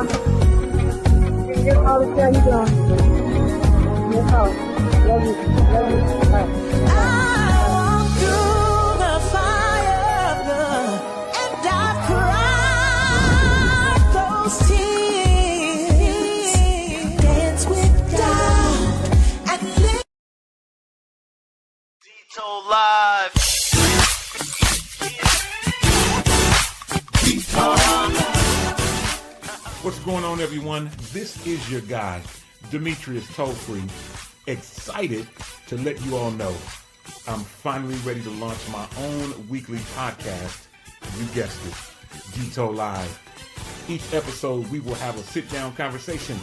Your call is how you doing? Your call. Love you. Love you. Bye. Live. What's going on, everyone? This is your guy, Demetrius Tollfree. Excited to let you all know I'm finally ready to launch my own weekly podcast. You guessed it, Dito Live. Each episode, we will have a sit-down conversation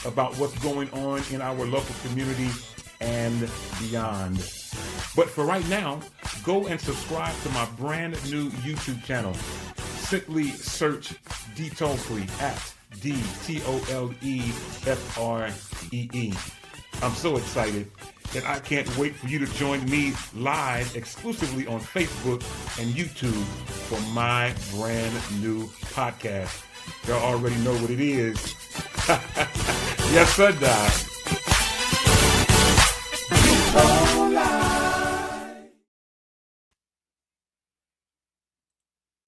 about what's going on in our local community and beyond. But for right now, go and subscribe to my brand new YouTube channel. Simply search D Tollfree at DTOLEFREE. I'm so excited that I can't wait for you to join me live exclusively on Facebook and YouTube for my brand new podcast. Y'all already know what it is. Yes, sir, Doc.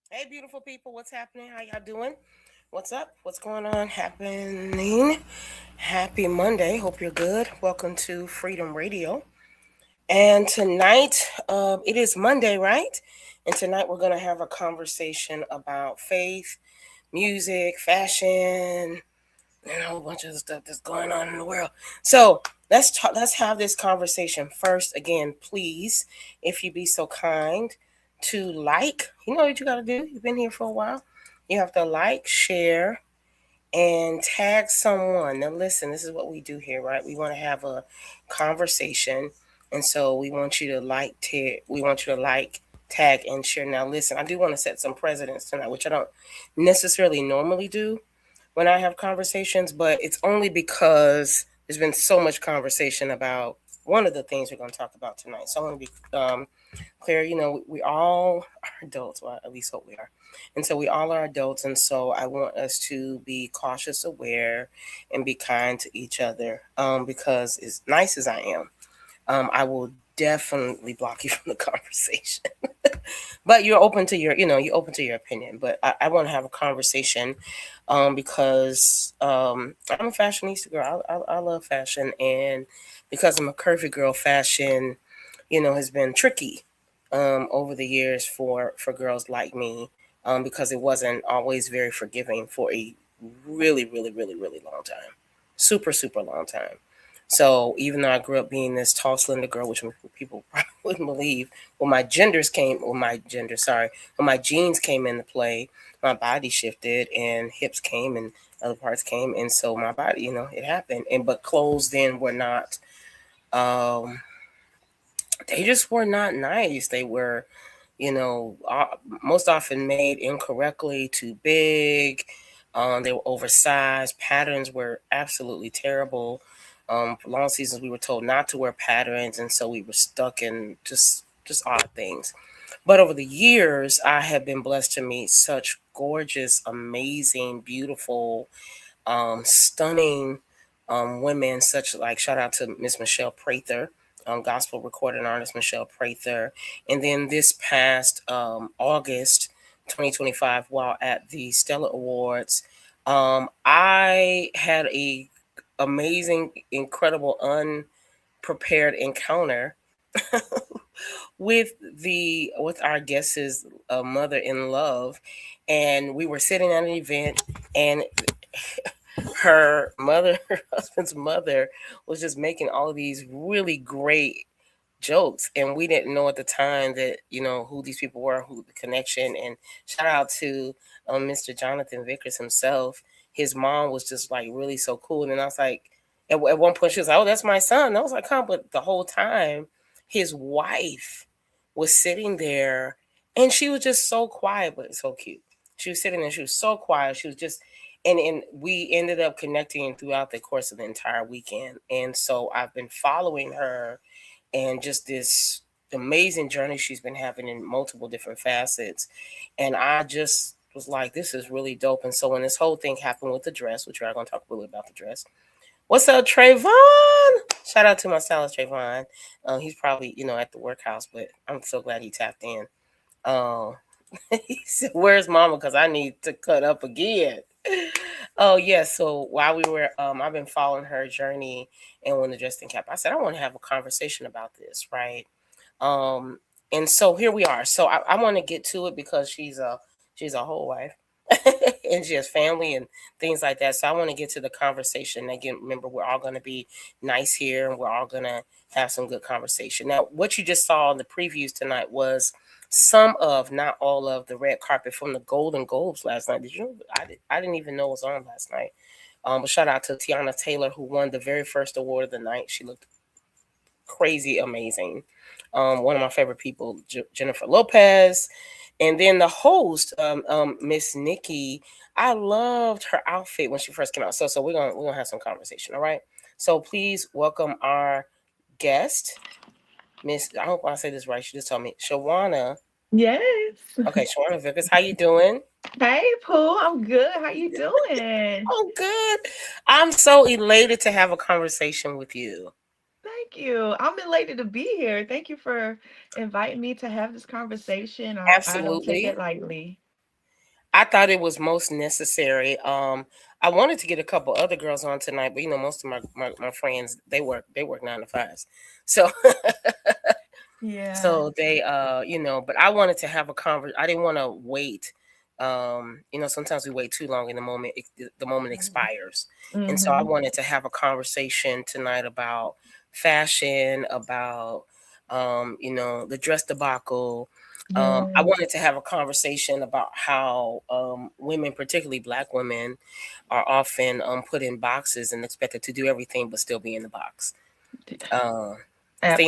Hey, beautiful people, what's happening? How y'all doing? What's up? What's going on happening? Happy Monday. Hope you're good. Welcome to Freedom Radio. And tonight, it is Monday, right? And tonight we're going to have a conversation about faith, music, fashion, and a whole bunch of stuff that's going on in the world. So let's have this conversation first. Again, please, if you be so kind to like, you know what you got to do. You've been here for a while. You have to like, share, and tag someone. Now, listen, this is what we do here, right? We want to have a conversation, and so we want you to like, tag, and share. Now, listen, I do want to set some precedents tonight, which I don't necessarily normally do when I have conversations, but it's only because there's been so much conversation about one of the things we're going to talk about tonight. So I want to be clear, you know, we all are adults, well, at least hope we are. And so we all are adults. And so I want us to be cautious, aware, and be kind to each other. Because as nice as I am, I will definitely block you from the conversation. But you're open to your opinion. But I want to have a conversation because I'm a fashionista girl. I love fashion. And because I'm a curvy girl, fashion, has been tricky over the years for girls like me because it wasn't always very forgiving for a really, really, really, really long time. Super, super long time. So even though I grew up being this tall, slender girl, which people probably wouldn't believe, when my genes came into play, my body shifted and hips came and other parts came. And so my body, it happened. But clothes then were not, they just were not nice. They were, most often made incorrectly, too big. They were oversized. Patterns were absolutely terrible. For long seasons, we were told not to wear patterns, and so we were stuck in just odd things. But over the years, I have been blessed to meet such gorgeous, amazing, beautiful, stunning women, shout out to Miss Michelle Prather, gospel recording artist Michelle Prather. And then this past August 2025, while at the Stellar Awards, I had a amazing, incredible, unprepared encounter with our guest's mother-in-love, and we were sitting at an event, and her husband's mother, was just making all of these really great jokes, and we didn't know at the time that who these people were, who the connection. And shout out to Mr. Jonathan Vickers himself. His mom was just like really so cool, and I was like, at one point she was like, "Oh, that's my son." And I was like, "Huh?" But the whole time, his wife was sitting there, and she was just so quiet, but so cute. She was sitting there, she was so quiet. She was just, and we ended up connecting throughout the course of the entire weekend. And so I've been following her and just this amazing journey she's been having in multiple different facets. And I just was like, this is really dope. And so when this whole thing happened with the dress, which we're going to talk a little bit about the dress. What's up, Trayvon? Shout out to my stylist, Trayvon. He's probably, at the workhouse, but I'm so glad he tapped in. He said, "Where's Mama? Because I need to cut up again." Oh yeah. So while we were, I've been following her journey, and when the Dressing Cap, I said I want to have a conversation about this, right? And so here we are. So I want to get to it because she's a whole wife, and she has family and things like that. So I want to get to the conversation. Again, remember, we're all going to be nice here, and we're all going to have some good conversation. Now, what you just saw in the previews tonight was some of, not all of, the red carpet from the Golden Globes last night. Did you know? I didn't even know it was on last night. But shout out to Tiana Taylor, who won the very first award of the night. She looked crazy amazing. One of my favorite people, Jennifer Lopez. And then the host, Miss Nikki, I loved her outfit when she first came out. So we're gonna have some conversation, all right? So please welcome our guest, Miss. I hope I say this right. She just told me, Shawana. Yes. Okay, Shawana Vickers, how you doing? Hey, Pooh, I'm good. How you doing? Oh, good. I'm so elated to have a conversation with you. Thank you. I'm elated to be here. Thank you for inviting me to have this conversation. I don't take Absolutely. it lightly. I thought it was most necessary. I wanted to get a couple other girls on tonight, but most of my friends, they work 9 to 5s. So Yeah. so they but I wanted to have a conversation. I didn't want to wait. Sometimes we wait too long and the moment expires. And so I wanted to have a conversation tonight about fashion, about the dress debacle. I wanted to have a conversation about how women, particularly Black women, are often put in boxes and expected to do everything but still be in the box. Things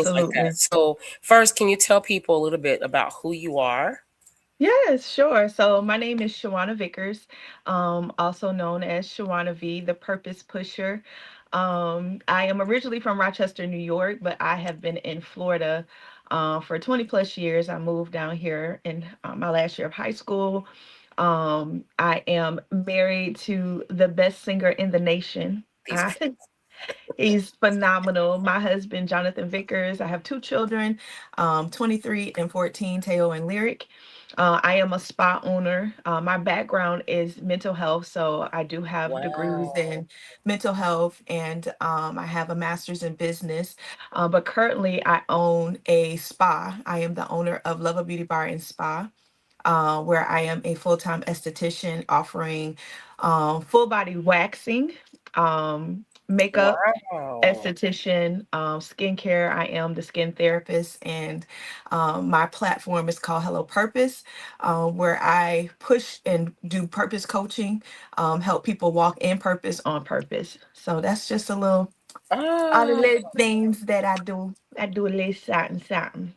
like Absolutely. that. So first, can you tell people a little bit about who you are? Yes, sure. So my name is Shawana Vickers, also known as Shawana V, the Purpose Pusher. I am originally from Rochester, New York, but I have been in Florida for 20 plus years. I moved down here in my last year of high school. I am married to the best singer in the nation. These He's phenomenal. My husband, Jonathan Vickers. I have two children, 23 and 14, Teo and Lyric. I am a spa owner. My background is mental health, so I do have degrees in mental health, and I have a master's in business. But currently, I own a spa. I am the owner of Love a Beauty Bar and Spa, where I am a full-time esthetician offering full body waxing, makeup, esthetician, skincare. I am the skin therapist, and my platform is called Hello Purpose, where I push and do purpose coaching, help people walk in purpose on purpose. So that's just a little all the little things that I do. I do a little something.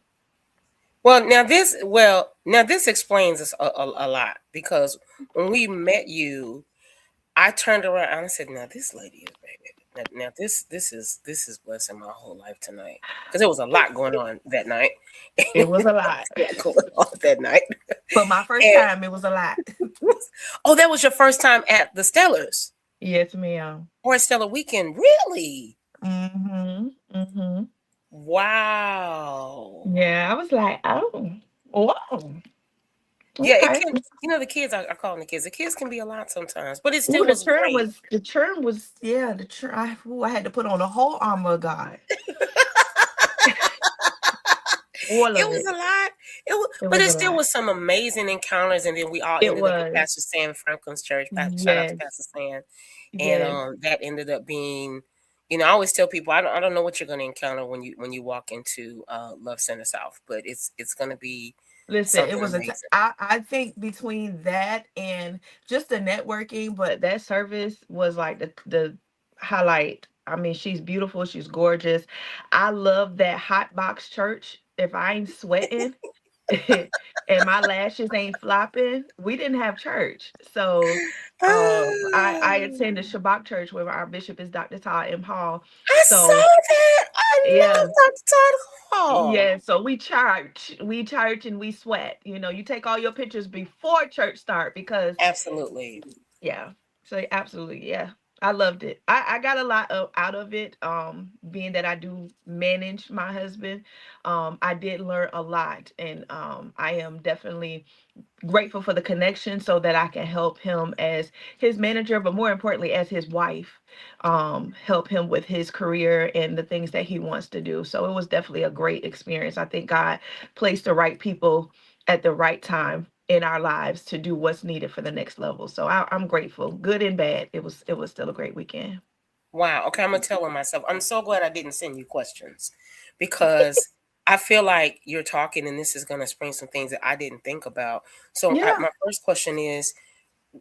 Well, now this explains us a lot, because when we met you, I turned around and I said, "Now this lady is baby. Now this is blessing my whole life tonight," because there was a lot going on that night. It was a lot. Going on that night. But my first time, it was a lot. Oh, that was your first time at the Stellars? Yes, ma'am. Or Stellar Weekend? Really? Mm-hmm. Mm-hmm. Wow. Yeah, I was like, oh, wow. Yeah, Okay. it can. The kids. I call them the kids. The kids can be a lot sometimes, but it Ooh, still was great. the churn was I had to put on the whole armor of God. All of It was a lot. But it still was some amazing encounters, and then we all ended up at Pastor Sam Franklin's church. Shout out to Pastor Sam, and that ended up being. I always tell people I don't know what you're going to encounter when you walk into Love Center South, but it's going to be. Listen, it was I think between that and just the networking, but that service was like the highlight. I mean, she's beautiful, she's gorgeous. I love that hot box church. If I ain't sweating, and my lashes ain't flopping, we didn't have church. So I attend a Shabbat church where our bishop is Dr. Todd M. Hall. I saw So that. I yeah, love Dr. Todd Hall. yeah. So we church, and we sweat. You know, you take all your pictures before church start because Absolutely. yeah. So absolutely, yeah. I loved it. I got a lot out of it. Being that I do manage my husband, I did learn a lot, and I am definitely grateful for the connection so that I can help him as his manager, but more importantly, as his wife, help him with his career and the things that he wants to do. So it was definitely a great experience. I think God placed the right people at the right time in our lives to do what's needed for the next level. So I'm grateful, good and bad. It was still a great weekend. Wow. Okay, I'm gonna tell on myself. I'm so glad I didn't send you questions because I feel like you're talking, and this is gonna spring some things that I didn't think about. So Yeah. my first question is: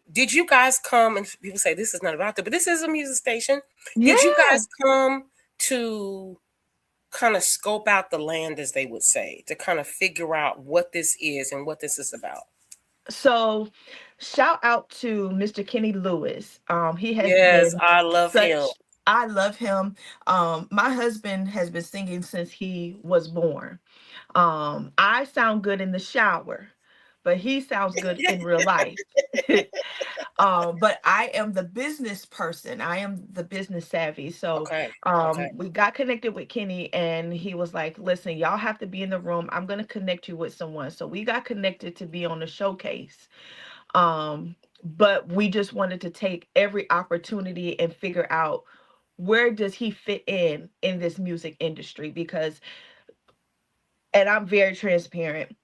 did you guys come? And people say this is not about that, but this is a music station. Yeah. Did you guys come to kind of scope out the land, as they would say, to kind of figure out what this is and what this is about? So shout out to Mr. Kenny Lewis. He has Yes, been I love him. such I love him. My husband has been singing since he was born. I sound good in the shower, but he sounds good in real life. But I am the business person. I am the business savvy. So Okay. we got connected with Kenny, and he was like, listen, y'all have to be in the room. I'm going to connect you with someone. So we got connected to be on the showcase. But we just wanted to take every opportunity and figure out where does he fit in this music industry, because, and I'm very transparent,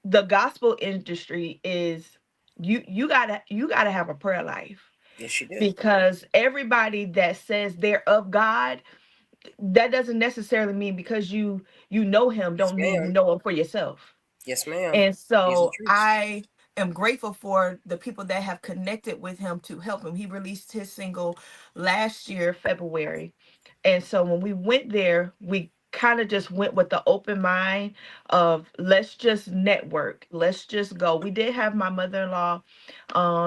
the gospel industry is, you gotta have a prayer life, Yes, you do. because everybody that says they're of God, that doesn't necessarily mean because you know him, Yes, don't mean you ma'am. know him for yourself. Yes, ma'am. And These are so truths. I am grateful for the people that have connected with him to help him. He released his single last year, February. And so when we went there, we kind of just went with the open mind of let's just network. Let's just go. We did have my mother-in-law,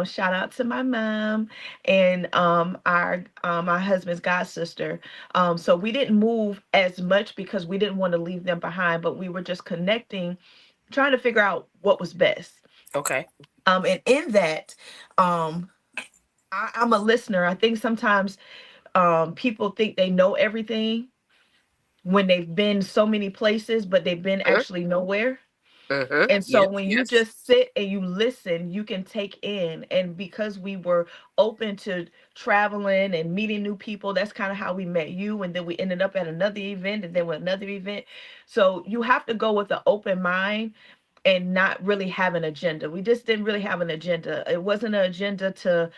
shout out to my mom, and our my husband's god sister. So we didn't move as much because we didn't want to leave them behind, but we were just connecting, trying to figure out what was best. Okay. And in that, I'm a listener. I think sometimes people think they know everything when they've been so many places, but they've been actually nowhere. And so Yes, when you yes. just sit and you listen, you can take in. And because we were open to traveling and meeting new people, that's kind of how we met you. And then we ended up at another event, and then with another event. So you have to go with an open mind and not really have an agenda. We just didn't really have an agenda. It wasn't an agenda to,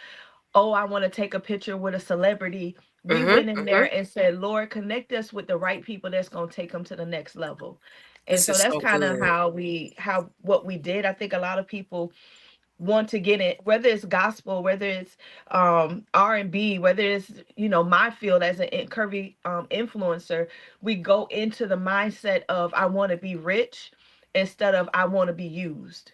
oh, I want to take a picture with a celebrity. We went in there and said, Lord, connect us with the right people that's going to take them to the next level. And This so is that's so kind of good. how what we did. I think a lot of people want to get it, whether it's gospel, whether it's R&B, whether it's, my field as an curvy influencer, we go into the mindset of I want to be rich instead of I want to be used.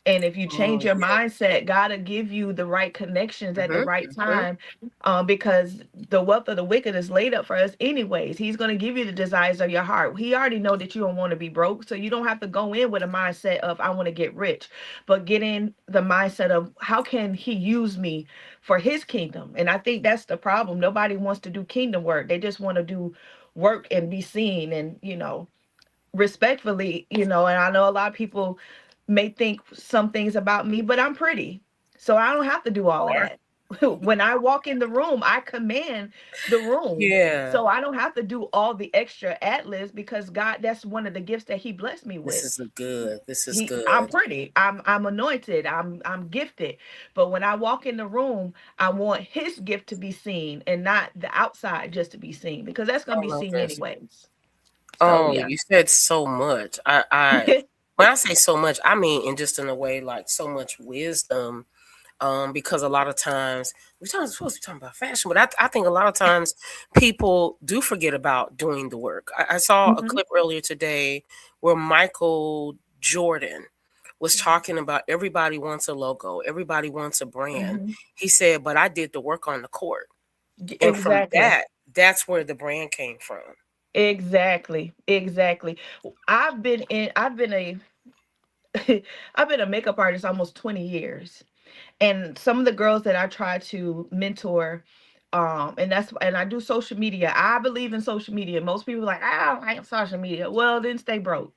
And if you Oh, change your yeah. mindset, God will give you the right connections at the right Mm-hmm. time, because the wealth of the wicked is laid up for us anyways. He's going to give you the desires of your heart. He already know that you don't want to be broke, so you don't have to go in with a mindset of I want to get rich, but get in the mindset of how can he use me for his kingdom. And I think that's the problem. Nobody wants to do kingdom work. They just want to do work and be seen, and respectfully, and I know a lot of people may think some things about me, but I'm pretty. So I don't have to do all of Or that. When I walk in the room, I command the room. yeah. So I don't have to do all the extra ad libs because God, that's one of the gifts that He blessed me This with. is good. This is I'm good. pretty. I'm anointed. I'm gifted. But when I walk in the room, I want His gift to be seen and not the outside just to be seen, because that's I gonna be love seen this. anyways. So Oh, yeah. you said so much. I when I say so much, I mean in a way like so much wisdom. Because a lot of times we're supposed to be talking about fashion, but I think a lot of times people do forget about doing the work. I saw a Mhm. clip earlier today where Michael Jordan was talking about everybody wants a logo, everybody wants a brand. Mhm. He said, but I did the work on the court. And from Exactly. that's where the brand came from. Exactly. Exactly. I've been a I've been a makeup artist almost 20 years. And some of the girls that I try to mentor, and I do social media. I believe in social media. Most people are like, I don't like social media. Well, then stay broke.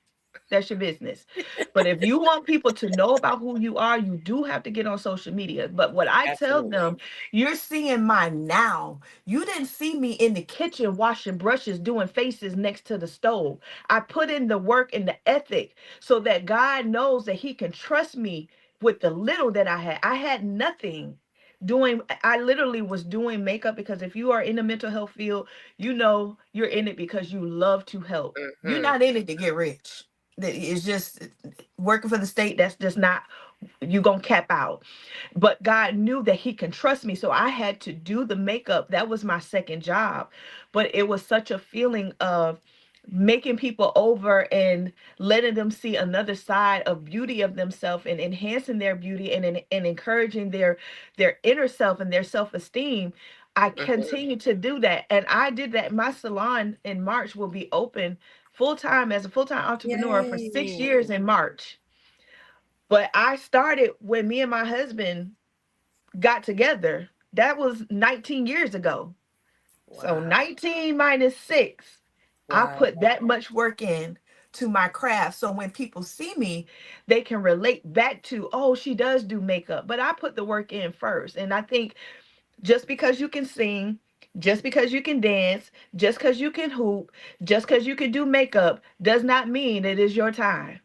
That's your business. But if you want people to know about who you are, you do have to get on social media. But what I tell Absolutely. them, you're seeing my now. You didn't see me in the kitchen washing brushes, doing faces next to the stove. I put in the work and the ethic so that God knows that He can trust me with the little that I had. I had nothing. I literally was doing makeup because if you are in the mental health field, you know you're in it because you love to help. You're Hmm. not in it to get rich. It's just working for the state. That's just not, you gonna cap out. But God knew that He can trust me, so I had to do the makeup. That was my second job. But it was such a feeling of making people over and letting them see another side of beauty of themselves and enhancing their beauty and encouraging their inner self and their self-esteem. I Hmm. continue to do that, and I did that. My salon in March will be open full time as a full-time entrepreneur for 6 years Yay. in March. But I started when me and my husband got together. That was 19 years ago. So Wow. 19 minus 6, I Wow. put that much work in to my craft. So when people see me, they can relate back to, oh, she does do makeup. But I put the work in first. And I think just because you can sing, just because you can dance, just because you can hoop, just because you can do makeup does not mean it is your time.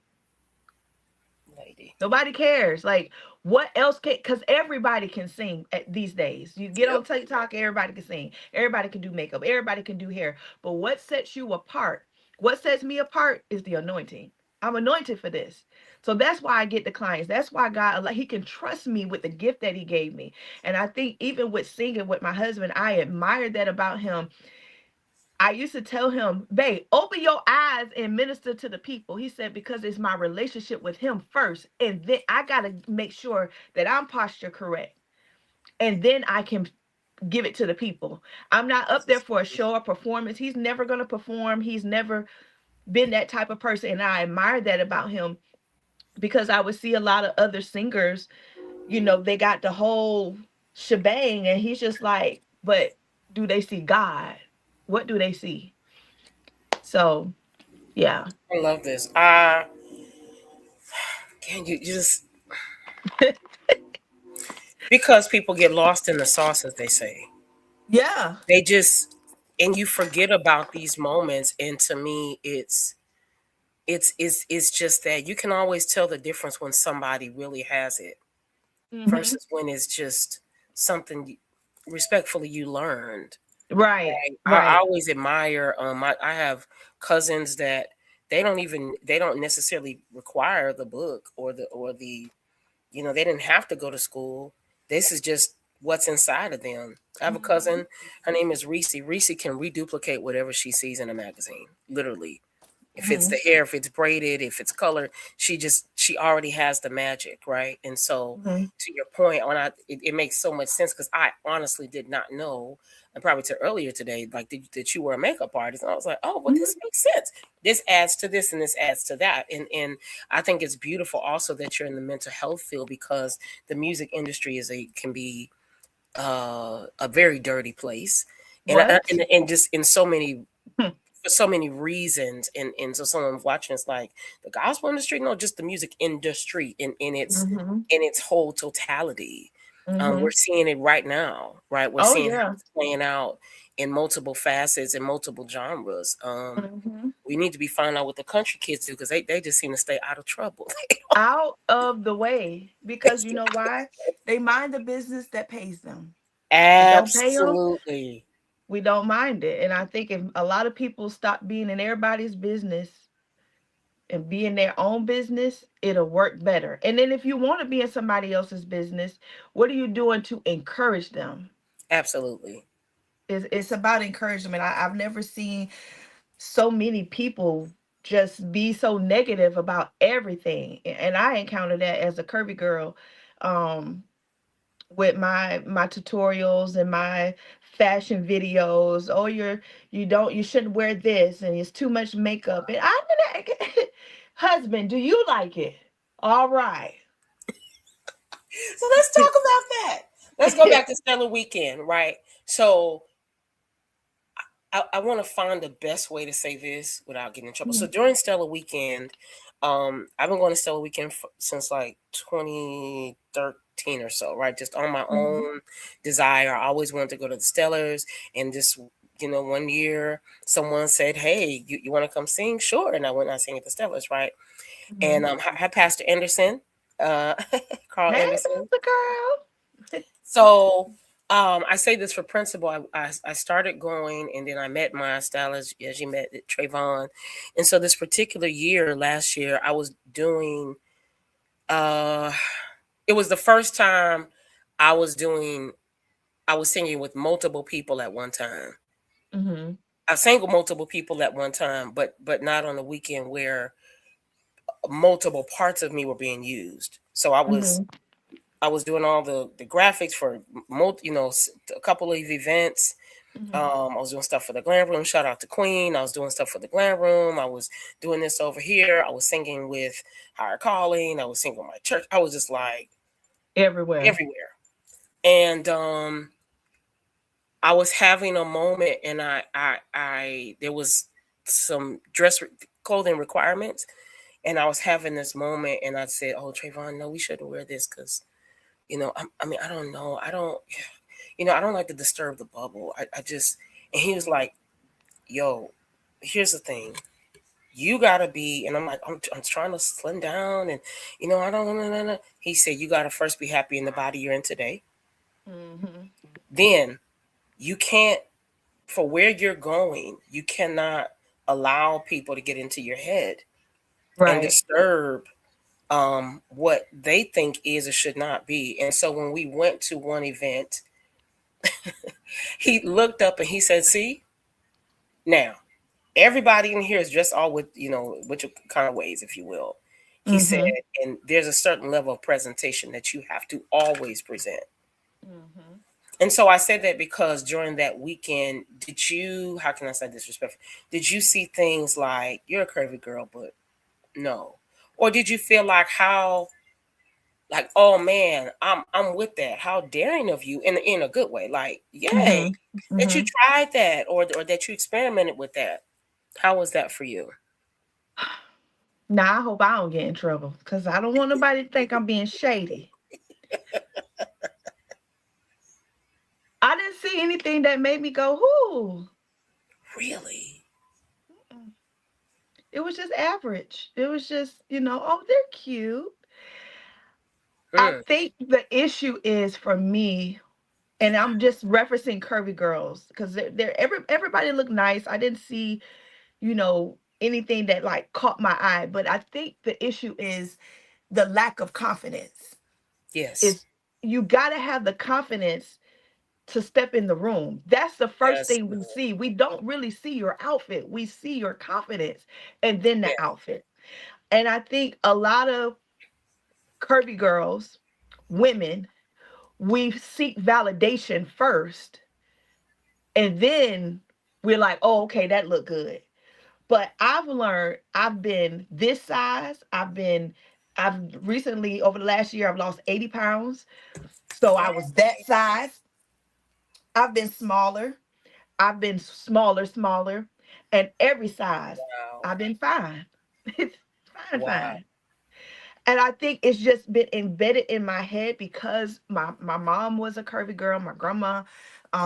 Lady. Nobody cares. Like, what else can, because everybody can sing these days. You get Yep. on TikTok, everybody can sing. Everybody can do makeup. Everybody can do hair. But what sets you apart? What sets me apart is the anointing. I'm anointed for this. So that's why I get the clients. That's why God, like, He can trust me with the gift that He gave me. And I think even with singing with my husband, I admire that about him. I used to tell him, babe, open your eyes and minister to the people. He said, because it's my relationship with Him first. And then I got to make sure that I'm posture correct. And then I can give it to the people. I'm not up there for a show or performance. He's never going to perform. He's never been that type of person. And I admire that about him because I would see a lot of other singers, they got the whole shebang. And he's just like, but do they see God? What do they see? So, yeah. I love this. Can you just because people get lost in the sauce, as they say. Yeah. They just and you forget about these moments. And to me, it's just that you can always tell the difference when somebody really has it Hmm. versus when it's just something respectfully you learned. Right. I Right. always admire. I have cousins that they don't necessarily require the book or the they didn't have to go to school. This is just what's inside of them. I have a Mhm. cousin. Her name is Reese. Reese can reduplicate whatever she sees in a magazine, literally. If it's the Mhm. hair, if it's braided, if it's color, she already has the magic, right? And so, Mhm. to your point, it makes so much sense because I honestly did not know, and probably to earlier today, like that you were a makeup artist, and I was like, oh, well, this Mhm. makes sense. This adds to this, and this adds to that, and I think it's beautiful also that you're in the mental health field because the music industry can be a very dirty place, What? and just in so many Hmm. for so many reasons. And so someone watching it's like the gospel industry, no, just the music industry Mhm. in its whole totality. We're Mhm. seeing it right now, right? We're Oh seeing how yeah. it's playing out in multiple facets and multiple genres. Mhm. We need to be finding out what the country kids do because they just seem to stay out of trouble. Out of the way, because you know why? They mind the business that pays them. It don't pay them. Absolutely. We don't mind it. And I think if a lot of people stop being in everybody's business and be in their own business, it'll work better. And then if you want to be in somebody else's business, what are you doing to encourage them? Absolutely. It's about encouragement. I've never seen so many people just be so negative about everything. And I encountered that as a curvy girl, um, with my tutorials and my fashion videos. Oh, you shouldn't wear this, and it's too much makeup. And I'm like, husband, do you like it? All right. So let's talk about that. Let's go back to Stellar Weekend, right? So I want to find the best way to say this without getting in trouble. So during Stellar Weekend, I've been going to Stellar Weekend since like 2013 or so, right? Just on my own desire. I always wanted to go to the Stellars, and just, one year someone said, "Hey, you want to come sing?" Sure. And I went and I sang at the Stellars, right? And I had Pastor Anderson, Carl Hey, Anderson. Pastor girl. So I say this for principle. I started going, and then I met my stylist, as you met Trayvon. And so this particular year, last year, I was doing, it was the first time I was singing with multiple people at one time. I sang with multiple people at one time, but not on the weekend where multiple parts of me were being used. So I was doing all the graphics for a couple of events. I was doing stuff for the Glam Room. Shout out to Queen. I was doing stuff for the Glam Room. I was doing this over here. I was singing with Higher Calling. I was singing with my church. I was just like everywhere. And I was having a moment, and I there was some clothing requirements, and I was having this moment, and I said, "Oh, Trayvon, no, we shouldn't wear this because, I mean, I don't know. I don't like to disturb the bubble. I just," and he was like, "Yo, here's the thing. You gotta be," and I'm like, I'm trying to slim down, and, I don't know. He said, "You gotta first be happy in the body you're in today. Then you can't, for where you're going, you cannot allow people to get into your head and disturb what they think is or should not be." And so when we went to one event, he looked up and he said, "See, now everybody in here is dressed all with, which kind of ways, if you will." He said, "And there's a certain level of presentation that you have to always present." And so I said that because during that weekend, did you, how can I say disrespectful? Did you see things like, "You're a curvy girl, but no"? Or did you feel like, "Oh man, I'm with that. How daring of you," in a good way, like, "Yay, that you tried that, or that you experimented with that"? How was that for you? Now I hope I don't get in trouble, because I don't want nobody to think I'm being shady. I didn't see anything that made me go, "Whoo." Really? It was just average. It was just, oh, they're cute. I think the issue is for me, and I'm just referencing curvy girls because everybody looked nice. I didn't see, anything that like caught my eye, but I think the issue is the lack of confidence. Yes. Is you got to have the confidence to step in the room. That's the first thing we see. We don't really see your outfit. We see your confidence and then the outfit. And I think a lot of curvy girls, women, we seek validation first, and then we're like, "Oh, okay, that looked good." But I've learned, I've been this size. I've recently, over the last year, I've lost 80 pounds. So I was that size. I've been smaller. I've been smaller, and every size. Wow. I've been fine. Fine, Wow. fine. And I think it's just been embedded in my head because my mom was a curvy girl. My grandma,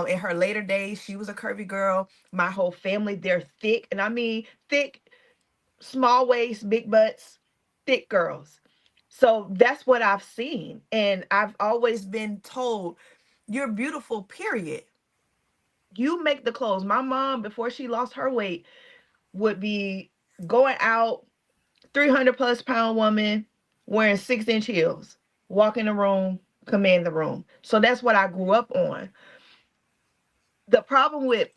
in her later days, she was a curvy girl. My whole family, they're thick. And I mean thick, small waist, big butts, thick girls. So that's what I've seen. And I've always been told, "You're beautiful, period. You make the clothes." My mom, before she lost her weight, would be going out, 300 plus pound woman wearing 6-inch heels, walk in the room, command the room. So that's what I grew up on. The problem with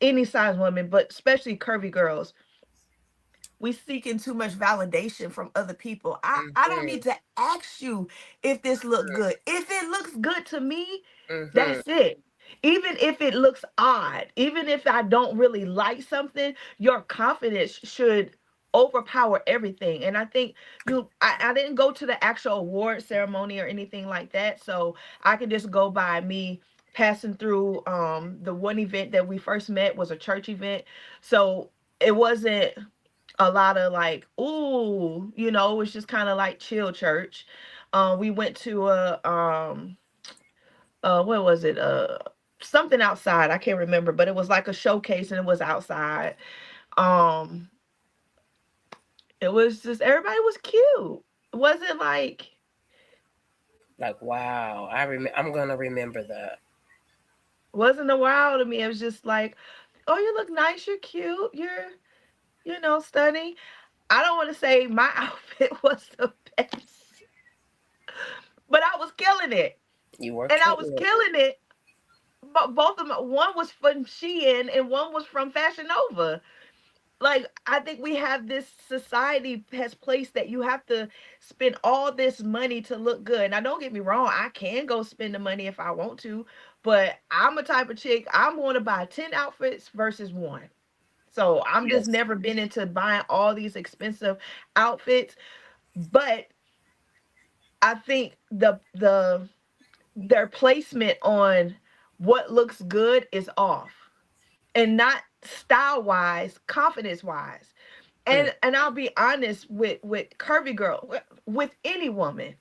any size woman, but especially curvy girls, we seeking too much validation from other people. I don't need to ask you if this look good. If it looks good to me, Mm-hmm. that's it. Even if it looks odd, even if I don't really like something, your confidence should overpower everything. And I think I didn't go to the actual award ceremony or anything like that. So I can just go by me passing through. The one event that we first met was a church event. So it wasn't a lot of like, ooh, it was just kind of like chill church. We went to what was it? Something outside. I can't remember, but it was like a showcase and it was outside. Um, it was just everybody was cute. It wasn't like Like, wow, I'm gonna remember that. wasn't a wow to me. It was just like, oh, you look nice, you're cute, you're stunning. I don't want to say my outfit was the best, but I was killing it. You were And I was killing it. killing it. But both of them, one was from Shein and one was from Fashion Nova. Like, I think we have this society has placed that you have to spend all this money to look good. Now, don't get me wrong, I can go spend the money if I want to, but I'm a type of chick, I'm going to buy 10 outfits versus one. So I'm just Yes. never been into buying all these expensive outfits. But I think their placement on what looks good is off, and not style wise, confidence wise. Mm. And I'll be honest with curvy girl, with any woman.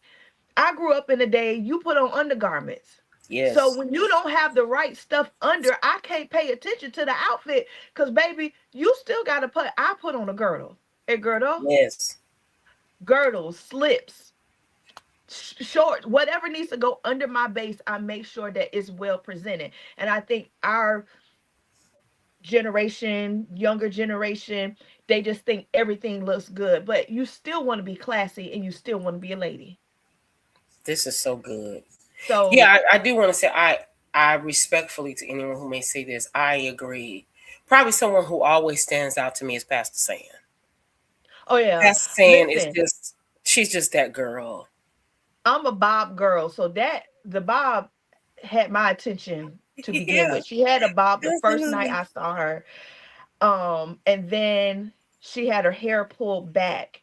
I grew up in the day you put on undergarments. So Yes. when you don't have the right stuff under, I can't pay attention to the outfit because baby, you still gotta put on a girdle. A girdle, Yes. girdles, slips, shorts, whatever needs to go under my base, I make sure that it's well presented. And I think our generation, younger generation, they just think everything looks good, but you still want to be classy and you still want to be a lady. This is so good. So, Yeah, I do want to say I respectfully to anyone who may say this, I agree. Probably someone who always stands out to me is Pastor Sam. oh yeah, Pastor Sam is listen, just she's just that girl. I'm a bob girl, so that the bob had my attention to begin Yeah, with. She had a bob the first night absolutely. I saw her. And then she had her hair pulled back.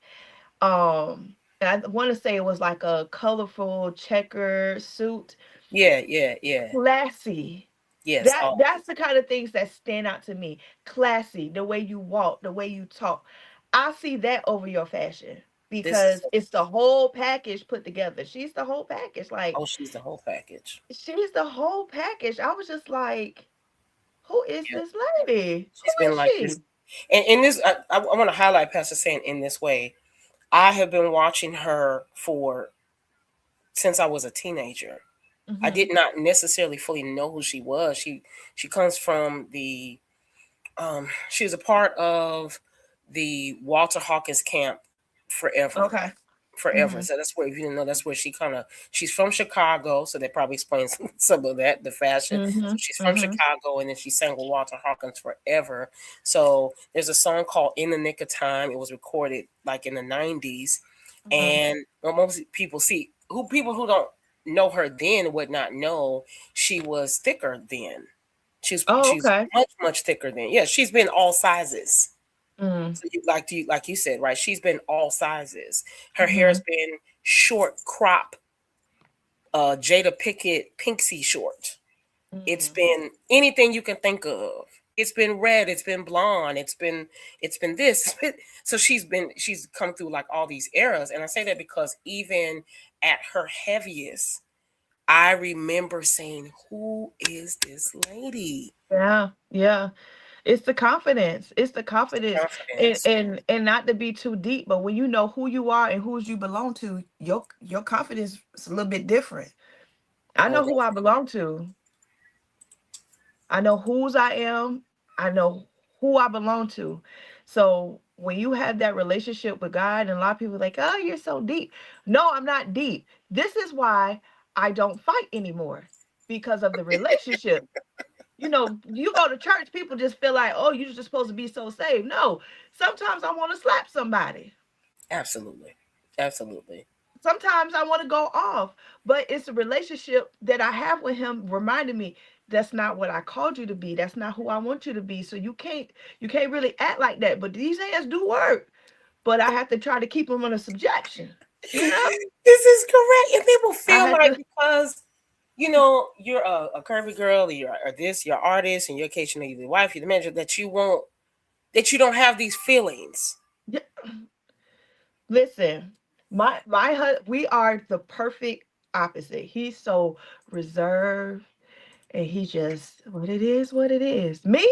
And I want to say it was like a colorful checker suit. Yeah, yeah, yeah. Classy. Yes. That's the kind of things that stand out to me. Classy, the way you walk, the way you talk. I see that over your fashion This is because it's the whole package put together. She's the whole package. Like, she's the whole package. she's the whole package. I was just like, who is Yeah, this lady? Who she's been is like she? this. And in this, I want to highlight Pastor Sam in this way. I have been watching her for since I was a teenager. I Hmm. did not necessarily fully know who she was. She comes from the she was a part of the Walter Hawkins camp forever. Okay. Forever. Hmm. So that's where, if you didn't know, that's where she's from Chicago. So that probably explains some of that, the fashion. So Mhm, she's from mhm, Chicago, and then she sang with Walter Hawkins forever. So there's a song called In the Nick of Time. It was recorded like in the 90s. mhm. And most people who don't know her then would not know she was thicker then. Oh, She's okay. much, much thicker than. Yeah, she's been all sizes. Mm, So like you said, right? She's been all sizes. Her hair has mhm, been short crop, Jada Pickett Pinksy short. It's mm. been anything you can think of. It's been red. It's been blonde. It's been this. So she's come through like all these eras, and I say that because even at her heaviest, I remember saying, "Who is this lady?" Yeah, yeah. It's the confidence. It's the The confidence. And confidence. and not to be too deep, but when you know who you are and whose you belong to, your confidence is a little bit different. I Oh, know who I belong to. I know whose I am. I know who I belong to. So when you have that relationship with God, and a lot of people are like, oh, you're so deep. No, I'm not deep. This is why I don't fight anymore because of the relationship. You know, you go to church, people just feel like, oh, you're just supposed to be so saved. No, sometimes I want to slap somebody. Absolutely. Absolutely. Sometimes I want to go off, but it's a relationship that I have with him reminding me that's not what I called you to be. That's not who I want you to be. So you can't really act like that. But these hands do work. But I have to try to keep them under subjection. You know, This is correct. And people I feel had like to. because you know you're a curvy girl, or you're artist, in your case, you know, you're the wife, you're the manager, that you don't have these feelings. Yeah, listen, we are the perfect opposite. He's so reserved, and he just what it is. Me?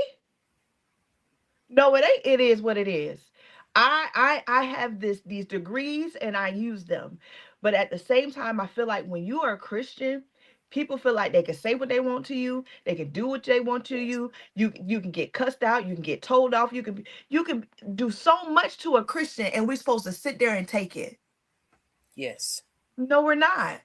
No, it ain't. It is what it is. I have these degrees and I use them, but at the same time, I feel like when you are a Christian, people feel like they can say what they want to you, they can do what they want to Yes. you. You can get cussed out, you can get told off, you can do so much to a Christian, and we're supposed to sit there and take it. Yes. No, we're not.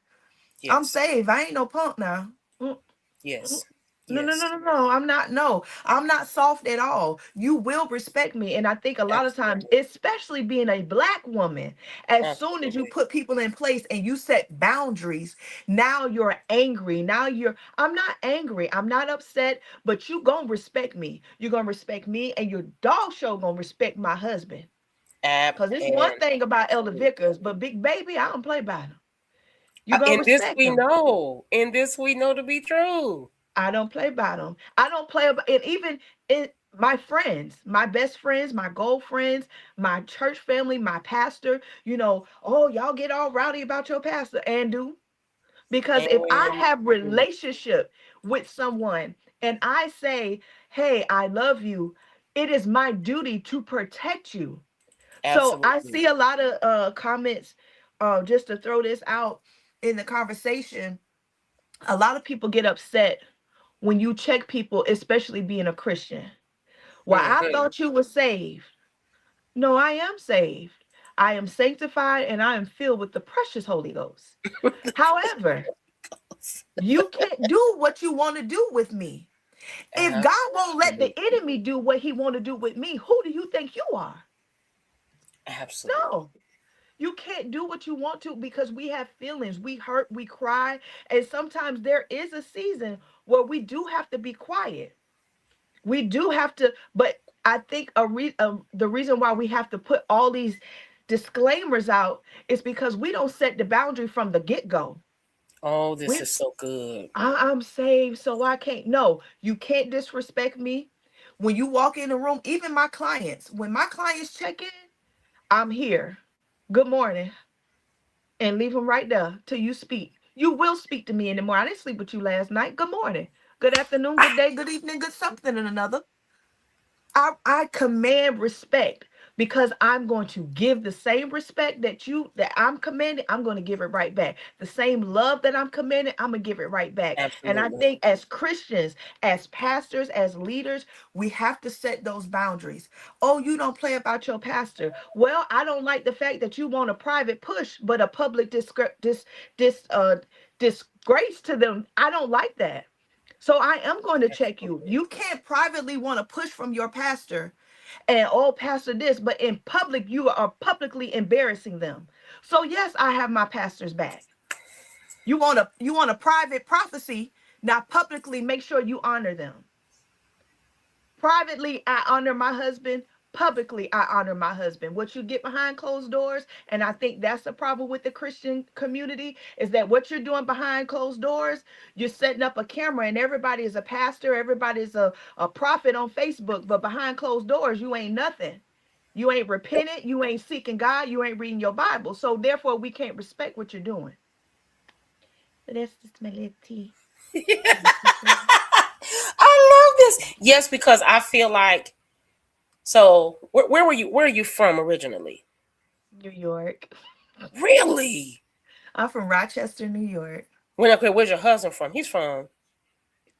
I'm Yes. saved. I ain't no punk now. Mm, mm. Yes. No, no, no, Yes. no, no. I'm not. No, I'm not soft at all. You will respect me. And I think a lot of times, Absolutely. especially being a black woman, as soon as you Absolutely. put people in place and you set boundaries, now you're angry. I'm not angry. I'm not upset, but you gonna respect me. You're gonna respect me, and your dog show gonna respect my husband. Ab Because it's one and thing about Elder absolutely. Vickers, but Big Baby, I don't play by him. You gonna And this respect we him. know. And this we know to be true. I don't play by them. I don't play about and even in my friends, my best friends, my girlfriends, my church family, my pastor, oh, y'all get all rowdy about your pastor and do. Because if I And have relationship with someone and I say, hey, I love you, it is my duty to protect you. So I absolutely. see a lot of comments, just to throw this out in the conversation. A lot of people get upset when you check people, especially being a Christian. Well, I Hmm. thought you were saved. No, I am saved. I am sanctified and I am filled with the precious Holy Ghost. However, you can't do what you want to do with me. If God won't let the Absolutely. enemy do what he want to do with me, who do you think you are? Absolutely. No. You can't do what you want to because we have feelings. We hurt, we cry, and sometimes there is a season where we do have to be quiet. We do have to, but I think the reason why we have to put all these disclaimers out is because we don't set the boundary from the get-go. Oh, this We is so good. I'm saved, so I can't. No, you can't disrespect me. When you walk in the room, even my clients, when my clients check in, I'm here. Good morning. And leave them right there till you speak. You will speak to me in the morning. I didn't sleep with you last night. Good morning. Good afternoon, good day, good evening, good something and another. I command respect because I'm going to give the same respect that I'm commanding, I'm going to give it right back. The same love that I'm commanding, I'm going to give it right back. And I Absolutely. think as Christians, as pastors, as leaders, we have to set those boundaries. Oh, you don't play about your pastor. Well, I don't like the fact that you want a private push, but a public disgrace to them. I don't like that. So I am going to check you. Absolutely. You can't privately want to push from your pastor and oh, pastor this, but in public you are publicly embarrassing them. So yes, I have my pastor's back. You want a private prophecy, now publicly make sure you honor them. Privately, I honor my husband. Publicly, I honor my husband. What you get behind closed doors, and I think that's the problem with the Christian community, is that what you're doing behind closed doors, you're setting up a camera, and everybody is a pastor, everybody's a prophet on Facebook, but behind closed doors, you ain't nothing. You ain't repentant, you ain't seeking God, you ain't reading your Bible. So therefore, we can't respect what you're doing. So that's just my little tea. I love this. Yes, because I feel like so. Where were you? Where are you from originally? New York. Really? I'm from Rochester, New York. Okay, where's your husband from? He's from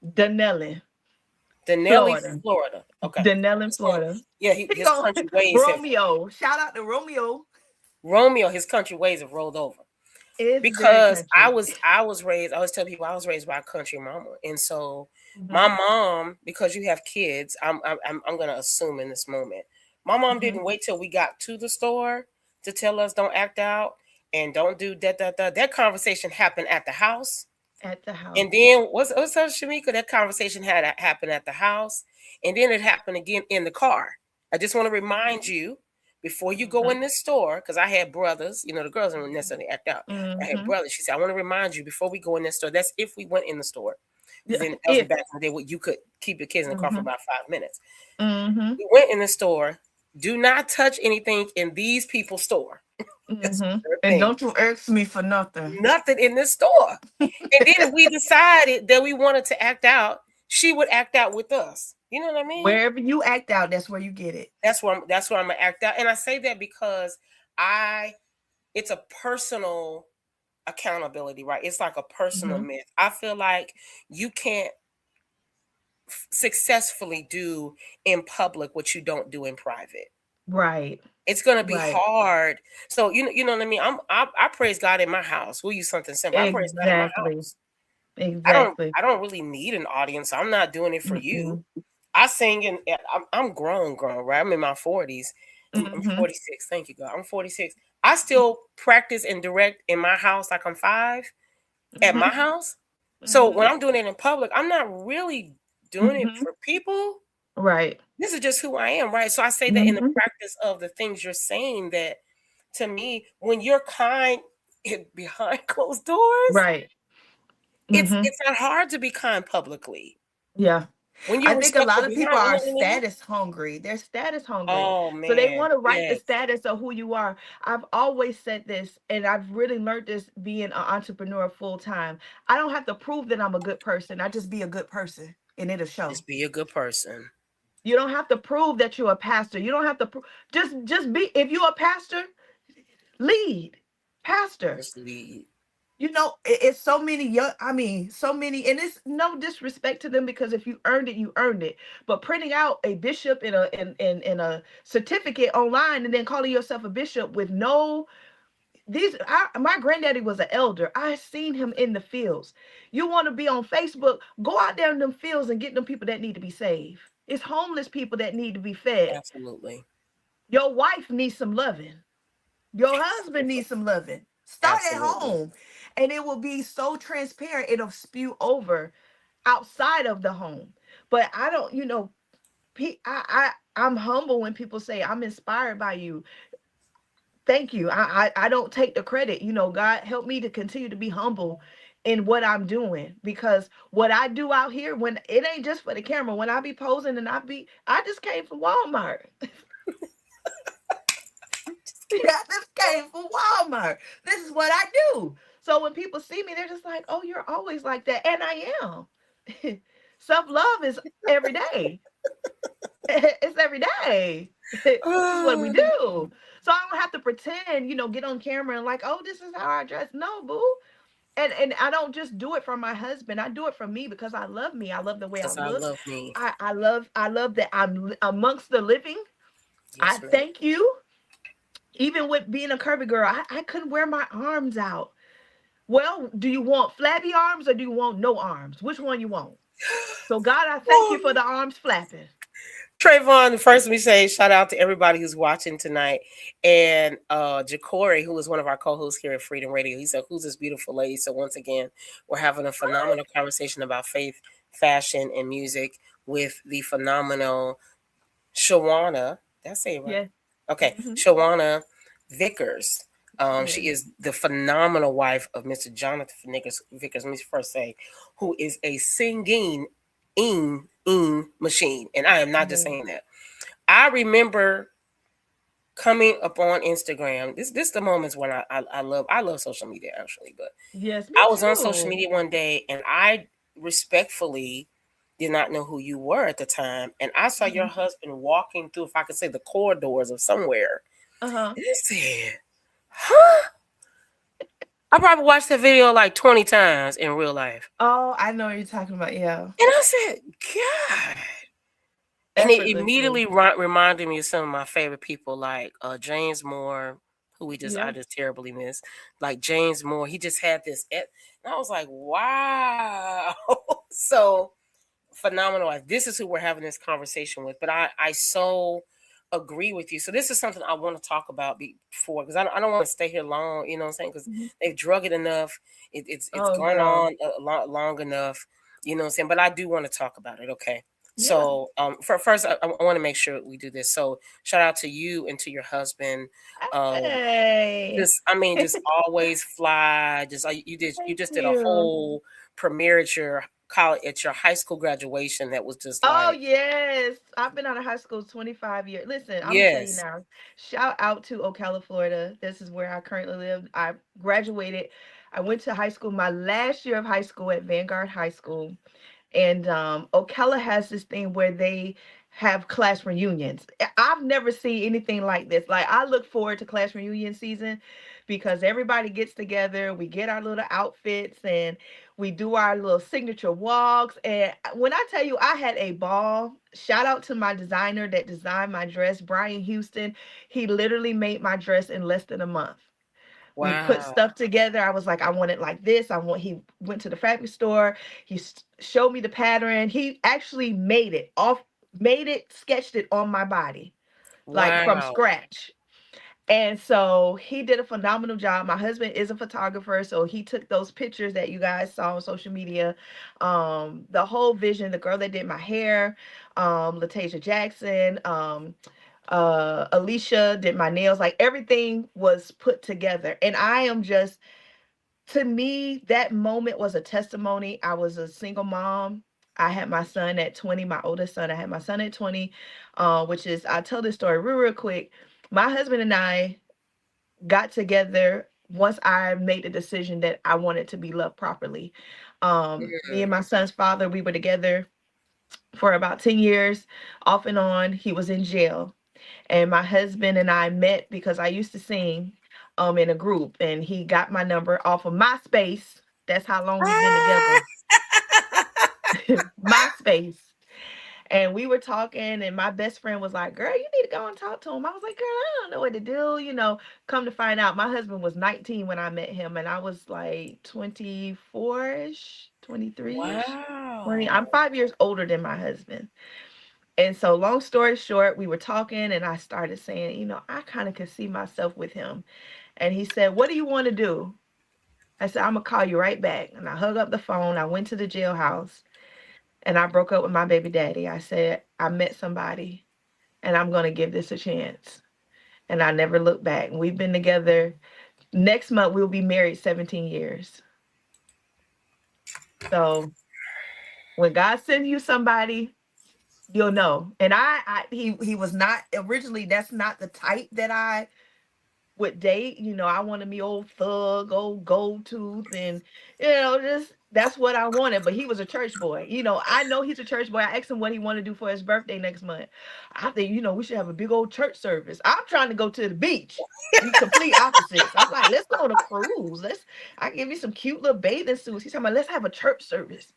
Denellen, Denali, Florida. Florida. Okay. Denellen, He's from, Florida. yeah, He his go country ways have Romeo. Shout out to Romeo. Romeo. His country ways have rolled over. It's very because country. I was raised. I always tell people I was raised by a country mama, and so Mhm. my mom, because you have kids, I'm gonna assume in this moment, my mom Mhm. didn't wait till we got to the store to tell us don't act out and don't do that. That conversation happened at the house. At the house. And then what's up, Shamika? That conversation had happened at the house, and then it happened again in the car. I just want to remind you before you go in this store, because I had brothers. You know, the girls didn't necessarily act out. I had Mhm. brothers. She said, "I want to remind you before we go in this store." That's if we went in the store. Yeah, Then that was if. back in the day where you could keep your kids in the car for Mhm. about 5 minutes. Mhm. We went in the store. Do not touch anything in these people's store. That's Mhm. their And thing. don't you ask me for nothing. Nothing in this store. And then if we decided that we wanted to act out, she would act out with us. You know what I mean? Wherever you act out, that's where you get it. That's where I'm gonna act out. And I say that because it's a personal accountability, right? It's like a personal Mhm. myth. I feel like you can't successfully do in public what you don't do in private. Right. It's gonna be Right. hard. So you know what I mean. I praise God in my house. We'll use something simple. I praise God in my Exactly. house. Exactly. I don't really need an audience. I'm not doing it for you. Mm-mm. I sing and I'm grown, right? I'm in my 40s. I'm Mhm. 46. Thank you, God. I'm 46. I still practice and direct in my house like I'm 5 at my Mhm. house. So Mhm. when I'm doing it in public, I'm not really doing it Mhm. for people. Right. This is just who I am, right? So I say that in the Mhm. practice of the things you're saying, that to me, when you're kind behind closed doors, Right. Mhm. it's not hard to be kind publicly. Yeah. When I you're think a lot respectful of people behind, you are know what I mean? status hungry. They're status hungry. Oh So they man, want to write the yes, status of who you are. I've always said this, and I've really learned this being an entrepreneur full time. I don't have to prove that I'm a good person. I just be a good person, and it'll show. just be a good person. You don't have to prove that you're a pastor. You don't have to just be. If you're a pastor, lead. Pastor. Just lead. You know, it's so many young, I mean, so many, and it's no disrespect to them, because if you earned it, you earned it. But printing out a bishop in a certificate online and then calling yourself a bishop with no my granddaddy was an elder. I seen him in the fields. You want to be on Facebook, go out there in them fields and get them people that need to be saved. It's homeless people that need to be fed. Absolutely, Your wife needs some loving. Your husband needs some loving. Start at absolutely. home, and it will be so transparent. It'll spew over outside of the home. But I don't, I'm humble when people say I'm inspired by you. Thank you. I don't take the credit. God help me to continue to be humble in what I'm doing, because what I do out here, when it ain't just for the camera, when I be posing and I just came from Walmart. I just came from Walmart. This is what I do. So when people see me, they're just like, "Oh, you're always like that," and I am. Self-love is every day. It's every day. This is what we do. So I don't have to pretend, get on camera and like, "Oh, this is how I dress." No, boo. And I don't just do it for my husband. I do it for me because I love me. I love the way I Because I look. love me. I love that I'm amongst the living. I Yes, ma'am. thank you. Even with being a curvy girl, I couldn't wear my arms out. Well, do you want flabby arms or do you want no arms? Which one you want? So God, I thank you for the arms flapping. Trayvon, first let me say shout out to everybody who's watching tonight. And Ja'Cory, who is one of our co-hosts here at Freedom Radio, he said, "Who's this beautiful lady?" So once again, we're having a phenomenal conversation about faith, fashion, and music with the phenomenal Shawana. Did I say it right? Yeah. Okay, Mhm. Shawana Vickers. Yeah. She is the phenomenal wife of Mr. Jonathan Vickers. Let me first say, who is a singing machine, and I am not just saying that. I remember coming up on Instagram. This the moments when I love social media actually, but Yes, me I was on social too. media one day and I respectfully did not know who you were at the time, and I saw your husband walking through, if I could say, the corridors of somewhere. Uh-huh. And I said, "Huh." I probably watched that video like 20 times in real life. Oh, I know what you're talking about. Yeah. And I said, God. And it Effortlessly. immediately reminded me of some of my favorite people, like James Moore, who I Yeah. just terribly miss. Like James Moore, he just had this, and I was like, wow. So phenomenal. This is who we're having this conversation with. But I so agree with you. So this is something I want to talk about before, because I don't want to stay here long. You know what I'm saying? Because Mhm. they've drug it enough. It's Oh, gone girl. on long enough. You know what I'm saying? But I do want to talk about it. Okay. Yeah. So for first, I want to make sure we do this. So shout out to you and to your husband. Hey. Just always fly. Just you Thank just did a you. whole premiere at your college, at your high school graduation. That was just Oh, like, yes. I've been out of high school 25 years. Listen, I'm gonna tell you yes. now. Shout out to Ocala, Florida. This is where I currently live. I graduated. I went to high school my last year of high school at Vanguard High School. And Ocala has this thing where they have class reunions. I've never seen anything like this. Like, I look forward to class reunion season because everybody gets together, we get our little outfits, and we do our little signature walks. And when I tell you I had a ball, shout out to my designer that designed my dress, Brian Houston. He literally made my dress in less than a month. We put Wow. stuff together. I was like, I want it like this. He went to the fabric store. He showed me the pattern. He actually sketched it on my body, like from Wow. scratch. And so he did a phenomenal job. My husband is a photographer, so he took those pictures that you guys saw on social media. The whole vision, the girl that did my hair, Latasia Jackson, Alicia did my nails, like everything was put together. And I am just, to me, that moment was a testimony. I was a single mom. I had my son at 20, my oldest son. I had my son at 20, which is, I'll tell this story real quick. My husband and I got together once I made the decision that I wanted to be loved properly. Me and Mhm. my son's father, we were together for about 10 years, off and on. He was in jail. And my husband and I met because I used to sing in a group, and he got my number off of MySpace. That's how long we've been together. MySpace. And we were talking, and my best friend was like, "Girl, you need to go and talk to him." I was like, "Girl, I don't know what to do." Come to find out, my husband was 19 when I met him, and I was like 24-ish, 23-ish, 20. Wow. I'm 5 years older than my husband. And so, long story short, we were talking, and I started saying, I kind of could see myself with him. And he said, "What do you want to do?" I said, "I'm going to call you right back." And I hung up the phone. I went to the jailhouse, and I broke up with my baby daddy. I said, "I met somebody, and I'm going to give this a chance." And I never looked back. We've been together. Next month, we'll be married 17 years. So when God sends you somebody, you'll know. And he was not originally, that's not the type that I would date. I wanted me old thug, old gold tooth, and just that's what I wanted. But he was a church boy. I know he's a church boy. I asked him what he wanted to do for his birthday next month. I think, we should have a big old church service. I'm trying to go to the beach. We complete opposites. I'm like, let's go on a cruise. I give you some cute little bathing suits. He's talking about, let's have a church service.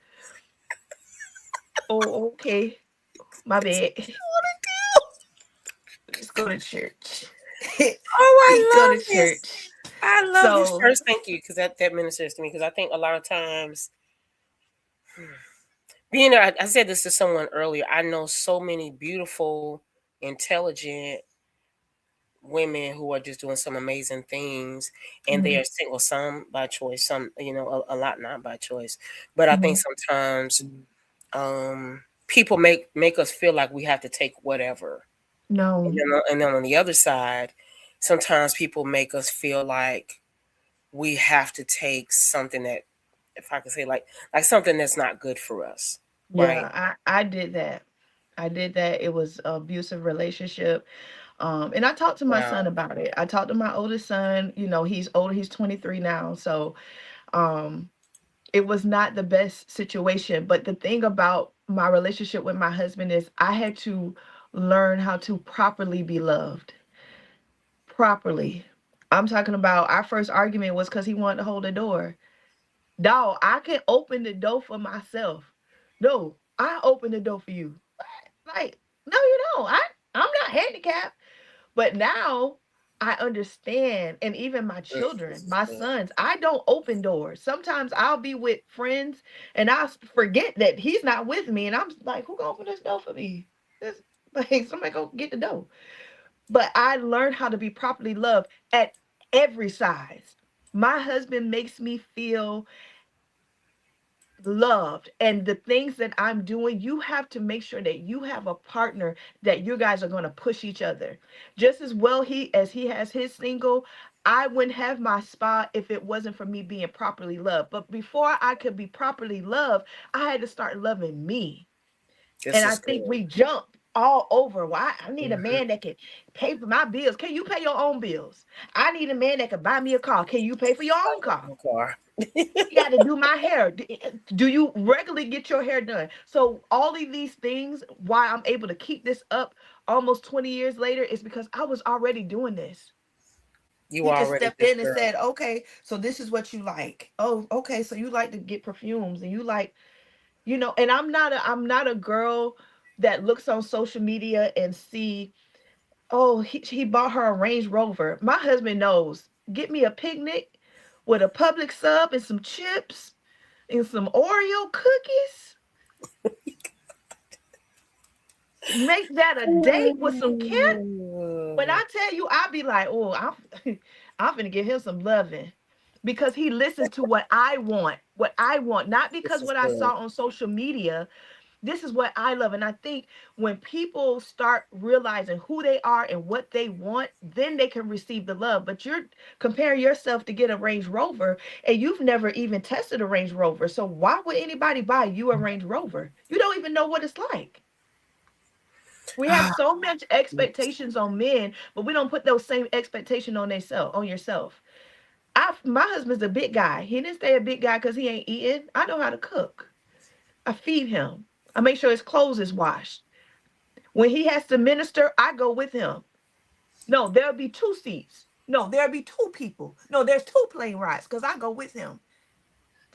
Oh, okay. My bad. Let's go to church. Oh, We go I to love this. church. I love this. So First, thank you, because that ministers to me. Because I think a lot of times, I said this to someone earlier. I know so many beautiful, intelligent women who are just doing some amazing things, and they mhm, are single. Some by choice, some a lot not by choice. But I think mhm. sometimes people make us feel like we have to take whatever. No, And then on the other side, sometimes people make us feel like we have to take something that, if I could say, like something that's not good for us, right? yeah, I did that. I did that. It was an abusive relationship. And I talked to my Wow. son about it. I talked to my oldest son. He's older. He's 23 now. So um, it was not the best situation. But the thing about my relationship with my husband is I had to learn how to properly be loved. Properly. I'm talking about our first argument was because he wanted to hold the door. Dog, I can open the door for myself. No, I open the door for you. What? Like, no, you don't. I'm not handicapped. But now I understand. And even my children, my sons, I don't open doors. Sometimes I'll be with friends and I'll forget that he's not with me. And I'm like, who gonna open this door for me? This, like, somebody go get the door. But I learned how to be properly loved at every size. My husband makes me feel loved, and the things that I'm doing, you have to make sure that you have a partner that you guys are going to push each other just as well. He has his single. I wouldn't have my spot if it wasn't for me being properly loved. But before I could be properly loved, I had to start loving me. This And I is good. think we jump all over. Well, I need a man that can pay for my bills. Can you pay your own bills? I need a man that can buy me a car. Can you pay for your own car? Car. You got to do my hair. Do you regularly get your hair done? So all of these things, why I'm able to keep this up almost 20 years later, is because I was already doing this. You He just already stepped this in and girl. said, okay, so this is what you like. Oh, okay, so you like to get perfumes and you like, and I'm not a girl that looks on social media and see, oh, he bought her a Range Rover. My husband knows. Get me a picnic with a Publix sub and some chips and some Oreo cookies. Make that a date with some cat. When I tell you, I'll be like, oh, I'm gonna give him some loving. Because he listens to what I want, not because is what I good. saw on social media. This is what I love. And I think when people start realizing who they are and what they want, then they can receive the love. But you're comparing yourself to get a Range Rover and you've never even tested a Range Rover. So why would anybody buy you a Range Rover? You don't even know what it's like. We have so much expectations on men, but we don't put those same expectations on yourself. My husband's a big guy. He didn't stay a big guy because he ain't eating. I know how to cook. I feed him. I make sure his clothes is washed. When he has to minister, I go with him. No, there'll be 2 seats. No, there'll be 2 people. No, there's 2 plane rides because I go with him.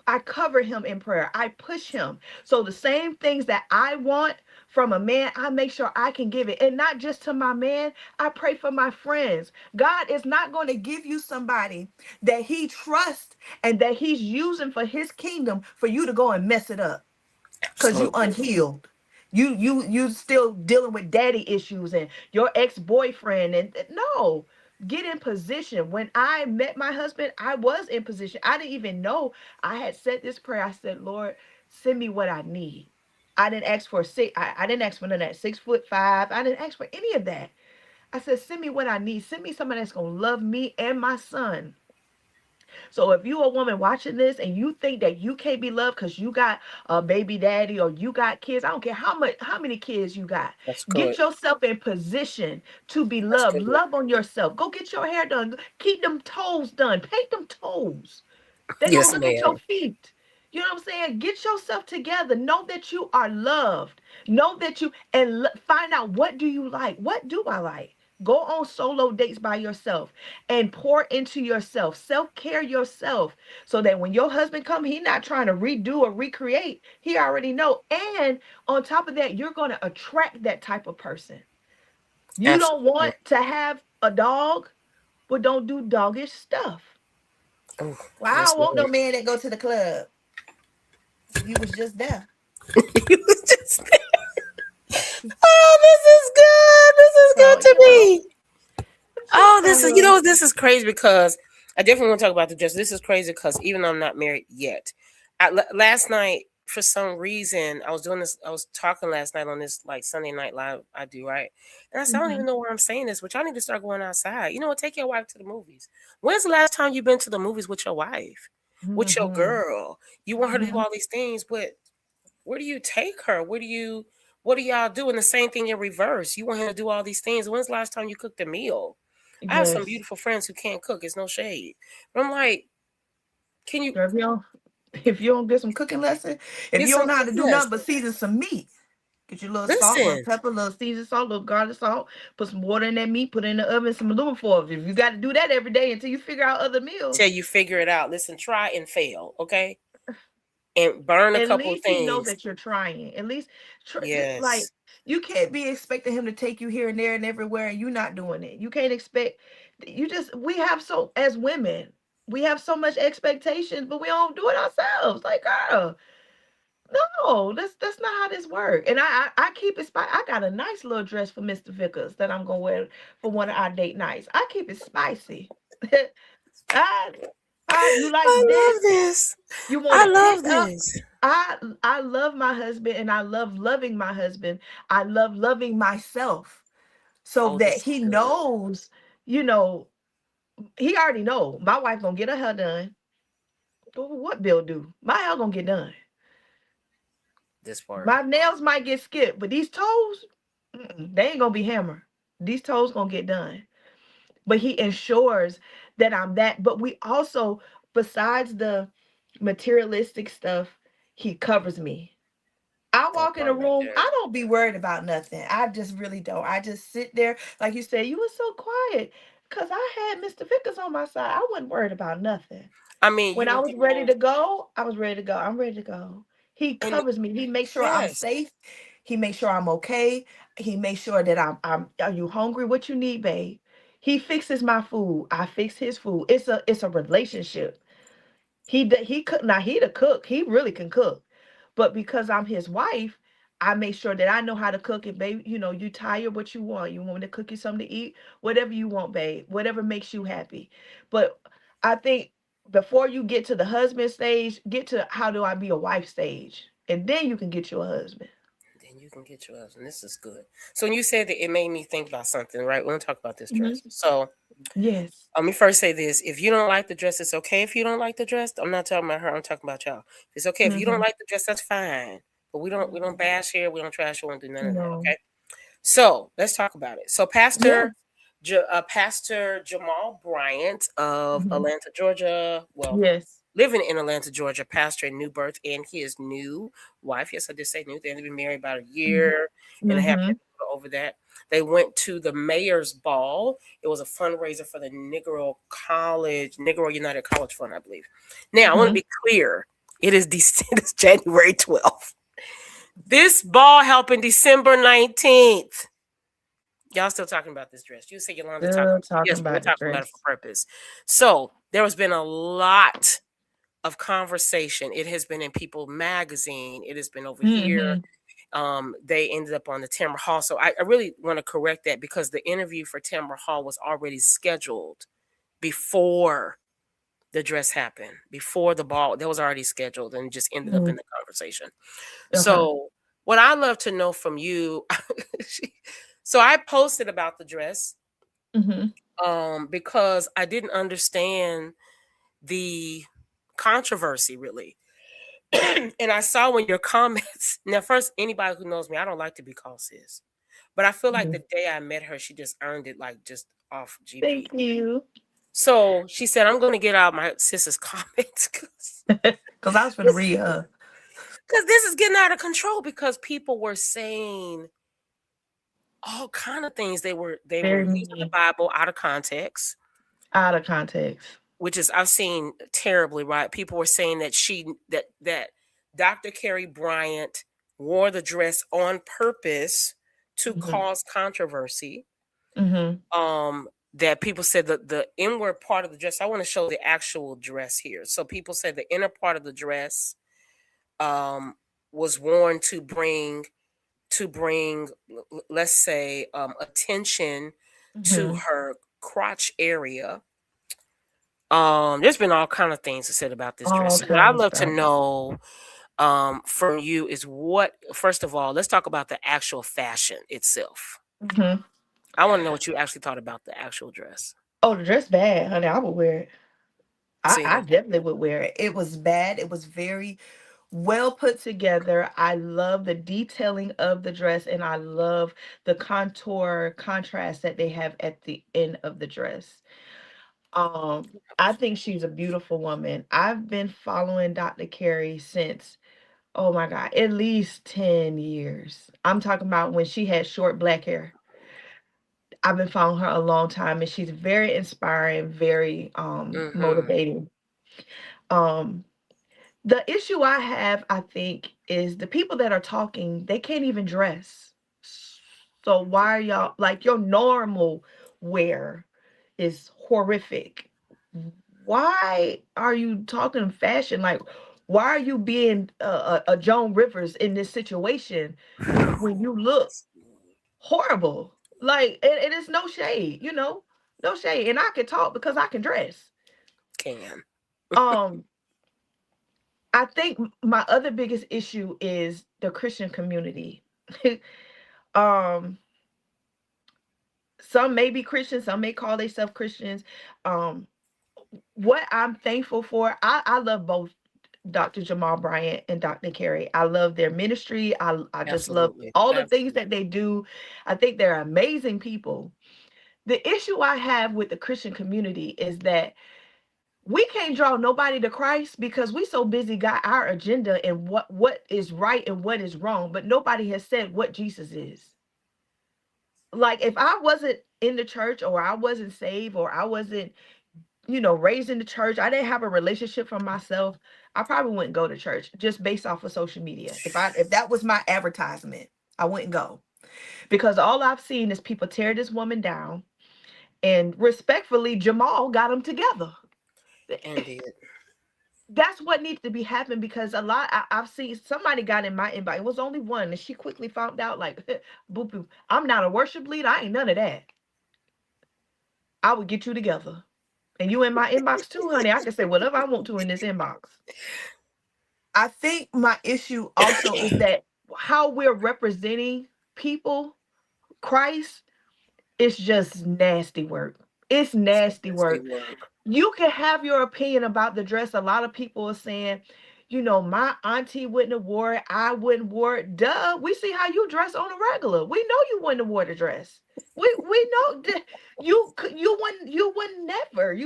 I cover him in prayer. I push him. So the same things that I want from a man, I make sure I can give it. And not just to my man, I pray for my friends. God is not going to give you somebody that he trusts and that he's using for his kingdom for you to go and mess it up because you unhealed. You still dealing with daddy issues and your ex-boyfriend. And no, get in position. When I met my husband, I was in position. I didn't even know. I had said this prayer. I said, Lord, send me what I need. I didn't ask for I didn't ask for none of that 6'5". I didn't ask for any of that. I said, send me what I need. Send me somebody that's gonna love me and my son. So if you a woman watching this and you think that you can't be loved because you got a baby daddy or you got kids, I don't care how many kids you got. That's good. Get yourself in position to be That's loved. good. Love on yourself. Go get your hair done. Keep them toes done. Paint them toes. They Yes, don't look at your ma'am. feet. You know what I'm saying? Get yourself together. Know that you are loved. Know that find out, what do you like? What do I like? Go on solo dates by yourself and pour into yourself. Self-care yourself so that when your husband comes, he's not trying to redo or recreate. He already know. And on top of that, you're going to attract that type of person. You don't Absolutely. want to have a dog, but don't do doggish stuff. Oh, Well, I yes, don't want no ma'am. man that go to the club. You was just there. You was just oh, this is good. This is good So, to me. Oh, so, this is crazy because I definitely want to talk about the dress. This is crazy because even though I'm not married yet, last night for some reason I was doing this. I was talking last night on this like Sunday Night Live I do, right? And I said I don't even know why I'm saying this, but y'all need to start going outside. You know what? Take your wife to the movies. When's the last time you've been to the movies with your wife, with your girl? You want her to do all these things, but where do you take her? What do y'all do? And the same thing in reverse. You want her to do all these things. When's the last time you cooked a meal? I have some yes. beautiful friends who can't cook. It's no shade. But I'm like, can you If you don't get some cooking lesson, if get you some don't know how to do cooking nothing but lessons? season some meat, get your little salt, little Listen, pepper, little season salt, little garlic salt, put some water in that meat, put it in the oven, some aluminum foil. If you got to do that every day until you figure out other meals. till you figure it out. Listen, try and fail, okay? and burn a At couple of least he know things. that you're trying. At least, like, Yes. you can't be expecting him to take you here and there and everywhere, and you not doing it. You can't expect. We have as women, we have so much expectations, but we don't do it ourselves. Like, girl, no, that's not how this works. And I keep it spicy. I got a nice little dress for Mr. Vickers that I'm gonna wear for one of our date nights. I keep it spicy. I, you like I this? love this. You want I it love picked up? this. I love my husband, and I love loving my husband. I love loving myself, so Oh, that this is he good. knows, you know, he already know my wife gonna get her hair done. What Bill do? My hair gonna get done. This part. My nails might get skipped, but these toes, they ain't gonna be hammered. These toes gonna get done. But he ensures that I'm that. But we also, besides the materialistic stuff, he covers me. I That walk in a part right room, there. I don't be worried about nothing. I just really don't. I just sit there, like you said, you were so quiet because I had Mr. Vickers on my side. I wasn't worried about nothing. I mean, When you I would was think, ready to go, I was ready to go. I'm ready to go. He and covers me. He makes sure I'm yes, safe. He makes sure I'm okay. He makes sure that are you hungry? What you need, babe? He fixes my food. I fix his food. It's a relationship. He cook now. He the cook. He really can cook, but because I'm his wife, I make sure that I know how to cook. And babe, you tired, what you want? You want me to cook you something to eat? Whatever you want, babe. Whatever makes you happy. But I think before you get to the husband stage, get to how do I be a wife stage, and then you can get you a husband. then you can get your husband. This is good. So when you said that, it made me think about something, right? We're gonna talk about this Hmm. dress. So Yes. let me first say this: if you don't like the dress, it's okay. If you don't like the dress, I'm not talking about her. I'm talking about y'all. It's okay if you don't Hmm. like the dress. That's fine. But we don't bash here. We don't trash. We don't do none of that. No. Okay. So let's talk about it. So Yes. Pastor Jamal Bryant of Hmm. Atlanta, Georgia. Well, Yes. living in Atlanta, Georgia, pastor in New Birth, and his new wife. Yes, I did say new. They've been married about a Hmm. year and a half, Hmm. over that. They went to the mayor's ball. It was a fundraiser for the Negro United College Fund, I believe. Now, I want to Hmm. be clear. It is it's January 12th. This ball happened December 19th. Y'all still talking about this dress. You say Yolanda talking. Still talking Yes, we're about the talking about it dress. for purpose. So there has been a lot of conversation. It has been in People magazine. It has been over here. Hmm. They ended up on the Tamara Hall. So I really want to correct that because the interview for Tamara Hall was already scheduled before the dress happened, before the ball. That was already scheduled and just ended up in the conversation. Okay. So what I love to know from you, so I posted about the dress Hmm. because I didn't understand the controversy really. And I saw when your comments. Now, first, anybody who knows me, I don't like to be called sis, but I feel like the day I met her, she just earned it, like just off GP. Thank you. So she said, "I'm going to get out my sister's comments Because I was going to read her. because this is getting out of control." Because people were saying all kind of things. They were Very using the mean. Bible out of context, Out of context. which is I've seen terribly. Right? People were saying that that Dr. Carrie Bryant wore the dress on purpose to Hmm. cause controversy. Hmm. That people said that the inward part of the dress. I want to show the actual dress here. So people said the inner part of the dress was worn to bring let's say attention to Hmm. her crotch area. There's been all kind of things said about this dress. All So what I'd kind of love to stuff. know from you is what, first of all, let's talk about the actual fashion itself. Hmm. I want to know what you actually thought about the actual dress. Oh, the dress bad, honey. I would wear it. I See, definitely would wear it. It was bad. It was very well put together. I love the detailing of the dress, and I love the contour contrast that they have at the end of the dress. I think she's a beautiful woman. I've been following Dr. Carey since, oh my God, at least 10 years. I'm talking about when she had short black hair. I've been following her a long time, and she's very inspiring, very mm-hmm. motivating. Um The issue I have, I think, is the people that are talking, they can't even dress. So why are y'all like your normal wear is horrific? Why are you talking fashion? Like, why are you being a Joan Rivers in this situation when you look horrible? Like, it is no shade, no shade. And I can talk because I can dress. Can. Um, I think my other biggest issue is the Christian community. um, some may be Christians, some may call themselves Christians. Um, what I'm thankful for, I love both Dr. Jamal Bryant and Dr. Carey. I love their ministry. I just love Absolutely. all the things that they do. I think they're amazing people. The issue I have with the Christian community is that we can't draw nobody to Christ because we so busy got our agenda and what is right and what is wrong, but nobody has said what Jesus is. Like if I wasn't in the church or I wasn't saved or I wasn't, raised in the church, I didn't have a relationship for myself, I probably wouldn't go to church just based off of social media. If that was my advertisement, I wouldn't go. Because all I've seen is people tear this woman down and respectfully Jamal got them together. Indeed. That's what needs to be happening because a lot I've seen somebody got in my inbox. It was only one, and she quickly found out like, boop boop. I'm not a worship leader. I ain't none of that. I would get you together, and you in my inbox too, honey. I can say whatever I want to in this inbox. I think my issue also is that how we're representing people, Christ, it's just nasty work. It's nasty Nasty work. work. You can have your opinion about the dress. A lot of people are saying, my auntie wouldn't have wore it. I wouldn't wear it. Duh. We see how you dress on a regular. We know you wouldn't have wore the dress. We know that you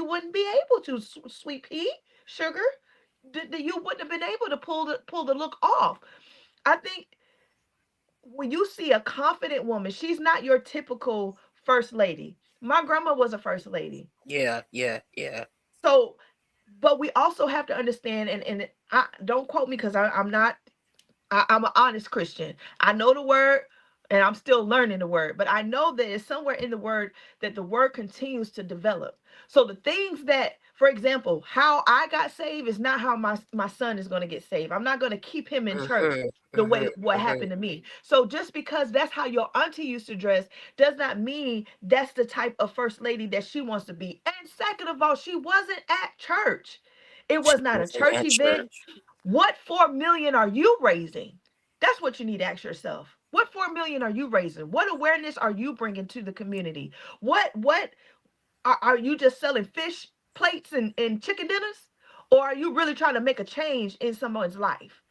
wouldn't be able to, sweet pea, sugar. You wouldn't have been able to pull the look off. I think when you see a confident woman, she's not your typical first lady. My grandma was a first lady. Yeah, yeah, yeah. So, but we also have to understand, and I don't quote me because I'm not. I'm an honest Christian. I know the word, and I'm still learning the word. But I know that it's somewhere in the word that the word continues to develop. So the things that, for example, how I got saved is not how my son is going to get saved. I'm not going to keep him in church Mm-hmm, the mm-hmm, way what mm-hmm. happened to me. So just because that's how your auntie used to dress does not mean that's the type of first lady that she wants to be. And second of all, she wasn't at church. It She was not a wasn't church at event. church. What 4 million are you raising? That's what you need to ask yourself. What 4 million are you raising? What awareness are you bringing to the community? What are you just selling fish plates and chicken dinners? Or are you really trying to make a change in someone's life?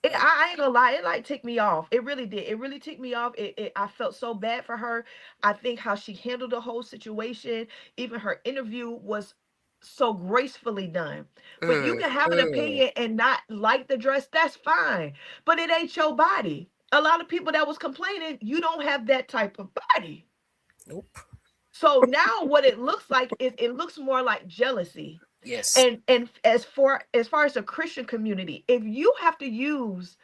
I ain't gonna lie, it like ticked me off. It really did. It really ticked me off. I felt so bad for her. I think how she handled the whole situation, even her interview was so gracefully done. But you Mm, can have an mm. opinion and not like the dress, that's fine. But it ain't your body. A lot of people that was complaining, you don't have that type of body. Nope. So now what it looks like is it looks more like jealousy. Yes. And as far as the Christian community, if you have to use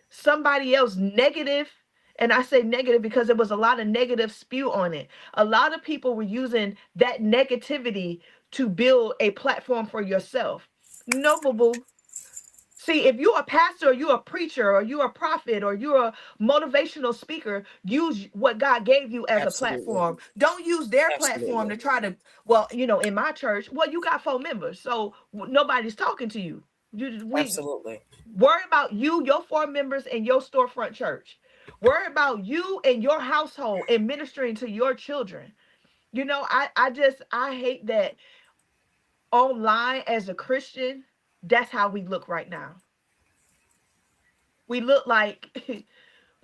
somebody else negative, and I say negative because there was a lot of negative spew on it. A lot of people were using that negativity to build a platform for yourself. No, boo boo. See, if you're a pastor or you're a preacher or you're a prophet or you're a motivational speaker, use what God gave you as a Absolutely. platform. Don't use their platform Absolutely. to try to, well, in my church, well, you got 4 members, so nobody's talking to you. We Absolutely. worry about you, your 4 members, and your storefront church. Worry about you and your household and ministering to your children. I hate that online as a Christian, that's how we look right now. We look like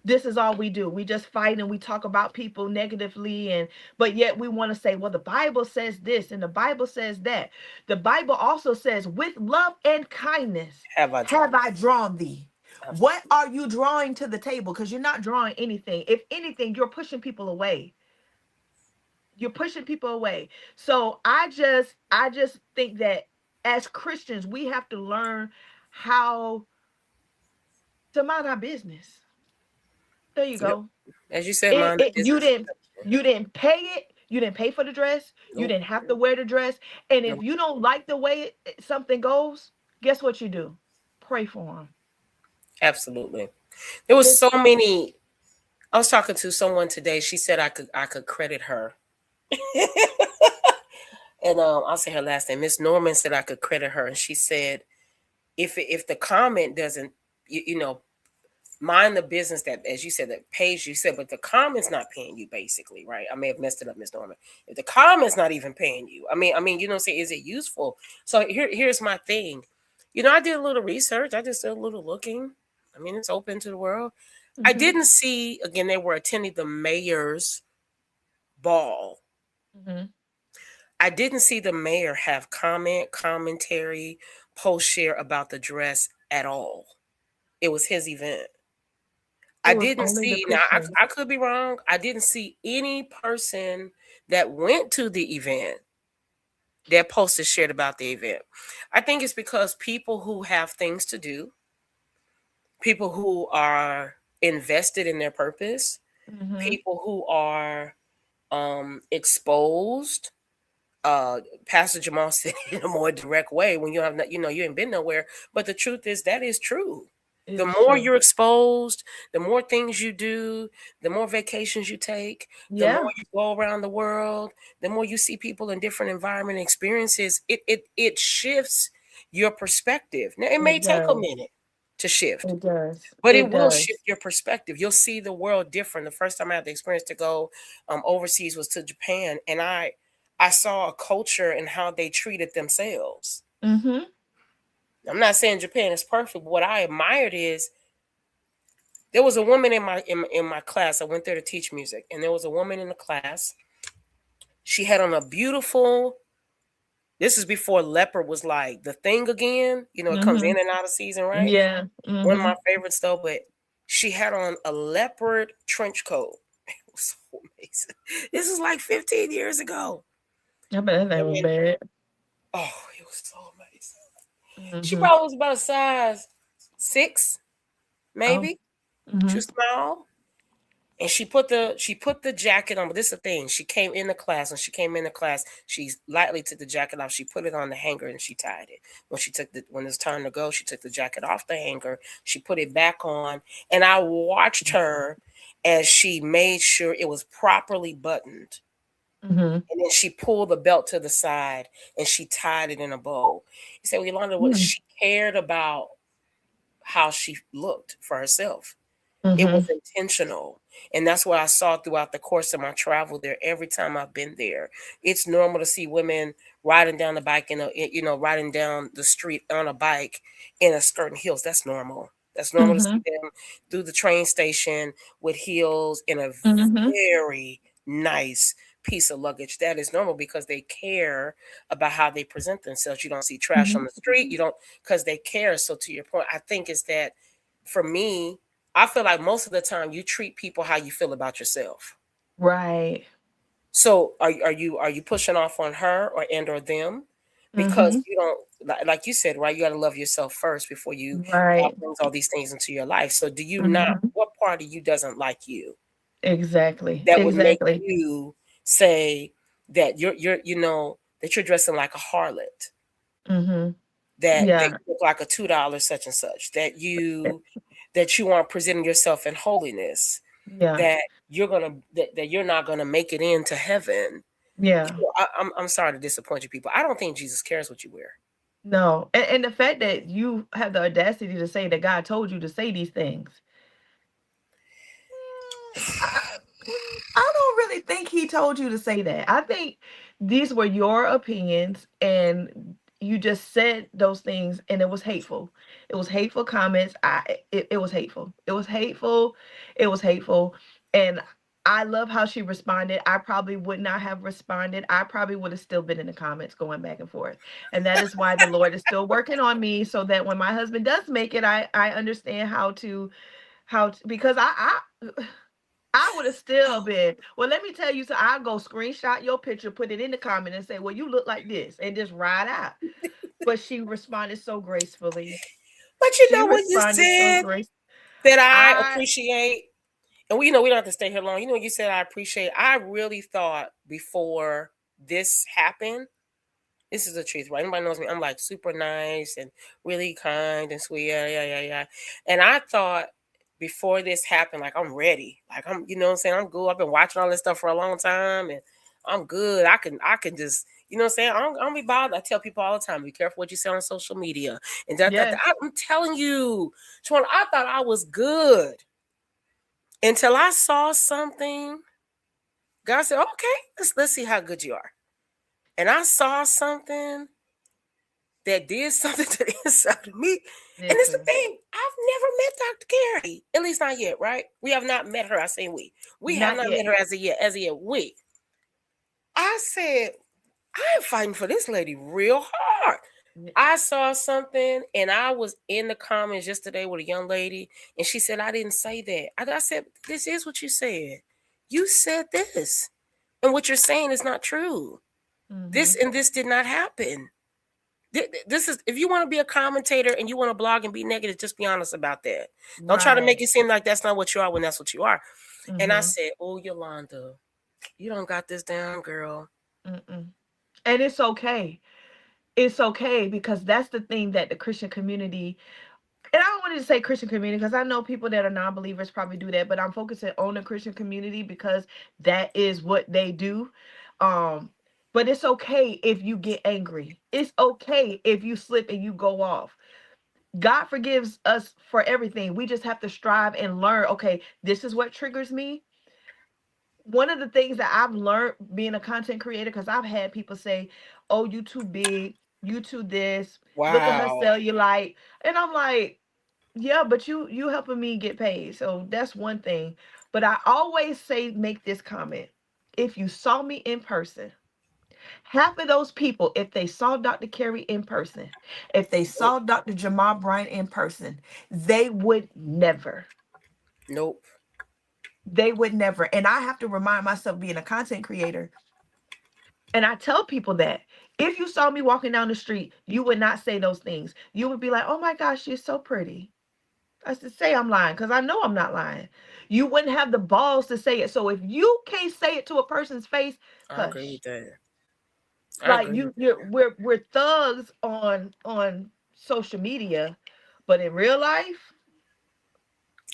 this is all we do. We just fight and we talk about people negatively, and but yet we want to say, well, the Bible says this and the Bible says that. The Bible also says, with love and kindness Have I have drawn? I drawn thee. What Absolutely. are you drawing to the table? Because you're not drawing anything. If anything, you're pushing people away. You're pushing people away. So I just think that as Christians, we have to learn how to mind our business. There you Yep. go. As you said, mind the You business. didn't pay it. You didn't pay for the dress. You Nope. didn't have to wear the dress. And if Nope. you don't like the way something goes, guess what you do? Pray for them. Absolutely. There was Just so many. I was talking to someone today. She said I could credit her. And I'll say her last name. Miss Norman said I could credit her, and she said if the comment doesn't, you know, mind the business that, as you said, that pays you. Said, but the comment's not paying you, basically, right? I may have messed it up, Miss Norman. If the comment's not even paying you, you know, say, is it useful? So here's my thing. You know, I did a little research. I just did a little looking. I mean, it's open to the world. I Mhm. didn't see, again, they were attending the mayor's ball. Mhm. I didn't see the mayor have commentary, post share about the dress at all. It was his event. I It was didn't only the see, now Christians. I could be wrong. I didn't see any person that went to the event that posted shared about the event. I think it's because people who have things to do, people who are invested in their purpose, Mhm. people who are exposed. Pastor Jamal said in a more direct way, when you have not, you know, you ain't been nowhere. But the truth is that is true. It The is more true. you're exposed, the more things you do, the more vacations you take, the more Yeah, you go around the world, the more you see people in different environment experiences, it shifts your perspective. Now it may it take a does. minute to shift, It does. but it It will does. shift your perspective. You'll see the world different. The first time I had the experience to go overseas was to Japan, and I saw a culture and how they treated themselves. Mhm. I'm not saying Japan is perfect, but what I admired is there was a woman in my class. I went there to teach music, and there was a woman in the class. She had on a beautiful. This is before leopard was like the thing again. You know, it comes in Mhm. and out of season, right? Yeah. One of my Mhm. favorites though, but she had on a leopard trench coat. It was so amazing. This is like 15 years ago. I bet that I thing was mean, bad. oh, it was so amazing. She Mhm. probably was about a size 6, Oh. maybe. She Mhm. was small. And she put the jacket on, but this is the thing. She came in the class, and she came in the class, she lightly took the jacket off, she put it on the hanger and she tied it. When it was time to go, she took the jacket off the hanger, she put it back on, and I watched her as she made sure it was properly buttoned. Mhm. And then she pulled the belt to the side and she tied it in a bow. You say, well, Yolanda, what Mhm. she cared about how she looked for herself. It was Mhm. intentional. And that's what I saw throughout the course of my travel there. Every time I've been there, it's normal to see women riding down the bike riding down the street on a bike in a skirt and heels. That's normal. That's normal to see Mhm. them through the train station with heels in a Mhm. very nice piece of luggage. That is normal because they care about how they present themselves. You don't see trash on Mhm. the street. You don't, because they care. So to your point, I think is that for me, I feel like most of the time you treat people how you feel about yourself. Right. So are you pushing off on her or them because Mhm. you don't, like you said, right? You got to love yourself first before you God Right. brings all these things into your life. So do you not? Mhm. What part of you doesn't like you Exactly. that would make Exactly. you say that that you're dressing like a harlot, Mhm. that Yeah. you look like a $2 such and such, that you aren't presenting yourself in holiness, Yeah. that that you're not gonna make it into heaven. Yeah. I'm sorry to disappoint you people. I don't think Jesus cares what you wear. No. And the fact that you have the audacity to say that God told you to say these things. I, I don't really think he told you to say that. I think these were your opinions and you just said those things and it was hateful. It was hateful comments. It was hateful. It was hateful. It was hateful. And I love how she responded. I probably would not have responded. I probably would have still been in the comments going back and forth. And that is why the Lord is still working on me so that when my husband does make it, I understand because I would have still been. Well, let me tell you, so I'll go screenshot your picture, put it in the comment, and say, "Well, you look like this," and just ride out. But she responded so gracefully. But you She know what you responded so said great. that I I appreciate, and we don't have to stay here long. You know, you said I appreciate. I really thought before this happened. This is the truth, right? Anybody knows me. I'm like super nice and really kind and sweet. Yeah. And I thought before this happened, like I'm ready. Like I'm, you know what I'm saying? I'm good. I've been watching all this stuff for a long time and I'm good. I can just, you know what I'm saying? I don't be bothered. I tell people all the time, be careful what you say on social media. And yes. I'm telling you, Shawn, I thought I was good until I saw something. God said, okay, let's see how good you are. And I saw something that did something to the inside of me. And it's the Listen, thing, I've never met Dr. Carey. At least not yet, right? We have not met her. I say we. We have not not yet. met her as of yet. We. I said, I am fighting for this lady real hard. I saw something and I was in the comments yesterday with a young lady and she said, I didn't say that. I said, this is what you said. You said this. And what you're saying is not true. This and this did not happen. This is, if you want to be a commentator and you want to blog and be negative, just be honest about that. Don't try to make it seem like that's not what you are when that's what you are. And I said, oh, Yolanda, you don't got this down, girl. And it's okay. It's okay, because that's the thing that the Christian community, and I don't want to say Christian community because I know people that are non-believers probably do that, but I'm focusing on the Christian community because that is what they do. But it's okay if you get angry. It's okay if you slip and you go off. God forgives us for everything. We just have to strive and learn, okay, this is what triggers me. One of the things that I've learned being a content creator, because I've had people say, oh, you too big, you too this, look at her Wow. cellulite. And I'm like, yeah, but you helping me get paid. So that's one thing. But I always say, make this comment. If you saw me in person, half of those people, if they saw Dr. Carey in person, if they saw Dr. Jamal Bryant in person, they would never. Nope. They would never. And I have to remind myself, being a content creator, and I tell people that if you saw me walking down the street, you would not say those things. You would be like, oh my gosh, she's so pretty. I should say I'm lying because I know I'm not lying. You wouldn't have the balls to say it. So if you can't say it to a person's face, I agree hush. with that. Like we're thugs on social media, but in real life,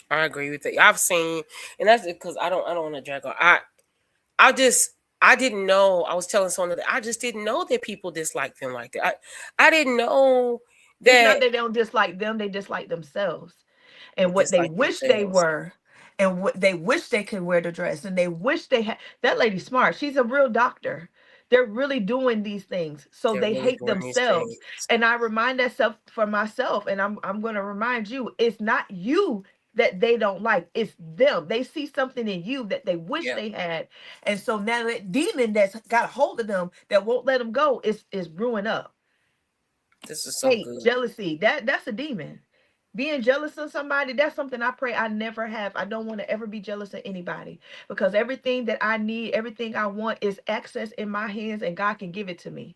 I agree with that. I've seen, and that's because I don't want to drag on. I didn't know. I was telling someone that I just didn't know that people dislike them like that. I didn't know it's not that that they don't dislike them, they dislike themselves and what they dislike wish they themselves. were, and what they wish they could wear the dress, and they wish they had. That lady's smart. She's a real doctor. They're really doing these things, so They're they really hate doing these themselves. things. And I remind that self for myself, and I'm going to remind you, it's not you that they don't like, it's them. They see something in you that they wish they had, and so now that demon that's got a hold of them that won't let them go is brewing up. This is so Hate, good. jealousy, that's a demon. Being jealous of somebody, that's something I pray I never have. I don't want to ever be jealous of anybody, because everything that I need, everything I want is access in my hands, and God can give it to me.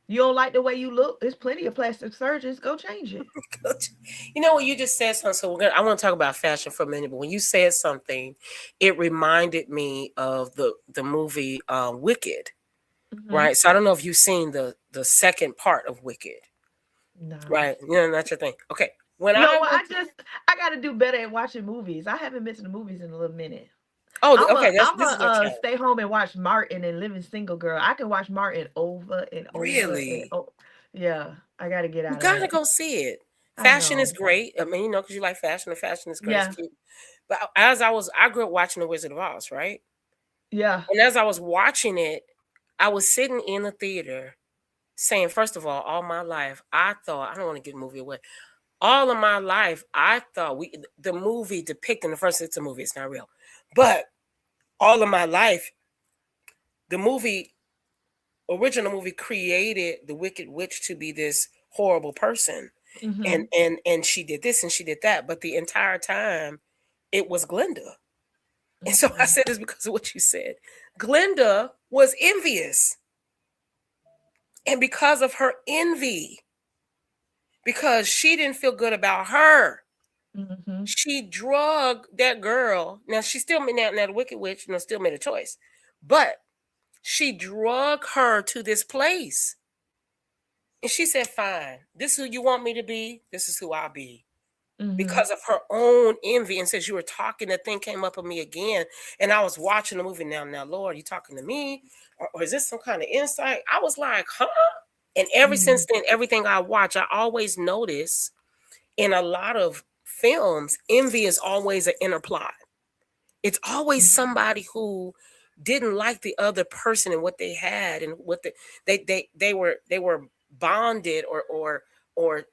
You don't like the way you look? There's plenty of plastic surgeons. Go change it. You know what you just said something. So I want to talk about fashion for a minute. But when you said something, it reminded me of the movie Wicked. Right. So I don't know if you've seen the second part of Wicked. No. Right. You know, that's your thing. Okay. I got to do better at watching movies. I haven't been to the movies in a little minute. Oh, okay. I'm This is your channel. stay home and watch Martin and Living Single Girl. I can watch Martin over and over. Really? Yeah, I got to get out You of gotta that. go see it. Fashion is great. I mean, you know, because you like fashion, and fashion is great. Yeah. It's cute. But I grew up watching The Wizard of Oz, right? Yeah. And as I was watching it, I was sitting in the theater saying, first of all my life, I thought, I don't want to give the movie away. All of my life, I thought the movie depicting, the first, it's a movie, it's not real. But all of my life, the original movie created the Wicked Witch to be this horrible person. And she did this and she did that. But the entire time, it was Glinda. And so I said this because of what you said. Glinda was envious. And because of her envy, because she didn't feel good about her. Mm-hmm. She drugged that girl. Now she still made now the wicked witch, still made a choice, but she drug her to this place, and she said, "Fine, this is who you want me to be. This is who I'll be." Mm-hmm. Because of her own envy. And since you were talking, the thing came up on me again, and I was watching the movie. Now, Lord, you talking to me, or is this some kind of insight? I was like, huh? And ever since then, everything I watch, I always notice in a lot of films, envy is always an inner plot. It's always somebody who didn't like the other person and what they had and what they were bonded or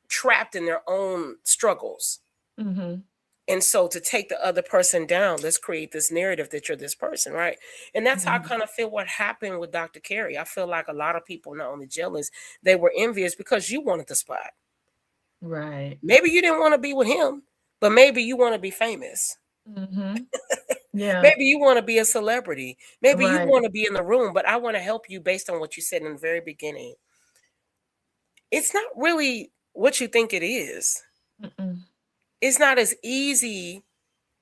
trapped in their own struggles. Mm-hmm. And so to take the other person down, let's create this narrative that you're this person, right? And that's how I kind of feel what happened with Dr. Carey. I feel like a lot of people not only jealous, they were envious because you wanted the spot. Right. Maybe you didn't want to be with him, but maybe you want to be famous. Mm-hmm. Yeah. Maybe you want to be a celebrity. Maybe you Right. want to be in the room, but I want to help you based on what you said in the very beginning. It's not really what you think it is. Mm-mm. It's not as easy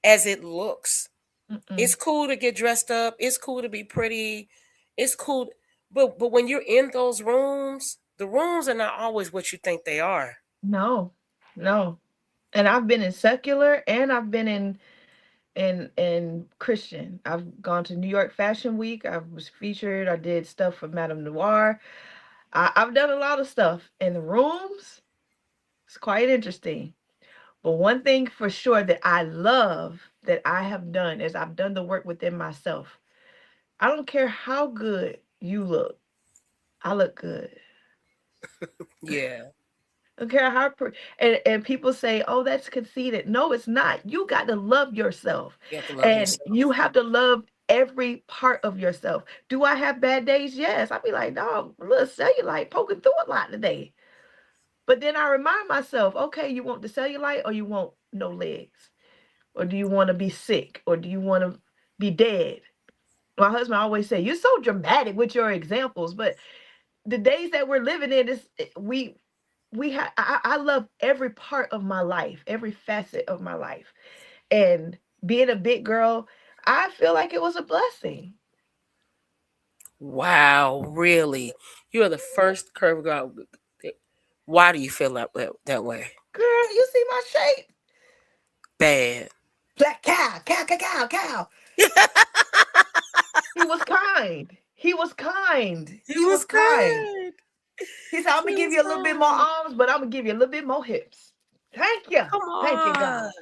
as it looks. Mm-mm. It's cool to get dressed up. It's cool to be pretty. It's cool. But when you're in those rooms, the rooms are not always what you think they are. No. And I've been in secular and I've been in Christian. I've gone to New York Fashion Week. I was featured. I did stuff for Madame Noir. I've done a lot of stuff in the rooms. It's quite interesting. But one thing for sure that I love that I have done is I've done the work within myself. I don't care how good you look. I look good. Yeah. I don't care how and people say, "Oh, that's conceited." No, it's not. You got to love yourself. You have to love And yourself. you have to love every part of yourself. Do I have bad days? Yes. I'll be like, "Dog, little cellulite poking through a lot today." But then I remind myself, okay, you want the cellulite or you want no legs? Or do you want to be sick? Or do you want to be dead? My husband always say, "You're so dramatic with your examples," but the days that we're living in is we have I love every part of my life, every facet of my life. And being a big girl, I feel like it was a blessing. Wow, really? You are the first curvy girl. Why do you feel that way? Girl, you see my shape? Bad. Black cow. He was kind. He was kind. He was kind. He said, "I'm gonna give you a little bit more arms, but I'm gonna give you a little bit more hips." Thank you. Come on. Thank you, God.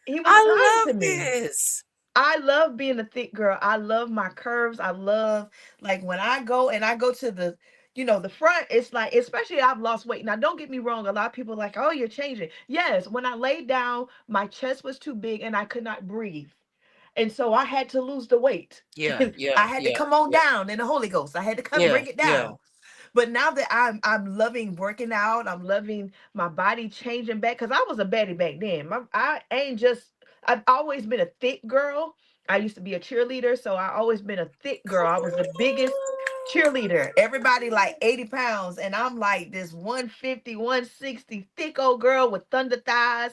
He was I kind love to me. this. I love being a thick girl. I love my curves. I love like when I go to the the front, it's like, especially I've lost weight. Now, don't get me wrong. A lot of people are like, "Oh, you're changing." Yes, when I laid down, my chest was too big and I could not breathe. And so I had to lose the weight. Yeah, I had to come on down in the Holy Ghost. I had to come bring it down. But now that I'm loving working out, I'm loving my body changing back because I was a baddie back then. I've always been a thick girl. I used to be a cheerleader, so I always been a thick girl. I was the biggest cheerleader. Everybody like 80 pounds, and I'm like this 150, 160 thick old girl with thunder thighs.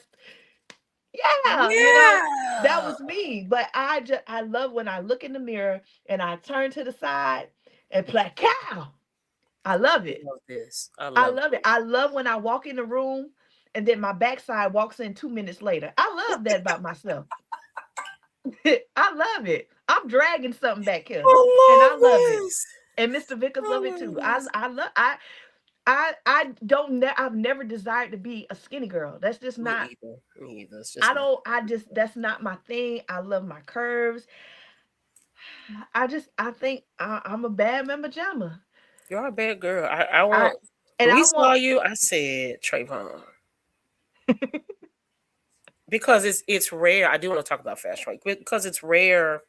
Yeah, that was me. But I love when I look in the mirror and I turn to the side and play cow. I love it. I love this. I love it. I love when I walk in the room and then my backside walks in 2 minutes later. I love that about myself. I love it. I'm dragging something back here. And I love it. And Mr. Vickers love it too. I've never desired to be a skinny girl. That's just not me either. It's just that's not my thing. I love my curves. I think I'm a bad mama jamma. You're a bad girl. When we saw you, I said Trayvon. Because it's rare. I do want to talk about Fashion Week because it's rare.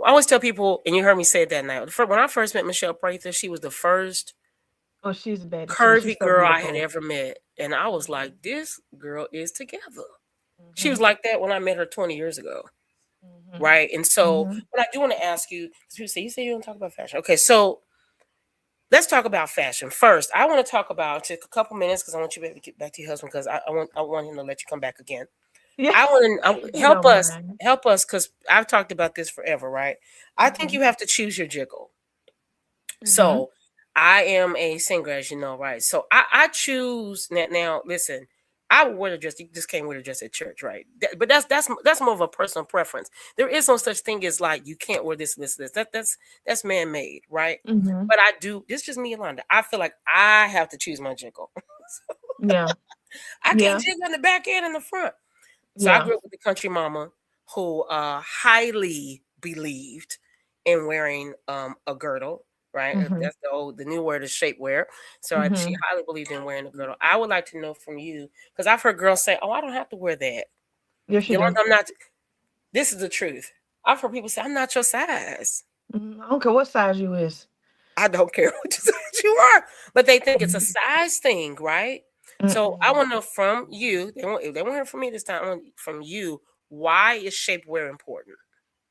I always tell people, and you heard me say it that night. When I first met Michelle Prather, she was the first she's a bad curvy girl I had ever met. And I was like, this girl is together. Mm-hmm. She was like that when I met her 20 years ago. Mm-hmm. Right. And so, but I do want to ask you, because you say you don't talk about fashion. Okay. So let's talk about fashion first. I want to talk about just a couple minutes because I want you to get back to your husband because I want him to let you come back again. Yeah. I want If to you don't mind. help us because I've talked about this forever, right? I think Mhm. you have to choose your jiggle. Mhm. So I am a singer, as you know, right? So I choose now. Listen, I would wear the dress. You just can't wear the dress at church, right? But that's more of a personal preference. There is no such thing as like you can't wear this, this, this. That's man made, right? Mhm. But I do. This is just me, Yolanda. I feel like I have to choose my jiggle. Yeah. I Yeah. can't jiggle in the back and in the front. So I Yeah. grew up with a country mama who highly believed in wearing a girdle, right? Mhm. That's the new word is shapewear. So she Mhm. highly believed in wearing a girdle. I would like to know from you, because I've heard girls say, "Oh, I don't have to wear that." Yes, you Yolanda, do. I'm not. This is the truth. I've heard people say, "I'm not your size." I don't care what size you is. I don't care what size you are, but they think it's a size thing, right? So I Mm-mm. want to know from you. They won't hear from me this time. I want from you. Why is shapewear important?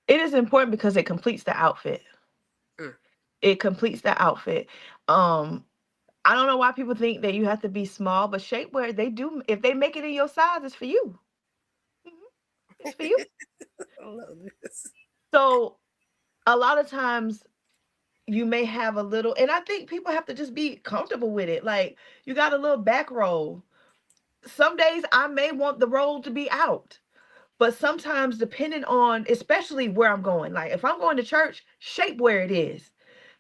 It is important because it completes the outfit. Mm. It completes the outfit. Um, I don't know why people think that you have to be small, but shapewear, they do. If they make it in your size, it's for you. Mhm. It's for you. I love this. So a lot of times you may have a little, and I think people have to just be comfortable with it. Like you got a little back roll. Some days I may want the roll to be out. But sometimes depending on especially where I'm going, like if I'm going to church, shapewear it is.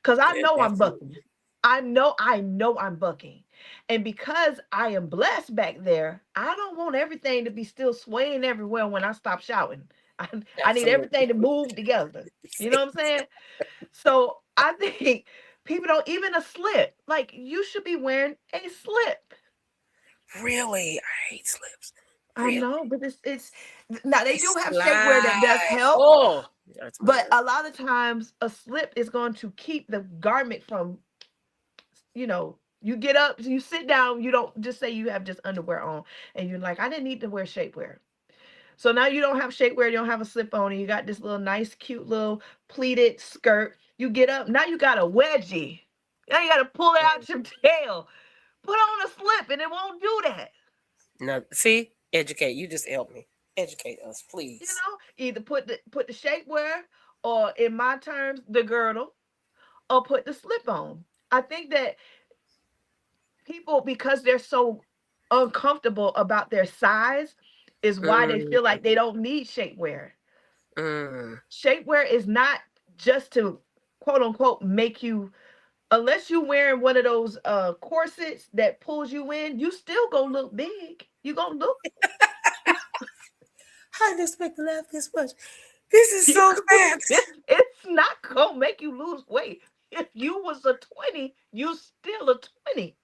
Cause I Yeah, know I'm bucking. absolutely. I know I'm bucking. And because I am blessed back there, I don't want everything to be still swaying everywhere when I stop shouting. I need Absolutely. everything to move together. You know what I'm saying? So I think people don't even a slip. Like you should be wearing a slip. Really, I hate slips. I Really, know, but it's now they they do have shapewear that does slide. help. Oh, that's my But nerve. a lot of times a slip is going to keep the garment from, you get up, you sit down, you don't just say you have just underwear on and you're like, I didn't need to wear shapewear. So now you don't have shapewear, you don't have a slip on, and you got this little nice, cute little pleated skirt. You get up, now you got a wedgie. Now you gotta pull it out your tail. Put on a slip and it won't do that. No, see, educate. You just help me. Educate us, please. Either put the shapewear or in my terms, the girdle, or put the slip on. I think that people, because they're so uncomfortable about their size, is why they Mm, feel like they don't need shapewear. mm. Shapewear is not just to quote unquote make you, unless you're wearing one of those corsets that pulls you in, you still gonna look big. You gonna look I didn't expect to laugh this much. This is you so could- fast. it's not gonna make you lose weight. If you was a 20, you still a 20.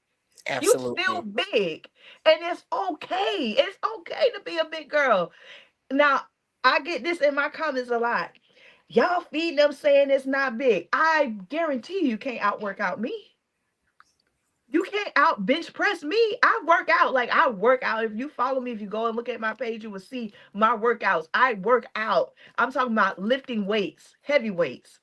You still Absolutely. big. And it's okay. It's okay to be a big girl. Now, I get this in my comments a lot. Y'all feeding them saying it's not big. I guarantee you can't outwork out me. You can't out bench press me. I work out. Like I work out. If you follow me, if you go and look at my page, you will see my workouts. I work out. I'm talking about lifting weights, heavy weights.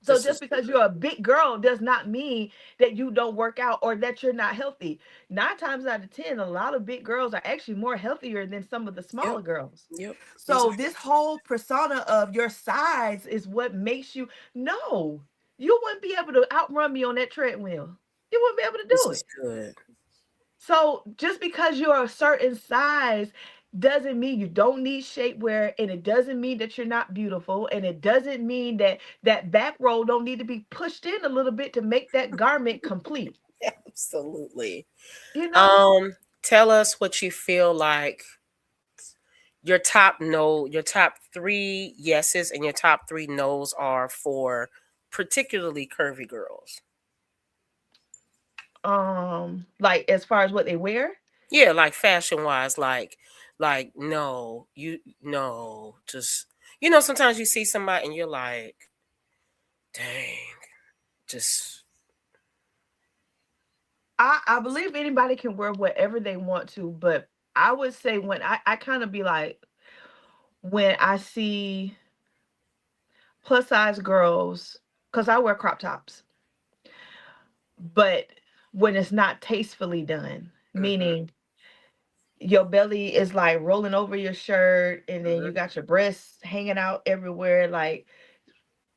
So This just is because you're a big girl does not mean that you don't work out or that you're not healthy. 9 times out of 10, a lot of big girls are actually more healthier than some of the yep, smaller girls. yep. These are So this whole persona of your size is what makes you, no, you wouldn't be able to outrun me on that treadmill. You wouldn't be able to this do is it. good. So just because you're a certain size doesn't mean you don't need shapewear, and it doesn't mean that you're not beautiful, and it doesn't mean that that back roll don't need to be pushed in a little bit to make that garment complete. Absolutely. You know? Tell us what you feel like your top no, your top three yeses and your top three nos are for particularly curvy girls. Like as far as what they wear. Yeah, like fashion wise, like no, you no, just sometimes you see somebody and you're like, dang, just I believe anybody can wear whatever they want to, but I would say when I kind of be like when I see plus size girls, because I wear crop tops. but when it's not tastefully done, Mm-hmm. meaning your belly is like rolling over your shirt and then you Mm-hmm. got your breasts hanging out everywhere. Like,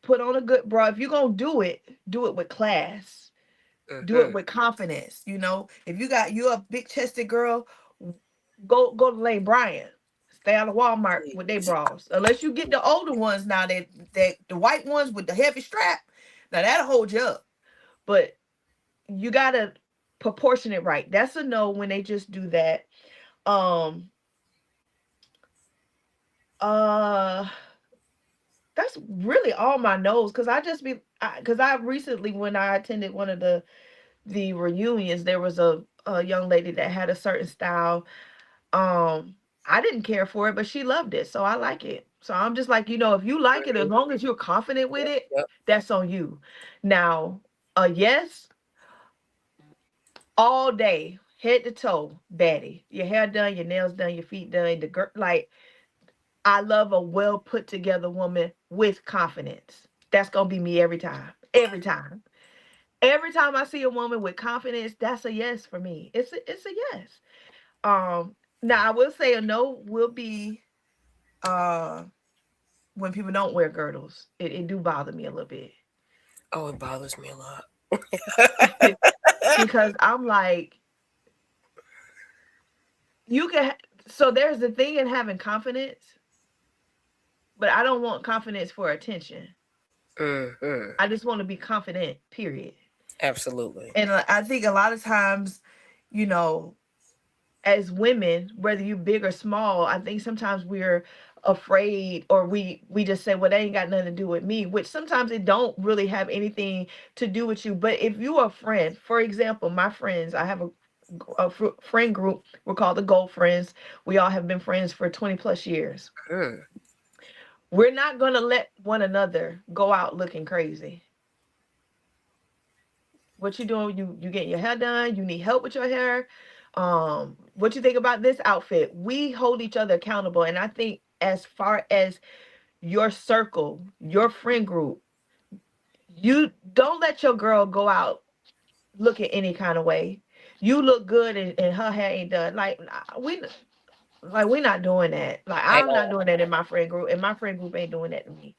put on a good bra. If you're gonna do it with class. Do it Mm-hmm. with confidence. You know, if you're a big chested girl, go to Lane Bryant. Stay out of Walmart with their bras. Unless you get the older ones now, that the white ones with the heavy strap. Now that'll hold you up. But you gotta proportion it right. That's a no when they just do that. Um uh that's really all my no's because I just be because I recently when I attended one of the reunions, there was a young lady that had a certain style. I didn't care for it, but she loved it, so I like it. So I'm just like, if you like it, as Mm-hmm. long as you're confident with Yep. it, Yep. that's on you. Now, yes, all day, head to toe, Betty. Your hair done, your nails done, your feet done. Like, I love a well put together woman with confidence. That's gonna be me every time. Every time. Every time I see a woman with confidence, that's a yes for me. It's a yes. Now I will say a no will be uh when people don't wear girdles. It do bother me a little bit. Oh, it bothers me a lot. Because I'm like, you can so there's the thing in having confidence, but I don't want confidence for attention. Mm-hmm. I just want to be confident, period. Absolutely. And I think a lot of times, you know, as women, whether you big or small, I think sometimes we're afraid or we just say, well, they ain't got nothing to do with me, which sometimes it don't really have anything to do with you. But if you're a friend, for example, my friends, I have a friend group. We're called the Gold Friends. We all have been friends for 20 plus years. Mm. We're not going to let one another go out looking crazy. What you doing? You getting your hair done? You need help with your hair? What you think about this outfit? We hold each other accountable, and I think as far as your circle, your friend group, you don't let your girl go out looking any kind of way. You look good, and her hair ain't done. We're not doing that. Like, At I'm not all. doing that in my friend group, and my friend group ain't doing that to me.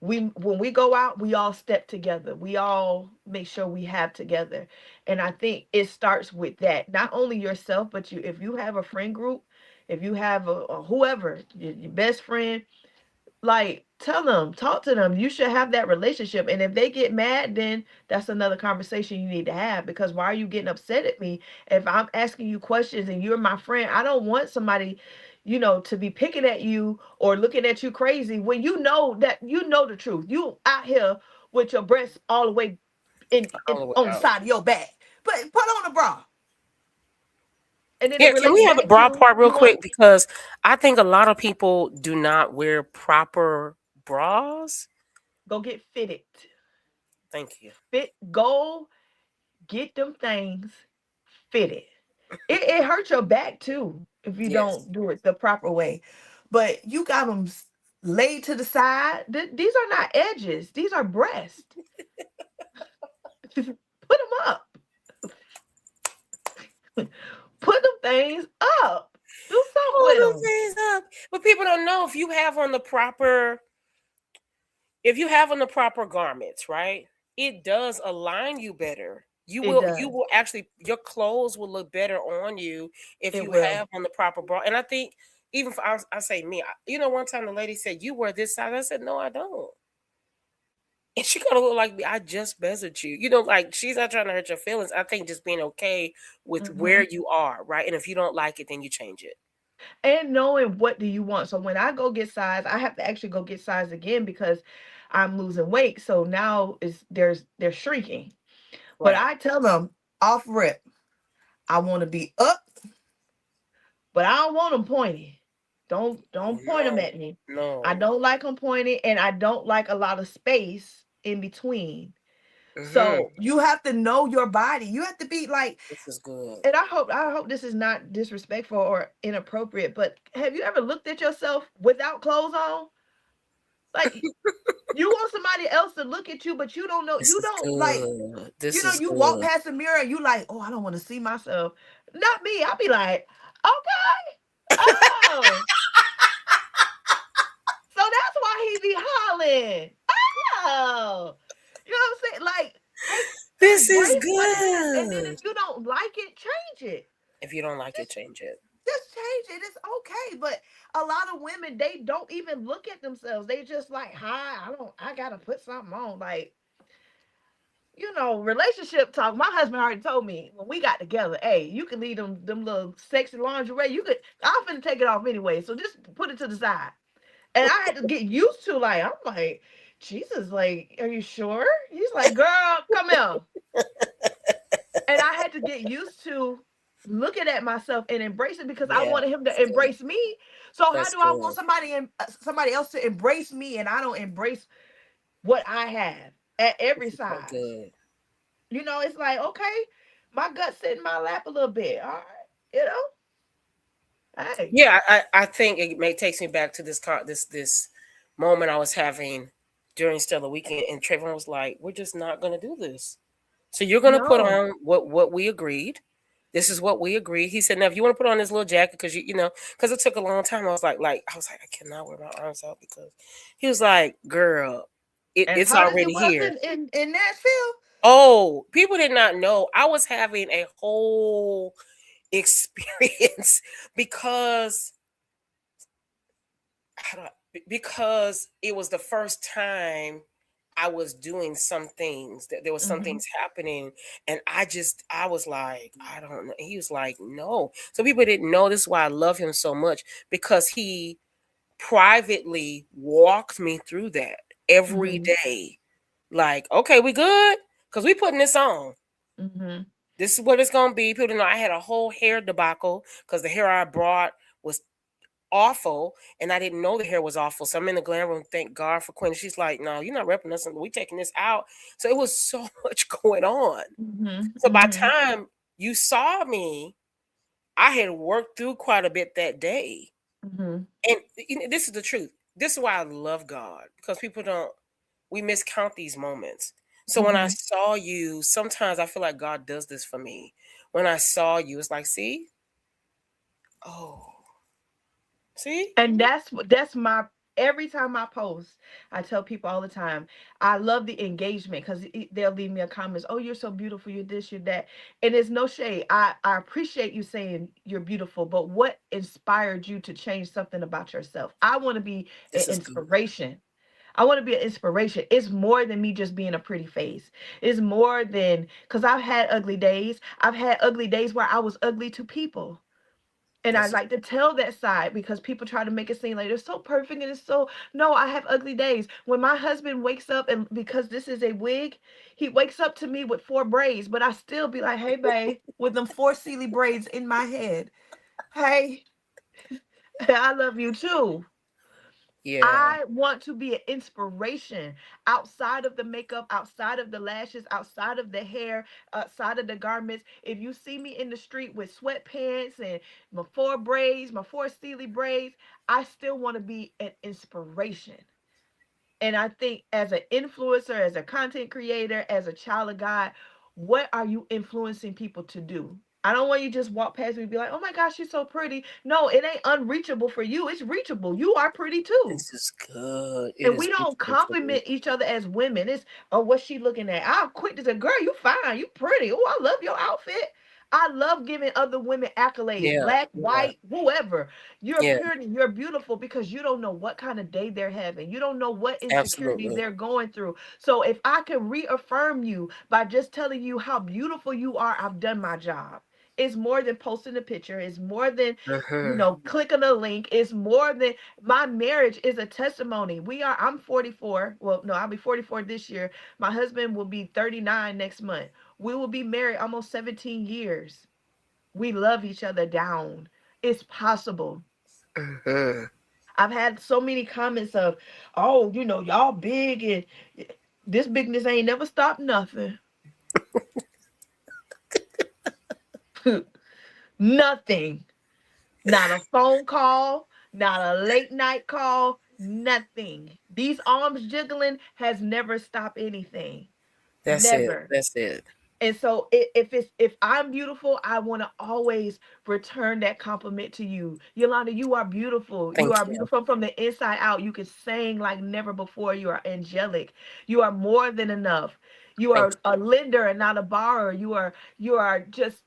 When we go out, we all step together. We all make sure we have together. And I think it starts with that. Not only yourself, but you if you have a friend group, if you have a whoever, your best friend, like, tell them, talk to them. You should have that relationship. And if they get mad, then that's another conversation you need to have. Because why are you getting upset at me if I'm asking you questions and you're my friend? I don't want somebody, to be picking at you or looking at you crazy when you know the truth. You out here with your breasts all the way in All the way on the out. side of your back. But put on a bra. And then it Yeah, can we relates have the back bra to part real you want quick? Because I think a lot of people do not wear proper bras. go get fitted. Thank you. Go get them things fitted. It hurts your back too if you Yes. don't do it the proper way. But you got them laid to the side. These are not edges. These are breasts. Put them up. Put them things up. Do something Oh, with those them. things up. But people don't know if you have on the proper garments, right? It does align you better. It You does. will actually your clothes will look better on you if It you will. have on the proper bra. And I think even for I say me, one time the lady said, "You wear this size." I said, "No, I don't." And she gotta look like me. I just measured you. Like she's not trying to hurt your feelings. I think just being okay with where Hmm. you are, right? And if you don't like it, then you change it. And knowing what do you want. So when I go get size, I have to actually go get size again because I'm losing weight. So now they're shrinking. But Right. I tell them off rip, I want to be up, but I don't want them pointy. Oh Don't point them no. at me. I No. don't like them pointy, and I don't like a lot of space in between. Mm-hmm. So you have to know your body. You have to be like, This is good. and I hope this is not disrespectful or inappropriate, but have you ever looked at yourself without clothes on? Like, you want somebody else to look at you, but you don't know. This You is don't like. good. This is You walk good. past the mirror and you like, oh, I don't want to see myself. Not me. I'll be like, okay, oh, so that's why he be hollering. Oh, you know what I'm saying? Like, This is embrace what it is, and then good. if you don't like it, change it. If you don't like it, change it. Just change it. It's okay. But a lot of women, they don't even look at themselves. They just like, hi, I gotta put something on. Like, relationship talk. My husband already told me when we got together, hey, you can leave them little sexy lingerie. I'm finna take it off anyway. So just put it to the side. And I had to get used to, like, I'm like, Jesus, like, are you sure? He's like, girl, come here. And I had to get used to looking at myself and embrace it because I Yeah, wanted him that's to good. embrace me. So how That's do I want good. somebody else to embrace me and I don't embrace what I have at every This is so size? good. It's like, okay, my gut sit in my lap a little bit. All right, you know, hey. Yeah, I think takes me back to this moment I was having during Stellar Weekend, and Trayvon was like, "We're just not going to do this. So you're going to put No. on what we agreed. This is what we agreed." He said, "Now, if you want to put on this little jacket, because because it took a long time, I was like, I I cannot wear my arms out because." He was like, "Girl, As it's hot as it already was here." in Nashville. Oh, people did not know I was having a whole experience because because it was the first time I was doing some things, that there was some Mm-hmm. things happening, and I was like, I don't know. He was like, no. So people didn't know. This is why I love him so much, because he privately walked me through that every Mm-hmm. day. Like, okay, we good? Because we putting this on. Mm-hmm. This is what it's gonna be. People didn't know I had a whole hair debacle because the hair I brought was awful, and I didn't know the hair was awful. So I'm in the glam room, thank God for Quinn. She's like, "No, you're not repping us, and we taking this out." So it was so much going on. Mm-hmm. So by Mm-hmm. time you saw me, I had worked through quite a bit that day. Mm-hmm. And this is the truth. This is why I love God, because we miscount these moments. So when I Mm-hmm. saw you, sometimes I feel like God does this for me. When I saw you, it's like, see, oh, see, And that's my every time I post, I tell people all the time, I love the engagement because they'll leave me a comment. Oh, you're so beautiful. You're this, you're that. And there's no shade. I appreciate you saying you're beautiful, but what inspired you to change something about yourself? I want to be an this is good. inspiration. I want to be an inspiration. It's more than me just being a pretty face. It's more than because I've had ugly days. I've had ugly days where I was ugly to people. And I This is like to tell that side because people try to make it seem like they're so perfect and it's so no, I have ugly days. When my husband wakes up and because this is a wig, he wakes up to me with 4 braids, but I still be like, hey babe, with them 4 silly braids in my head. Hey, I love you too. yeah, I want to be an inspiration outside of the makeup, outside of the lashes, outside of the hair, outside of the garments. If you see me in the street with sweatpants and my 4 braids, my 4 silly braids, I still want to be an inspiration. And I think as an influencer, as a content creator, as a child of God, what are you influencing people to do? I don't want you to just walk past me and be like, oh my gosh, she's so pretty. No, it ain't unreachable for you. It's reachable. You are pretty too. this is good. It And is we don't beautiful to me. compliment each other as women. It's, oh, what's she looking at? I'm quick to say, girl, you fine, you pretty. Oh, I love your outfit. I love giving other women accolades, Yeah, black, yeah, white, whoever. You're yeah, pretty, you're beautiful because you don't know what kind of day they're having. You don't know what insecurities absolutely. they're going through. So if I can reaffirm you by just telling you how beautiful you are, I've done my job. It's more than posting a picture. It's more than, Hmm. clicking a link. It's more than my marriage is a testimony. I'm 44. Well, no, I'll be 44 this year. My husband will be 39 next month. We will be married almost 17 years. We love each other down. It's possible. Hmm. I've had so many comments of, oh, y'all big and this bigness ain't never stopped nothing. Nothing. Not a phone call, not a late night call. Nothing. These arms jiggling has never stopped anything. That's it. Never. That's it. And so if I'm beautiful, I want to always return that compliment to you. Yolanda, you are beautiful. You Thank are you. beautiful from the inside out. You can sing like never before. You are angelic. You are more than enough. You Thank are a lender and not a borrower. You are just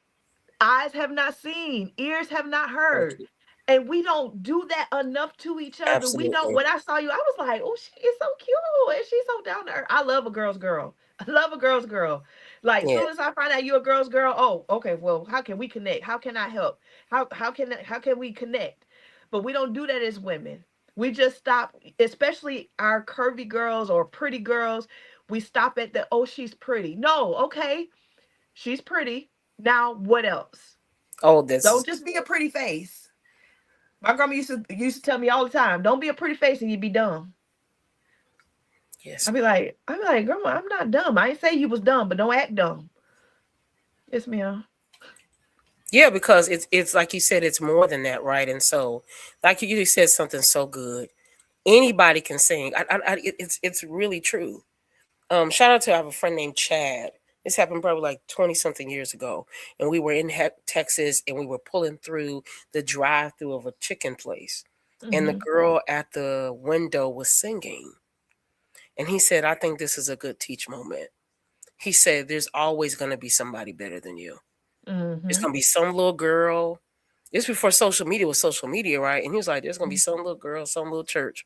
eyes have not seen, ears have not thank heard. you. And we don't do that enough to each other. We don't. Absolutely. When I saw you, I was like, oh, she is so cute. And she's so down to earth. I love a girl's girl. I love a girl's girl. Like, Yeah. soon as I find out you're a girl's girl, oh, okay, well, how can we connect? How can I help? How can we connect? But we don't do that as women. We just stop, especially our curvy girls or pretty girls. We stop at the, oh, she's pretty. No, okay, she's pretty. Now, what else? Oh, this Don't is just be a pretty face. My grandma used to tell me all the time, don't be a pretty face and you be dumb. yes. I'd be like, grandma, I'm not dumb. I ain't say you was dumb, but don't act dumb. Yes, ma'am. Yeah, because it's like you said, it's more than that, right? And so, like you said something so good. Anybody can sing. It's really true. Shout out to I have a friend named Chad. This happened probably like 20 something years ago, and we were in Texas, and we were pulling through the drive-through of a chicken place, and the Hmm. girl at the window was singing, and he said, "I think this is a good teach moment." He said, "There's always going to be somebody better than you. There's Hmm. going to be some little girl." This before social media was social media, right? And he was like, "There's going to be some little girl, some little church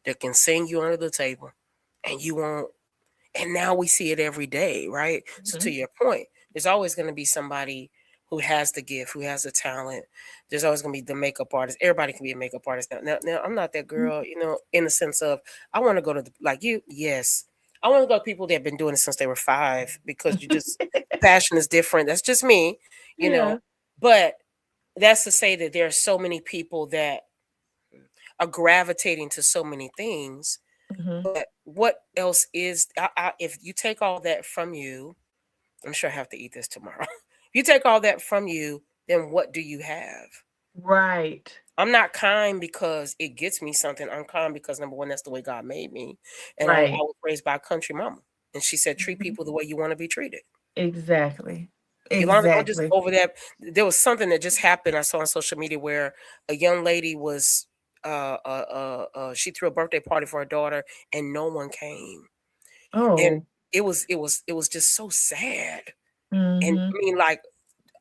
that can sing you under the table, and you won't." And now we see it every day, right? So to Hmm. your point, there's always going to be somebody who has the gift, who has the talent. There's always going to be the makeup artist. Everybody can be a makeup artist now. Now I'm not that girl, in the sense of I want to go to like you. Yes, I want to go to people that have been doing it since they were 5 because you just passion is different. That's just me, you know. Yeah. But that's to say that there are so many people that are gravitating to so many things. Hmm. But what else is if you take all that from you? I'm sure I have to eat this tomorrow. If you take all that from you, then what do you have? Right. I'm not kind because it gets me something. I'm kind because number one, that's the way God made me, and I Right. was raised by a country mama, and she said treat Mhm. people the way you want to be treated. Exactly. Yolanda, don't just Exactly. over that. There was something that just happened. I saw on social media where a young lady was, she threw a birthday party for her daughter, and no one came, and Oh. it was just so sad. And I Hmm. mean, like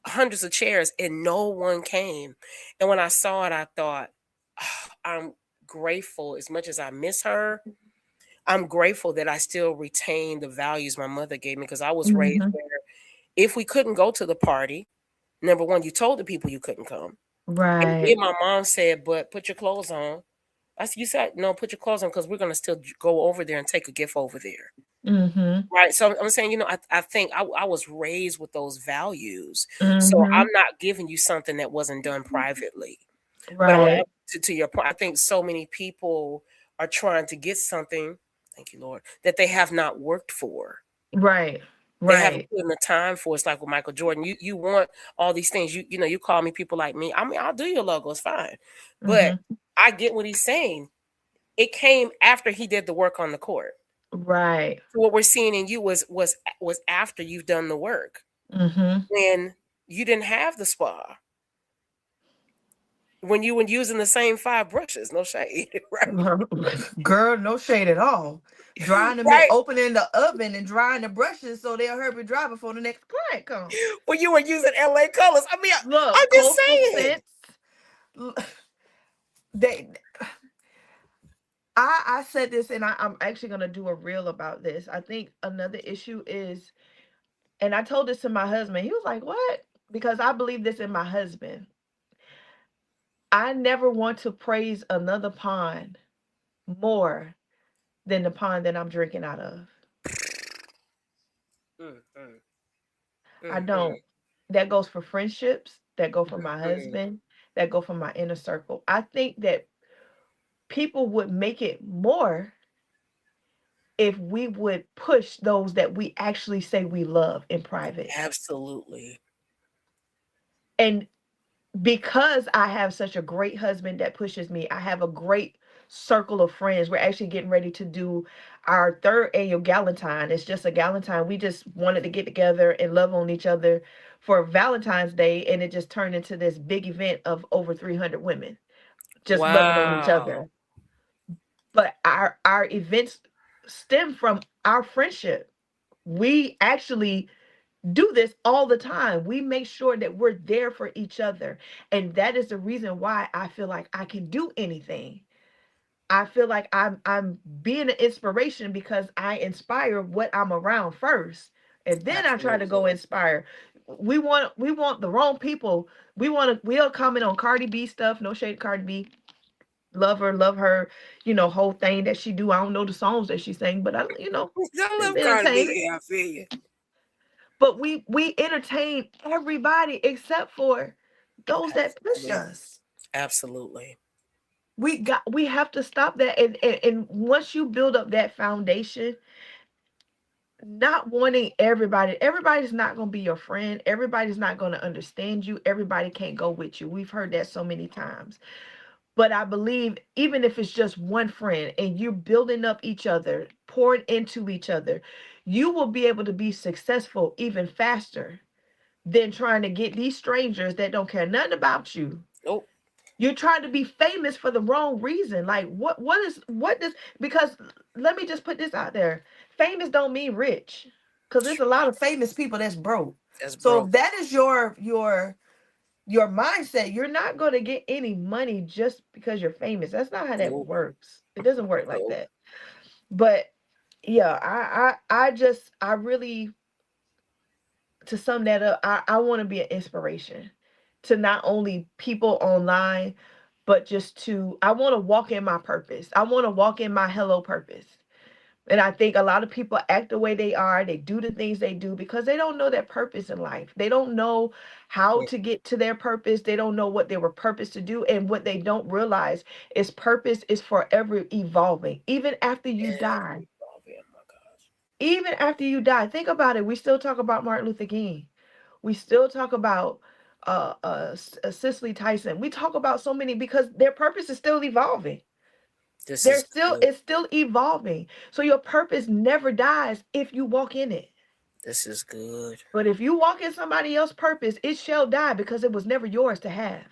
hundreds of chairs, and no one came. And when I saw it, I thought, "Ah, I'm grateful as much as I miss her. I'm grateful that I still retain the values my mother gave me because I was raised Hmm. where if we couldn't go to the party, number one, you told the people you couldn't come. And then Right. my mom said, but put your clothes on. I said, you said, no, put your clothes on because we're going to still go over there and take a gift over there. Hmm. Right. So I'm saying, I think I was raised with those values. So I'm Hmm. not giving you something that wasn't done privately. But Right. to your point, I think so many people are trying to get something, thank you, Lord, that they have not worked for. Right. They haven't Right. put in the time for. It's like with Michael Jordan. You want all these things. You call me people like me. I mean, I'll do your logo. It's fine. But Hmm. I get what he's saying. It came after he did the work on the court. Right. So what we're seeing in you was after you've done the work. Hmm. When you didn't have the spa. When you were using the same 5 brushes, no shade, right? Girl, no shade at all. Drying them in, Right. opening the oven and drying the brushes so they'll hurry dry before the next client comes. When you were using LA colors. I mean, I'm Look, just coastal saying. scents. l- They, I said this, and I'm actually gonna do a reel about this. I think another issue is, and I told this to my husband. He was like, "What?" Because I believe this in my husband. I never want to praise another pond more than the pond that I'm drinking out of. Mm, mm, I mm, mm, don't. That goes for friendships, that go for mm, my mm. husband, that go for my inner circle. I think that people would make it more if we would push those that we actually say we love in private. Absolutely. And because I have such a great husband that pushes me, I have a great circle of friends. We're actually getting ready to do our third annual Galentine. It's just a Galentine. We just wanted to get together and love on each other for Valentine's Day, and it just turned into this big event of over 300 women just loving on each Wow. other. But our events stem from our friendship. We actually do this all the time. We make sure that we're there for each other. And that is the reason why I feel like I can do anything. I feel like I'm being an inspiration because I inspire what I'm around first. And then I try to go Absolutely. inspire. We want the wrong people. We'll comment on Cardi B stuff. No shade to Cardi B. Love her, whole thing that she do. I don't know the songs that she sang, but I it's love Cardi entertaining. B. Yeah, I feel you. But we entertain everybody except for those that push Absolutely. us. Absolutely. We have to stop that. And once you build up that foundation, not wanting everybody's not going to be your friend. Everybody's not going to understand you. Everybody can't go with you. We've heard that so many times. But I believe even if it's just one friend and you're building up each other, pouring into each other, you will be able to be successful even faster than trying to get these strangers that don't care nothing about you. Nope. You're trying to be famous for the wrong reason. Like what does because let me just put this out there. Famous don't mean rich. Because there's a lot of famous people that's broke. That's So broke. if that is your mindset, you're not going to get any money just because you're famous. That's not how that Nope. works. It doesn't work like Nope. that. But yeah, I really, to sum that up, I want to be an inspiration to not only people online, but I want to walk in my purpose. I want to walk in my hello purpose. And I think a lot of people act the way they are. They do the things they do because they don't know their purpose in life. They don't know how Yeah. to get to their purpose. They don't know what they were purposed to do. And what they don't realize is purpose is forever evolving, even after you die. Oh, yeah, my gosh. Even after you die, think about it. We still talk about Martin Luther King. We still talk about Cicely Tyson. We talk about so many because their purpose is still evolving. This is good. It's still evolving. So your purpose never dies if you walk in it. This is good. But if you walk in somebody else's purpose, it shall die because it was never yours to have.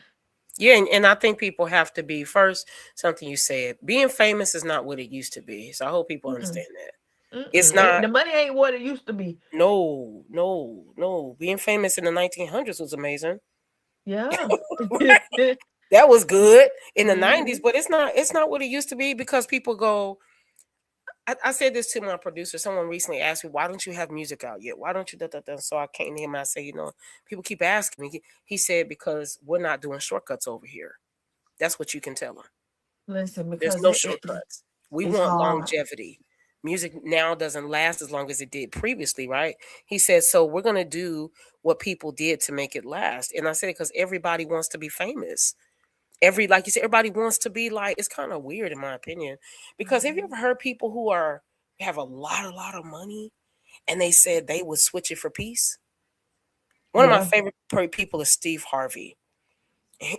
Yeah, and I think people have to be first. Something you said, being famous is not what it used to be. So I hope people understand that. It's not. The money ain't what it used to be. No, no, no. Being famous in the 1900s was amazing. Yeah. That was good in the Mhm. 90s, but it's not what it used to be because people go. I said this to my producer. Someone recently asked me, "Why don't you have music out yet? Why don't you?" So I came to him and I said, people keep asking me. He said, "Because we're not doing shortcuts over here." That's what you can tell them. Listen, There's because no shortcuts. We it's want hard. longevity. Music now doesn't last as long as it did previously, right? He said, so we're going to do what people did to make it last. And I said, because everybody wants to be famous. Like you said, everybody wants to be like, it's kind of weird in my opinion. Because have you ever heard people who have a lot of money and they said they would switch it for peace? One of my favorite people is Steve Harvey.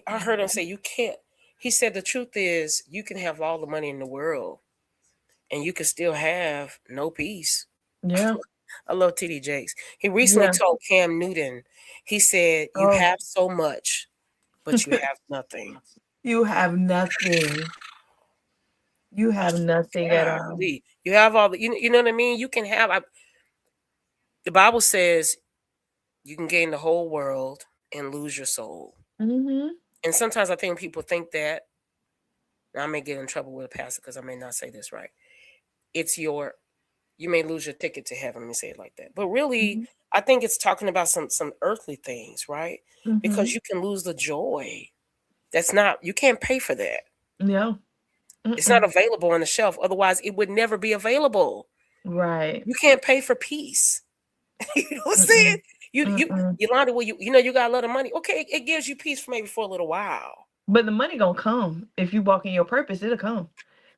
I heard him say, you can't. He said, the truth is you can have all the money in the world and you can still have no peace. Yeah. I love TD Jakes. He recently told Cam Newton, he said, you have so much, but you have nothing. You have nothing. You have nothing at all. You have all the, you know what I mean? You can have, the Bible says you can gain the whole world and lose your soul. Mm-hmm. And sometimes I think people think that, I may get in trouble with a pastor because I may not say this right. You may lose your ticket to heaven. Let me say it like that. But really, I think it's talking about some earthly things, right? Mm-hmm. Because you can lose the joy. You can't pay for that. Yeah. It's not available on the shelf. Otherwise, it would never be available. Right. You can't pay for peace. You know what I'm saying? Yolanda, well, you got a lot of money. Okay, it gives you peace for a little while. But the money gonna come if you walk in your purpose. It'll come.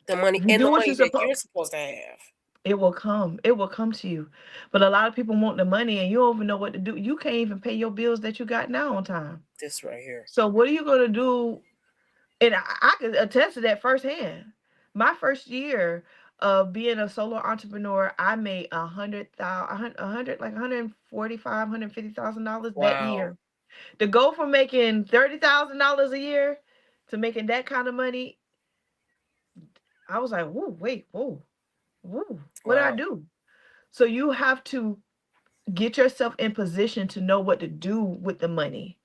The money and the money that you're supposed to have. It will come. It will come to you. But a lot of people want the money and you don't even know what to do. You can't even pay your bills that you got now on time. This right here. So what are you gonna do? And I can attest to that firsthand. My first year of being a solo entrepreneur, I made 100,000, like $150,000 that Wow. year. To go from making $30,000 a year to making that kind of money, I was like, whoa, wait, whoa, whoa, what did I Wow. do? So you have to get yourself in position to know what to do with the money,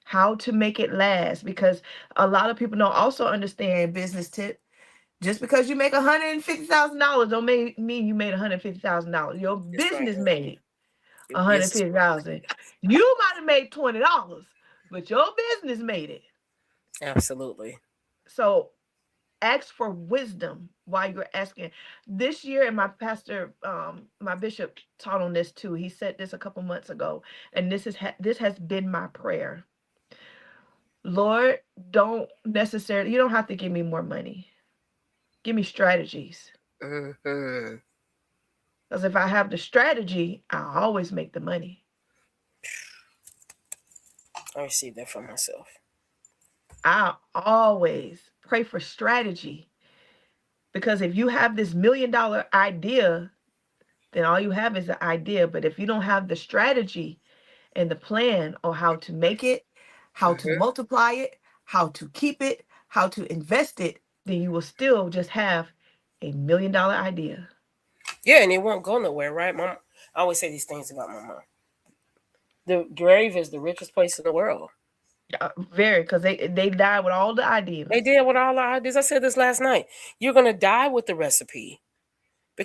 how to make it last, because a lot of people don't also understand business tip. Just because you make $150,000 don't mean you made $150,000. Your That's right. business made This is 150,000. You might have made $20, but your business made it. absolutely. So ask for wisdom while you're asking. This year, and my pastor, my bishop taught on this too. He said this a couple months ago, and this has been my prayer. Lord, you don't have to give me more money. Give me strategies. Hmm. Because if I have the strategy, I always make the money. I received that for myself. I always pray for strategy. Because if you have this $1 million idea, then all you have is an idea. But if you don't have the strategy and the plan on how to make it, how to Hmm. multiply it, how to keep it, how to invest it, then you will still just have $1 million idea. Yeah, and it won't go nowhere, right? Mom, I always say these things about my mom. The grave is the richest place in the world. Very, because they die with all the They ideas. did with all our ideas. I said this last night. You're gonna die with the recipe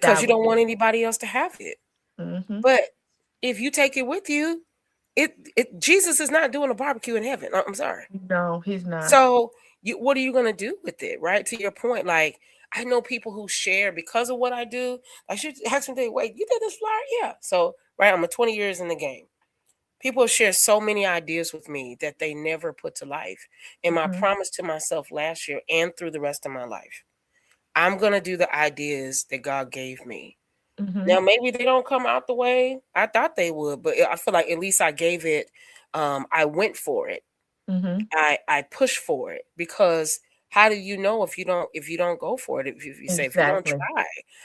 Die because you with don't it. want anybody else to have it. Hmm. But if you take it with you, it Jesus is not doing a barbecue in heaven. I'm sorry. No, he's not. So what are you gonna do with it, right? To your point, like I know people who share because of what I do. I should ask them, wait, you did this flyer? Yeah. So right, I'm a 20 years in the game. People share so many ideas with me that they never put to life. And my Hmm. promise to myself last year and through the rest of my life, I'm gonna do the ideas that God gave me. Hmm. Now maybe they don't come out the way I thought they would, but I feel like at least I gave it. I went for it. Hmm. I push for it because how do you know if you don't go for it? If you say if you don't Exactly. try,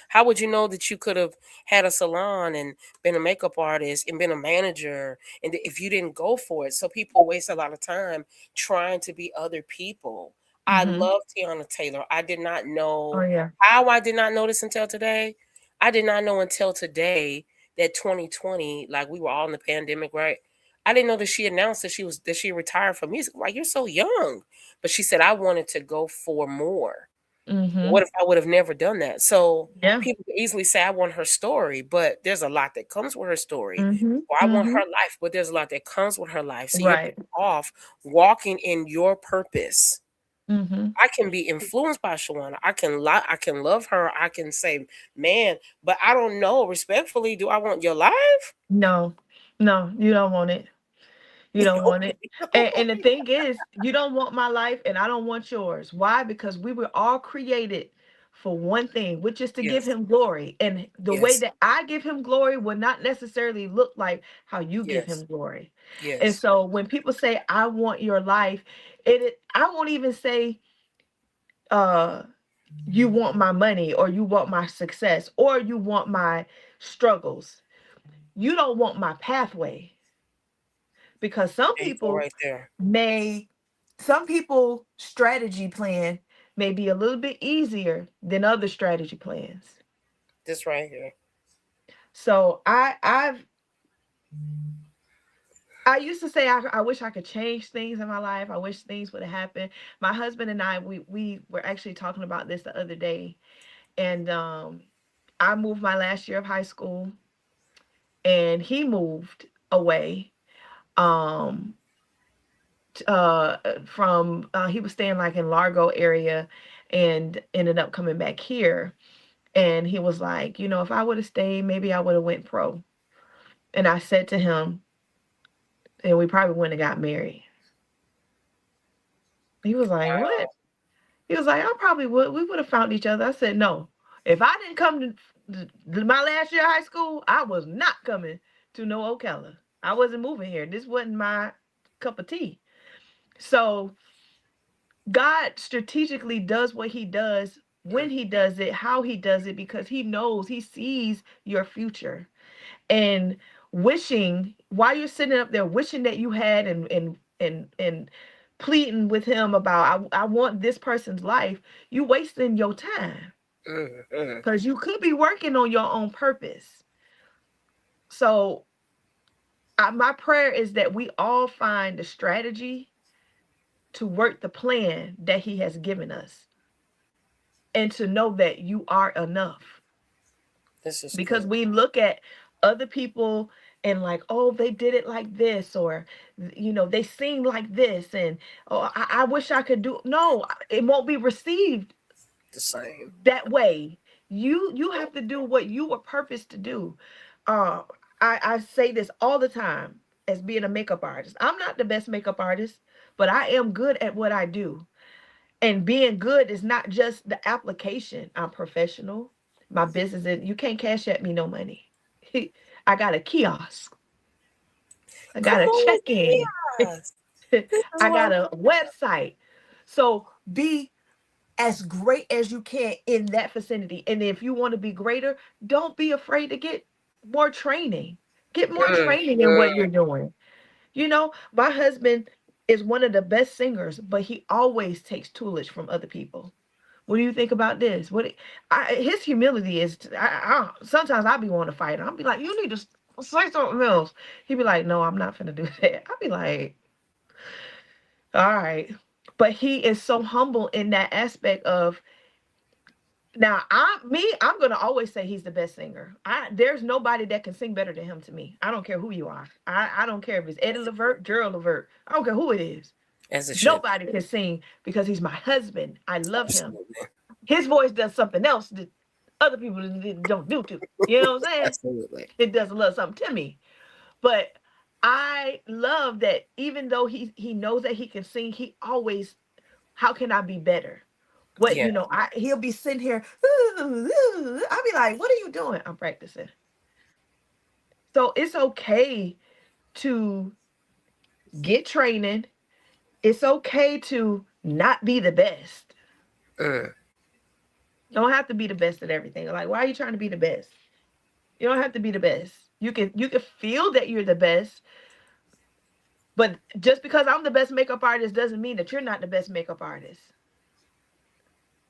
how would you know that you could have had a salon and been a makeup artist and been a manager and if you didn't go for it? So people waste a lot of time trying to be other people. I Hmm. love Tiana Taylor. I did not Oh know yeah. how I did not know this until today. I did not know until today that 2020, like we were all in the pandemic, right? I didn't know that she announced that she retired from music. Like, you're so young. But she said I wanted to go for more. Hmm. What if I would have never done that? So Yeah. people could easily say I want her story, but there's a lot that comes with her story. Hmm. Or I want Hmm. her life, but there's a lot that comes with her life. So you're Right. better off walking in your purpose. Hmm. I can be influenced by Shawana. I can love her. I can say, man, but I don't know. Respectfully, do I want your life? No, no, you don't want it. You don't want it. And the thing is, you don't want my life and I don't want yours. Why? Because we were all created for one thing, which is to give Yes. him glory. And the way Yes. that I give him glory will not necessarily look like how you give Yes. him glory. And Yes. so when people say, I want your life, I won't even say, uh, you want my money or you want my success or you want my struggles. You don't want my pathway because There you go right there. may some people strategy plan may be a little bit easier than other strategy plans. This right here. So I used to say I wish I could change things in my life. I wish things would have happened. My husband and I we were actually talking about this the other day, and I moved my last year of high school, and he moved away. Um, from he was staying like in Largo area, and ended up coming back here. And he was like, if I would have stayed, maybe I would have went pro. And I said to him, and we probably wouldn't have got married. He was like, what? Wow. He was like, I probably would. We would have found each other. I said, no. If I didn't come my last year of high school, I was not coming to no Ocala. I wasn't moving here. This wasn't my cup of tea. So God strategically does what he does when he does it, how he does it, because he knows, he sees your future. And wishing, while you're sitting up there wishing that you had, and pleading with him about, I want this person's life, you wasting your time, because you could be working on your own purpose. So my prayer is that we all find the strategy to work the plan that he has given us, and to know that you are enough. This is Because good. we look at other people and like, oh, they did it like this, or they sing like this, and oh, I wish I could do. No, it won't be received The same. that way. You have to do what you were purposed to do. uh I say this all the time, as being a makeup artist, I'm not the best makeup artist, but I am good at what I do. And being good is not just the application. I'm professional. My business is, you can't cash at me no money. I got a kiosk. I got Come a on, check-in. yes. I got a website. So be as great as you can in that vicinity. And if you want to be greater, don't be afraid to get more training. Get more training in what you're doing. My husband is one of the best singers, but he always takes toolage from other people. What do you think about this? His humility is, sometimes I'll be wanting to fight him. I'll be like, you need to say something else. He'd be like, no, I'm not finna do that. I'll be like, all right. But he is so humble in that aspect of, now I'm gonna always say he's the best singer. There's nobody that can sing better than him to me. I don't care who you are. I don't care if it's Eddie Levert, Gerald Levert. I don't care who it is. As it should. Nobody can sing, because he's my husband. I love him. Absolutely. His voice does something else that other people don't do to. You know what I'm saying? Absolutely. It does a little something to me. But I love that even though he knows that he can sing, he always, how can I be better? What, Yeah. He'll be sitting here, I'll be like, what are you doing? I'm practicing. So it's okay to get training. It's okay to not be the best. You don't have to be the best at everything. Like, why are you trying to be the best? You don't have to be the best. You can feel that you're the best, but just because I'm the best makeup artist doesn't mean that you're not the best makeup artist.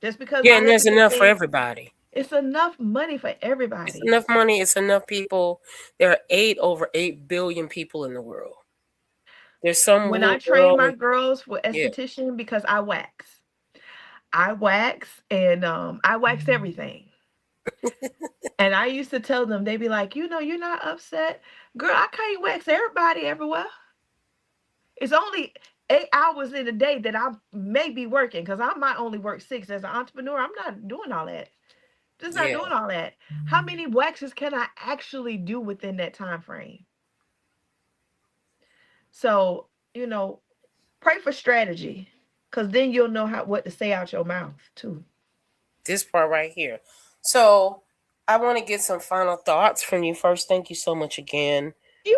Just because and there's enough for everybody. It's enough money for everybody. It's enough money. It's enough people. There are over 8 billion people in the world. There's some. When I train my girls for esthetician, because I wax and I wax everything. And I used to tell them, they'd be like, you're not upset, girl. I can't wax everybody everywhere. It's only 8 hours in a day that I may be working, because I might only work 6 as an entrepreneur. I'm not doing all that. Just not doing all that. How many waxes can I actually do within that time frame? So, pray for strategy, because then you'll know what to say out your mouth too. This part right here. So I want to get some final thoughts from you first. Thank you so much again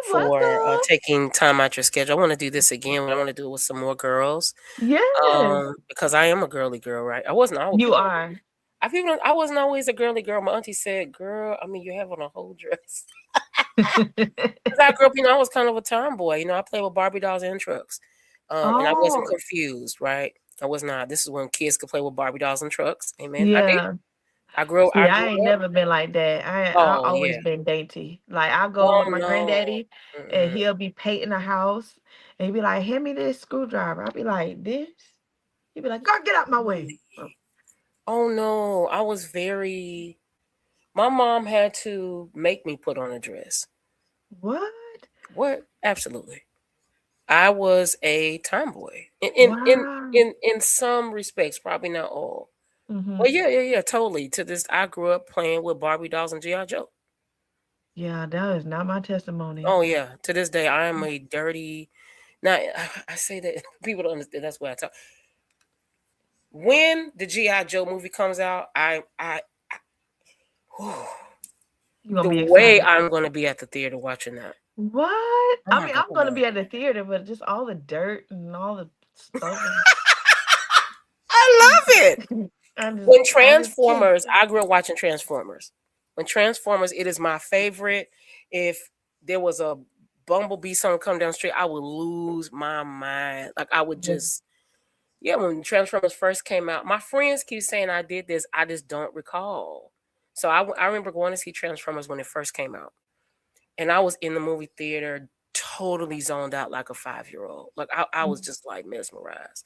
for taking time out your schedule. I want to do this again. I want to do it with some more girls. Yeah. Because I am a girly girl, right? I wasn't always. You are. I wasn't always a girly girl. My auntie said, girl, you have on a whole dress. Because I grew up, I was kind of a tomboy. I played with Barbie dolls and trucks. And I wasn't confused, right? I was not. This is when kids could play with Barbie dolls and trucks. Amen. Yeah. I grew up. I ain't never been like that. I've always been dainty. Like, I go with my granddaddy, and he'll be painting a house, and he'll be like, hand me this screwdriver. I'll be like, this? He'll be like, girl, get out my way. Oh, no. I was my mom had to make me put on a dress. What? Absolutely. I was a tomboy in some respects, probably not all. Mm-hmm. Well, yeah, totally. To this, I grew up playing with Barbie dolls and G.I. Joe. Yeah, that is not my testimony. Oh yeah, to this day, I am a dirty. Now I say that people don't understand. That's why I talk. When the G.I. Joe movie comes out, the way I'm going to be at the theater watching that. What? I'm going to be at the theater, but just all the dirt and all the stuff. I love it. When I just can't. Transformers, I grew up watching Transformers. When Transformers, it is my favorite. If there was a Bumblebee song come down the street, I would lose my mind. Like I would just, yeah. When Transformers first came out, my friends keep saying I did this. I just don't recall. So I remember going to see Transformers when it first came out, and I was in the movie theater, totally zoned out like a 5-year-old. Like I was just like mesmerized.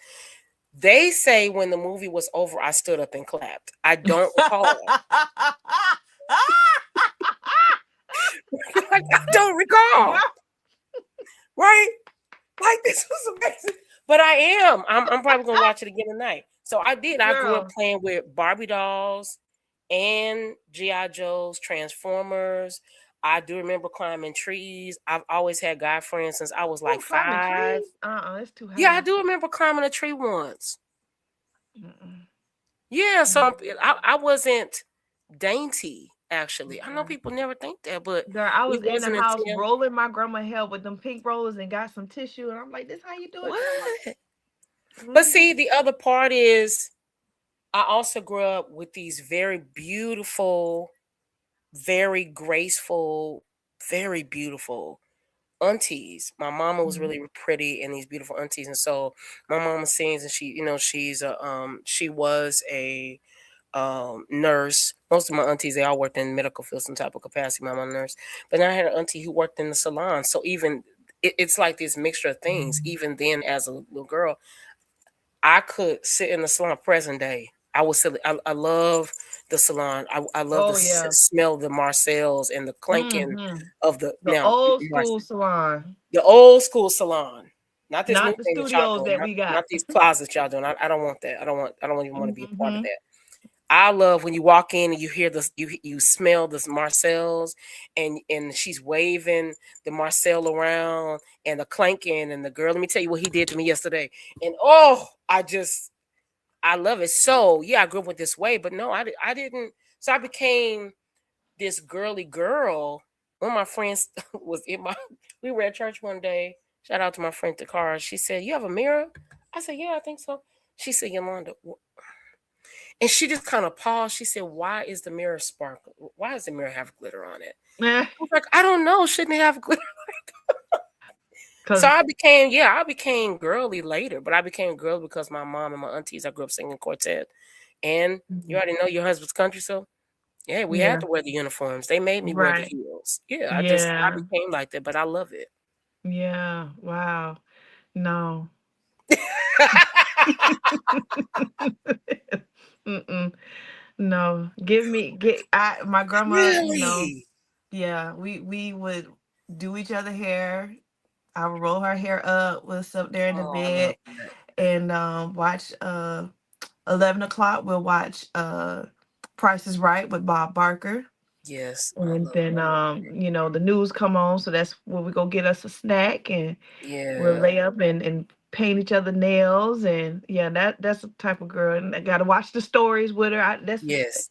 They say when the movie was over, I stood up and clapped. I don't recall. Like, I don't recall. Right? Like this was amazing. But I am. I'm probably gonna watch it again tonight. So I did. I grew up playing with Barbie dolls and G.I. Joes, Transformers. I do remember climbing trees. I've always had guy friends since I was like 5. It's too high. Yeah, I do remember climbing a tree once. Yeah, so I wasn't dainty, actually. I know people never think that, but Girl, I was in the house rolling my grandma's hair with them pink rollers and got some tissue, and I'm like, "This how you do it?" What? But see, the other part is, I also grew up with these very beautiful, very graceful, very beautiful aunties. My mama was really pretty, and these beautiful aunties. And so my mama sings, and she was a nurse. Most of my aunties, they all worked in medical field, some type of capacity. My mom nurse, but then I had an auntie who worked in the salon. So even it's like this mixture of things. Even then, as a little girl, I could sit in the salon present day. I was silly. I love the salon. I love smell of the Marcells and the clanking of the old school salon. The old school salon. Not this new the thing studios that we got. Not these closets y'all doing. I don't want that. I don't even want to be a part of that. I love when you walk in and you hear this, you smell this Marcells, and she's waving the Marcel around and the clanking, and the girl, let me tell you what he did to me yesterday. And I love it. So yeah, I grew up with this way, but no, I didn't. So I became this girly girl. One of my friends was we were at church one day. Shout out to my friend Takara. She said, "You have a mirror?" I said, "Yeah, I think so." She said, "Yolanda," and she just kind of paused. She said, "Why is the mirror sparkle? Why does the mirror have glitter on it?" I was like, "I don't know. Shouldn't it have glitter?" So I became girly later, but I became girly because my mom and my aunties, I grew up singing quartet. And you already know your husband's country, so yeah, we had to wear the uniforms. They made me wear the heels. Yeah, I became like that, but I love it. Yeah. Wow. No. No. My grandma, really? Yeah, we would do each other hair. I would roll her hair up, we'll sit up there in the bed and watch 11 o'clock. We'll watch Price is Right with Bob Barker. Yes. And then the news come on, so that's where we go get us a snack, and we'll lay up and paint each other nails, and that's the type of girl. And I gotta watch the stories with her. Yes.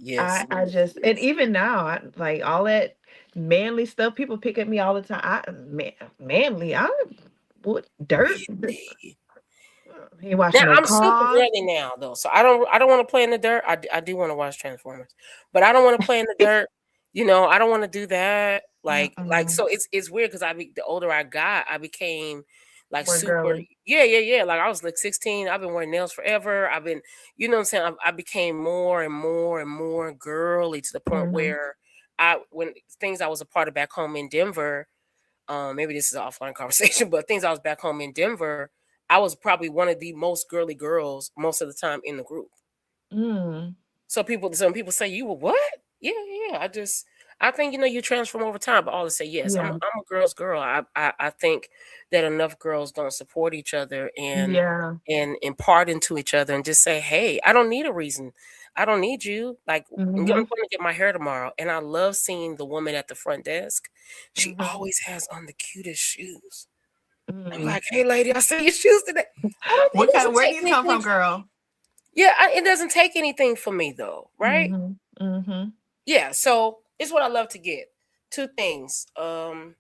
I just, and even now, I like all that manly stuff. People pick at me all the time. Manly. What dirt? He watching now, I'm super girly now though, so I don't want to play in the dirt. I do want to watch Transformers, but I don't want to play in the dirt. I don't want to do that. Like so it's weird because the older I got, I became like more super girly. Yeah. Like I was like 16. I've been wearing nails forever. I've been, you know what I'm saying? I became more and more and more girly to the point where when things I was a part of back home in Denver, maybe this is an offline conversation, but things I was back home in Denver, I was probably one of the most girly girls most of the time in the group. So some people say, "You were what?" Yeah. I think you transform over time, but all to say yes, I'm a girl's girl. I think that enough girls don't support each other and impart into each other and just say, "Hey, I don't need a reason. I don't need you. Like, I'm going to get my hair tomorrow." And I love seeing the woman at the front desk. She always has on the cutest shoes. I'm like, "Hey, lady, I see your shoes today." Where do you come from, girl? Yeah, it doesn't take anything from me though, right? Yeah, so it's what I love to get. 2 things. I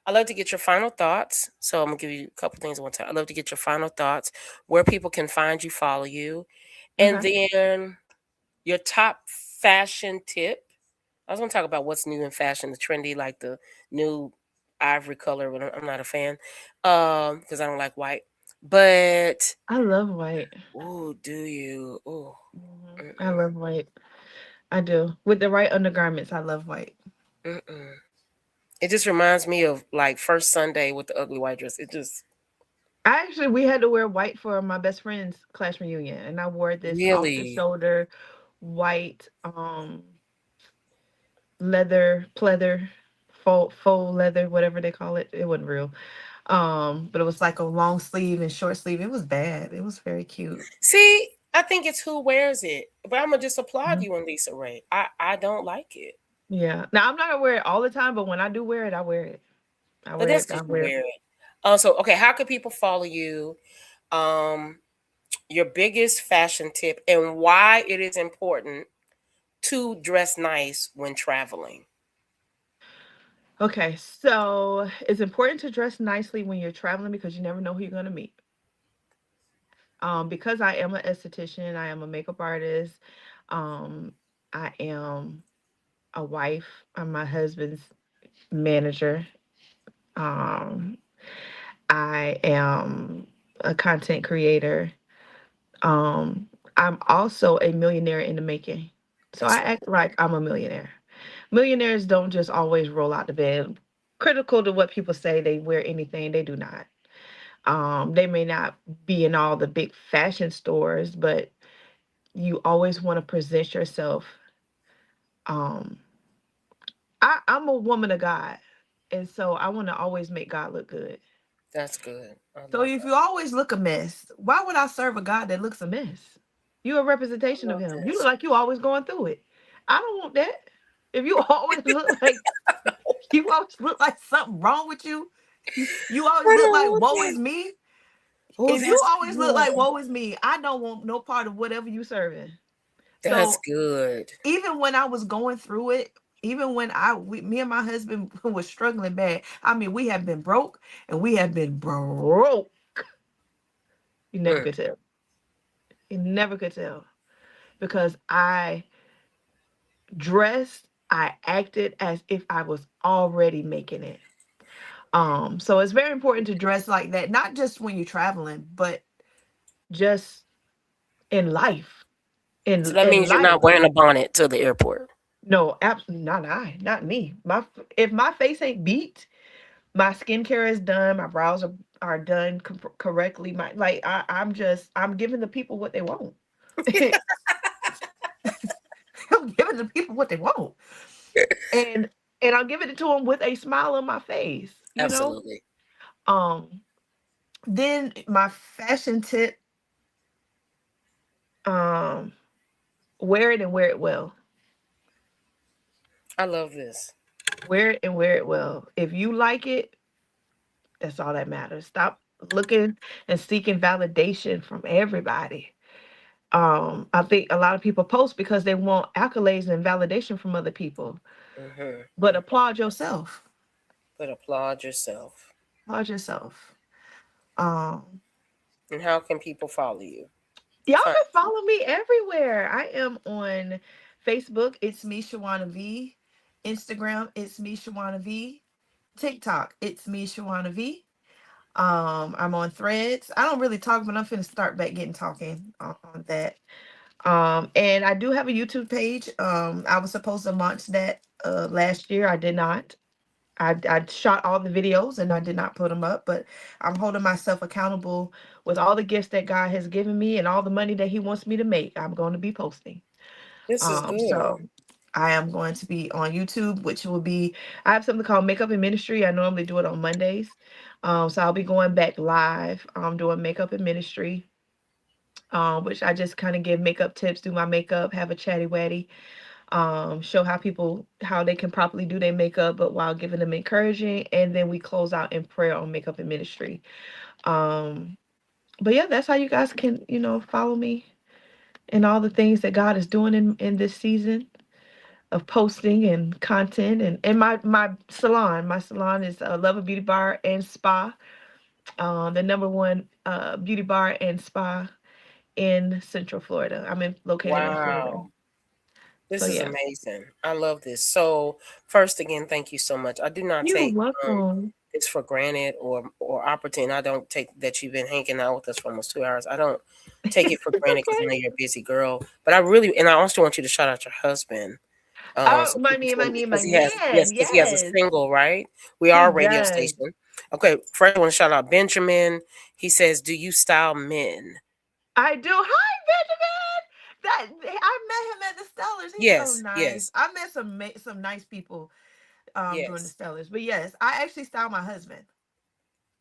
love to get your final thoughts. So I'm gonna give you a couple things at one time. I love to get your final thoughts, where people can find you, follow you, And Okay. then your top fashion tip. I was going to talk about what's new in fashion, the trendy, like the new ivory color, but I'm not a fan because I don't like white. But, I love white. oh, do you? Oh, I love white. I do. With the right undergarments, I love white. mm-mm. It just reminds me of like first Sunday with the ugly white dress. It just We had to wear white for my best friend's class reunion, and I wore this off the really, shoulder white leather pleather faux leather, whatever they call it. It wasn't real. But it was like a long sleeve and short sleeve. It was bad. It was very cute. see, I think it's who wears it. But I'm gonna just applaud Mhm. you on Lisa Ray. I don't like it, Yeah. Now I'm not gonna wear it all the time, but when I do wear it, I wear it. I but wear that's it. I because you wear it. wear it. Also, okay, how can people follow you? Um, your biggest fashion tip and why it is important to dress nice when traveling. Okay, so it's important to dress nicely when you're traveling because you never know who you're gonna meet. Because I am an esthetician, I am a makeup artist, um, I am a wife, I'm my husband's manager. Um, I am a content creator. Um, I'm also a millionaire in the making. So I That's right. act like I'm a millionaire. Millionaires don't just always roll out the bed. Critical to what people say they wear anything, they do not. They may not be in all the big fashion stores, but you always want to present yourself. Um, I'm a woman of God, and so I want to always make God look good. That's good. I So love if you that. always look a mess, why would I serve a God that looks a mess? You're a I representation of love Him. You look this. like you always going through it. I don't want that. If you always look like you always look like something wrong with you, you always I look don't like want woe that. is me. Oh, If you that's always look like good. woe is me, I don't want no part of whatever you serving. That's So good. even when I was going through it, even when me and my husband was struggling bad, I mean, we have been broke and we have been broke. You never Mm, could tell. You never could tell because I dressed, I acted as if I was already making it. So it's very important to dress like that, not just when you're traveling, but just in life. so In that in means you're life. not wearing a bonnet to the airport. No, absolutely not me. If my face ain't beat, my skincare is done, my brows are done correctly. I'm giving the people what they want. I'm giving the people what they want. And I'm giving it to them with a smile on my face, you know? Absolutely. Um, then my fashion tip, um, wear it and wear it well. I love this. Wear it and wear it well. If you like it, that's all that matters. Stop looking and seeking validation from everybody. I think a lot of people post because they want accolades and validation from other people. But Hmm. applaud yourself. But applaud yourself. Applaud yourself. Um, And how can people follow you? Y'all Fine. can follow me everywhere. I am on Facebook. It's me, Shawana V. Instagram. It's me, Shawana V. TikTok. It's me, Shawana V. I'm on Threads. I don't really talk, but I'm finna start back getting talking on that. And I do have a YouTube page. I was supposed to launch that last year. I did not. I shot all the videos and I did not put them up, but I'm holding myself accountable with all the gifts that God has given me and all the money that He wants me to make. I'm going to be posting. This is good. So I am going to be on YouTube, which will be I have something called Makeup and Ministry. I normally do it on Mondays. So I'll be going back live, doing makeup and ministry. Which I just kind of give makeup tips, do my makeup, have a chatty watty, show how they can properly do their makeup, but while giving them encouraging, and then we close out in prayer on makeup and ministry. Um, but yeah, that's how you guys can, follow me and all the things that God is doing in this season of posting and content and my salon. My salon is Love Beauty Bar and Spa, the number one beauty bar and spa in Central Florida. Located in Florida. Wow. This So is yeah. amazing. I love this. So first, again, thank you so much. I do not You're take welcome. this for granted or opportunity. I don't take that you've been hanging out with us for almost 2 hours. I don't take it for It's granted because I know okay. you're a busy girl. But I also want you to shout out your husband. Oh, So my people man, my can, man, because my he has, yes, man. because he has a Yes, single, right? We he are a radio does. station. Okay, first I want to shout out Benjamin. He says, "Do you style men?" I do. Hi, Benjamin. I met him at the Stellars. He's so Yes, nice. yes, I met some nice people during the yes. Stellars. But yes, I actually style my husband.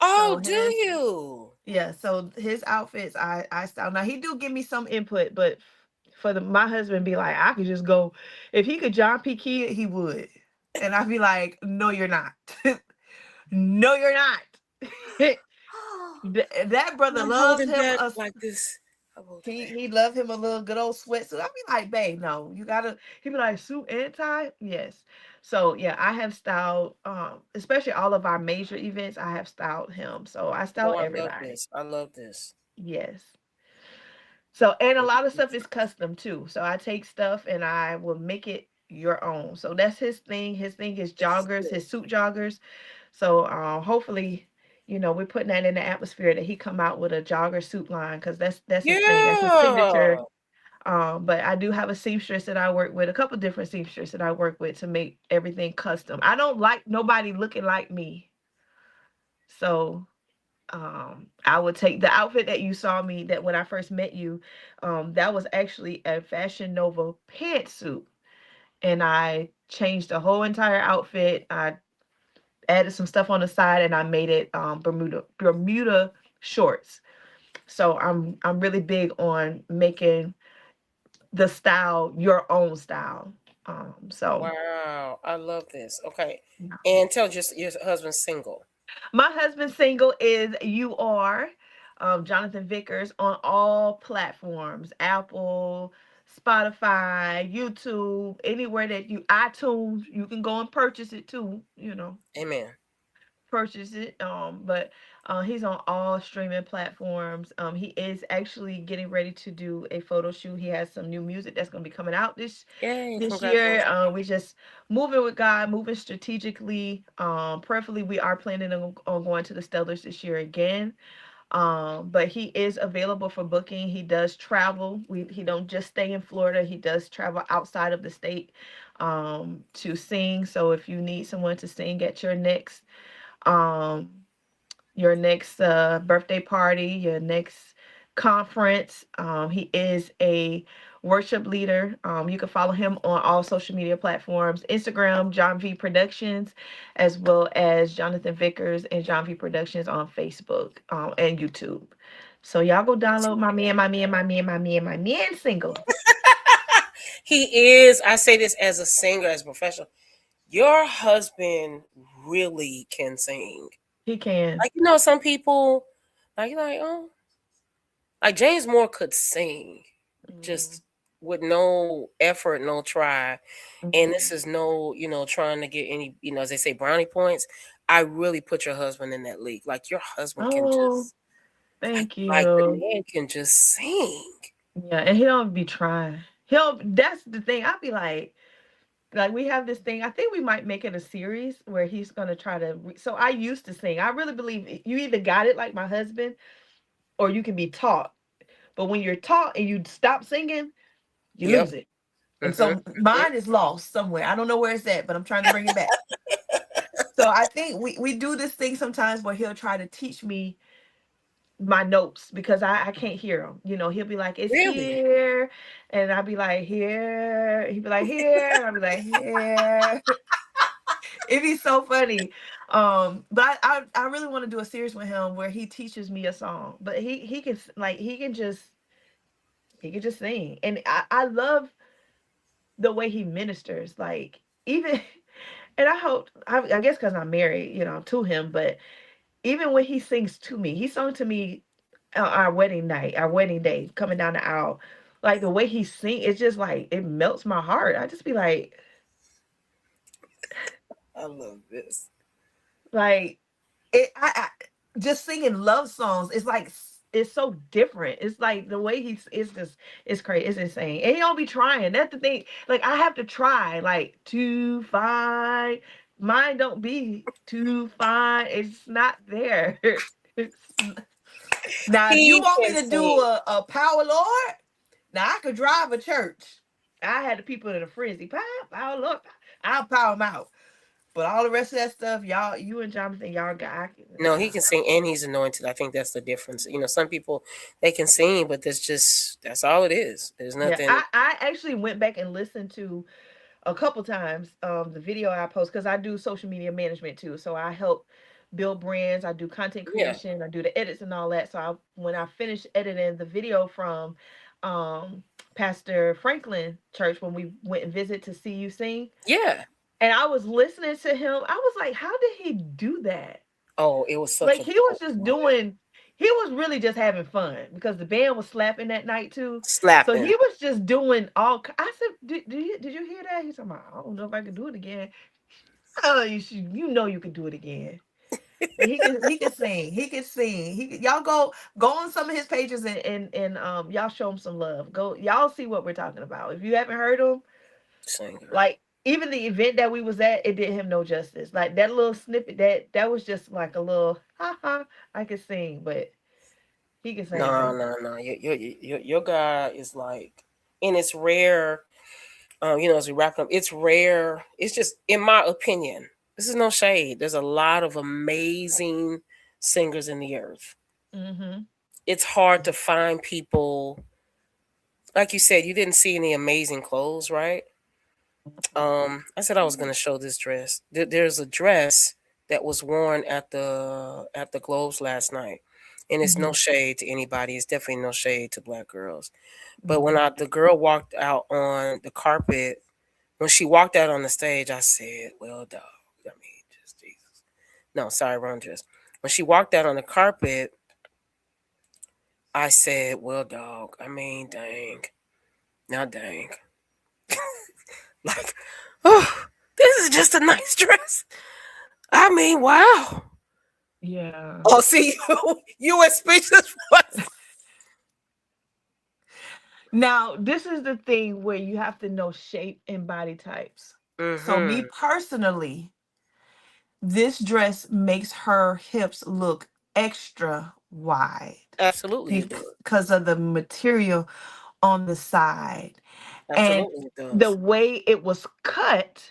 So Oh, do his you? yeah, so his outfits I style. Now he do give me some input, but for my husband be like, I could just go if he could John P. Key it, he would. And I'd be like, no, you're not. No, you're not. That brother I'm loves holding him back a like this. I'm holding back. he loved him a little good old sweatsuit. I'd be like, babe, no, you gotta he'd be like suit and tie. Yes. So yeah, I have styled especially all of our major events, I have styled him. So I style Oh, I love everybody. this. I love this. Yes. So and a lot of stuff is custom too. So I take stuff and I will make it your own. So that's his thing. His thing is This is joggers, good. his suit joggers. So hopefully, we're putting that in the atmosphere that he come out with a jogger suit line because that's his thing. That's his signature. Yeah. But I do have a seamstress that I work with, a couple different seamstresses that I work with to make everything custom. I don't like nobody looking like me. So I would take the outfit that you saw me that when I first met you, that was actually a Fashion Nova pantsuit. And I changed the whole entire outfit. I added some stuff on the side and I made it Bermuda shorts. So I'm really big on making the style your own style. So Wow. I love this. Okay. yeah. And tell just your husband's single. My husband's single is You Are, Jonathan Vickers on all platforms, Apple, Spotify, YouTube, anywhere that iTunes, you can go and purchase it too, Amen. purchase it. But he's on all streaming platforms. He is actually getting ready to do a photo shoot. He has some new music that's going to be coming out Yay. this year. Congratulations. We just moving with God, moving strategically. Prayerfully, we are planning on going to the Stellars this year again. But he is available for booking. He does travel. He don't just stay in Florida. He does travel outside of the state to sing. So if you need someone to sing at um your next birthday party, your next conference. He is a worship leader. You can follow him on all social media platforms, Instagram, John V Productions, as well as Jonathan Vickers and John V Productions on Facebook and YouTube. So y'all go download my man single. He is, I say this as a singer, as a professional. Your husband really can sing. He can. Like, some people, oh, like James Moore could sing just with no effort, no try. And this is no, trying to get any, as they say, brownie points. I really put your husband in that league. Like your husband can Oh, just, thank like the you. man can just sing. Yeah, and he don't be trying. That's the thing. I'd be like we have this thing. I think we might make it a series where he's gonna try to. So I used to sing. I really believe you either got it like my husband, or you can be taught. But when you're taught and you stop singing, you Yep. lose it. And Mm-hmm. so mine is lost somewhere. I don't know where it's at, but I'm trying to bring it back. So I think we do this thing sometimes where he'll try to teach me my notes because I can't hear him. He'll be like, it's Really? here. And I'll be like, here. He'd be like, here. And I'll be like, here. It'd be so funny. But I really want to do a series with him where he teaches me a song. But he can he can just sing. And I love the way he ministers. Like even and I guess because I'm married, to him, but even when he sings to me, he sung to me our wedding night, our wedding day, coming down the aisle. Like the way he sing, it's just like it melts my heart. I just be I love this. like it. I just singing love songs. It's like is so different. It's like the way it's crazy. It's insane. And he don't be trying. That's the thing. Like I have to try like to find mine don't be too fine. It's not there. Now, if you He want can me to do sing. a power lord, now I could drive a church. I had the people in a frenzy. Power lord, I'll power them out. But all the rest of that stuff, y'all, you and Jonathan, y'all got. No, he can sing and he's anointed. I think that's the difference. You know, some people they can sing, but that's all it is. There's Yeah, nothing. I actually went back and listened to a couple times the video I post because I do social media management too. So I help build brands, I do content Yeah, creation, I do the edits and all that. So when I finished editing the video from um Pastor Franklin Church when we went and visit to see you sing, yeah. and I was listening to him, I was like, how did he do that? Oh, it was such Like a he was dope just moment. doing he was really just having fun because the band was slapping that night too. So Slapping. he was just doing all. I said, did you hear that?" He's talking about, "I don't know if I could do it again." Oh, you know you could do it again. He can sing. He can sing. Y'all go on some of his pages and y'all show him some love. Go y'all see what we're talking about. If you haven't heard him, Singer. like even the event that we was at, it did him no justice. Like that little snippet that was just like a little ha ha. I could sing, but he can No, sing. no, no. Your guy is like, and it's rare. As we wrap up, it's rare. It's just, in my opinion, this is no shade. There's a lot of amazing singers in the earth. Mm-hmm. It's hard to find people. Like you said, you didn't see any amazing clothes, right? I said I was going to show this dress. There's a dress that was worn at the Globes last night, and it's no Mm-hmm. shade to anybody. It's definitely no shade to black girls. But when Mm-hmm. the girl walked out on the carpet, when she walked out on the stage, I said, "Well, dog." I mean, just Jesus. No, sorry, wrong dress. When she walked out on the carpet, I said, "Well, dog." I mean, dang. Now, dang. Like, oh, this is just a nice dress. I mean, wow. Yeah. Oh, see, you were speechless. Now, this is the thing where you have to know shape and body types. So, me Mm-hmm. personally, this dress makes her hips look extra wide Absolutely, it does. because of the material on the side. And Absolutely, it the does. way it was cut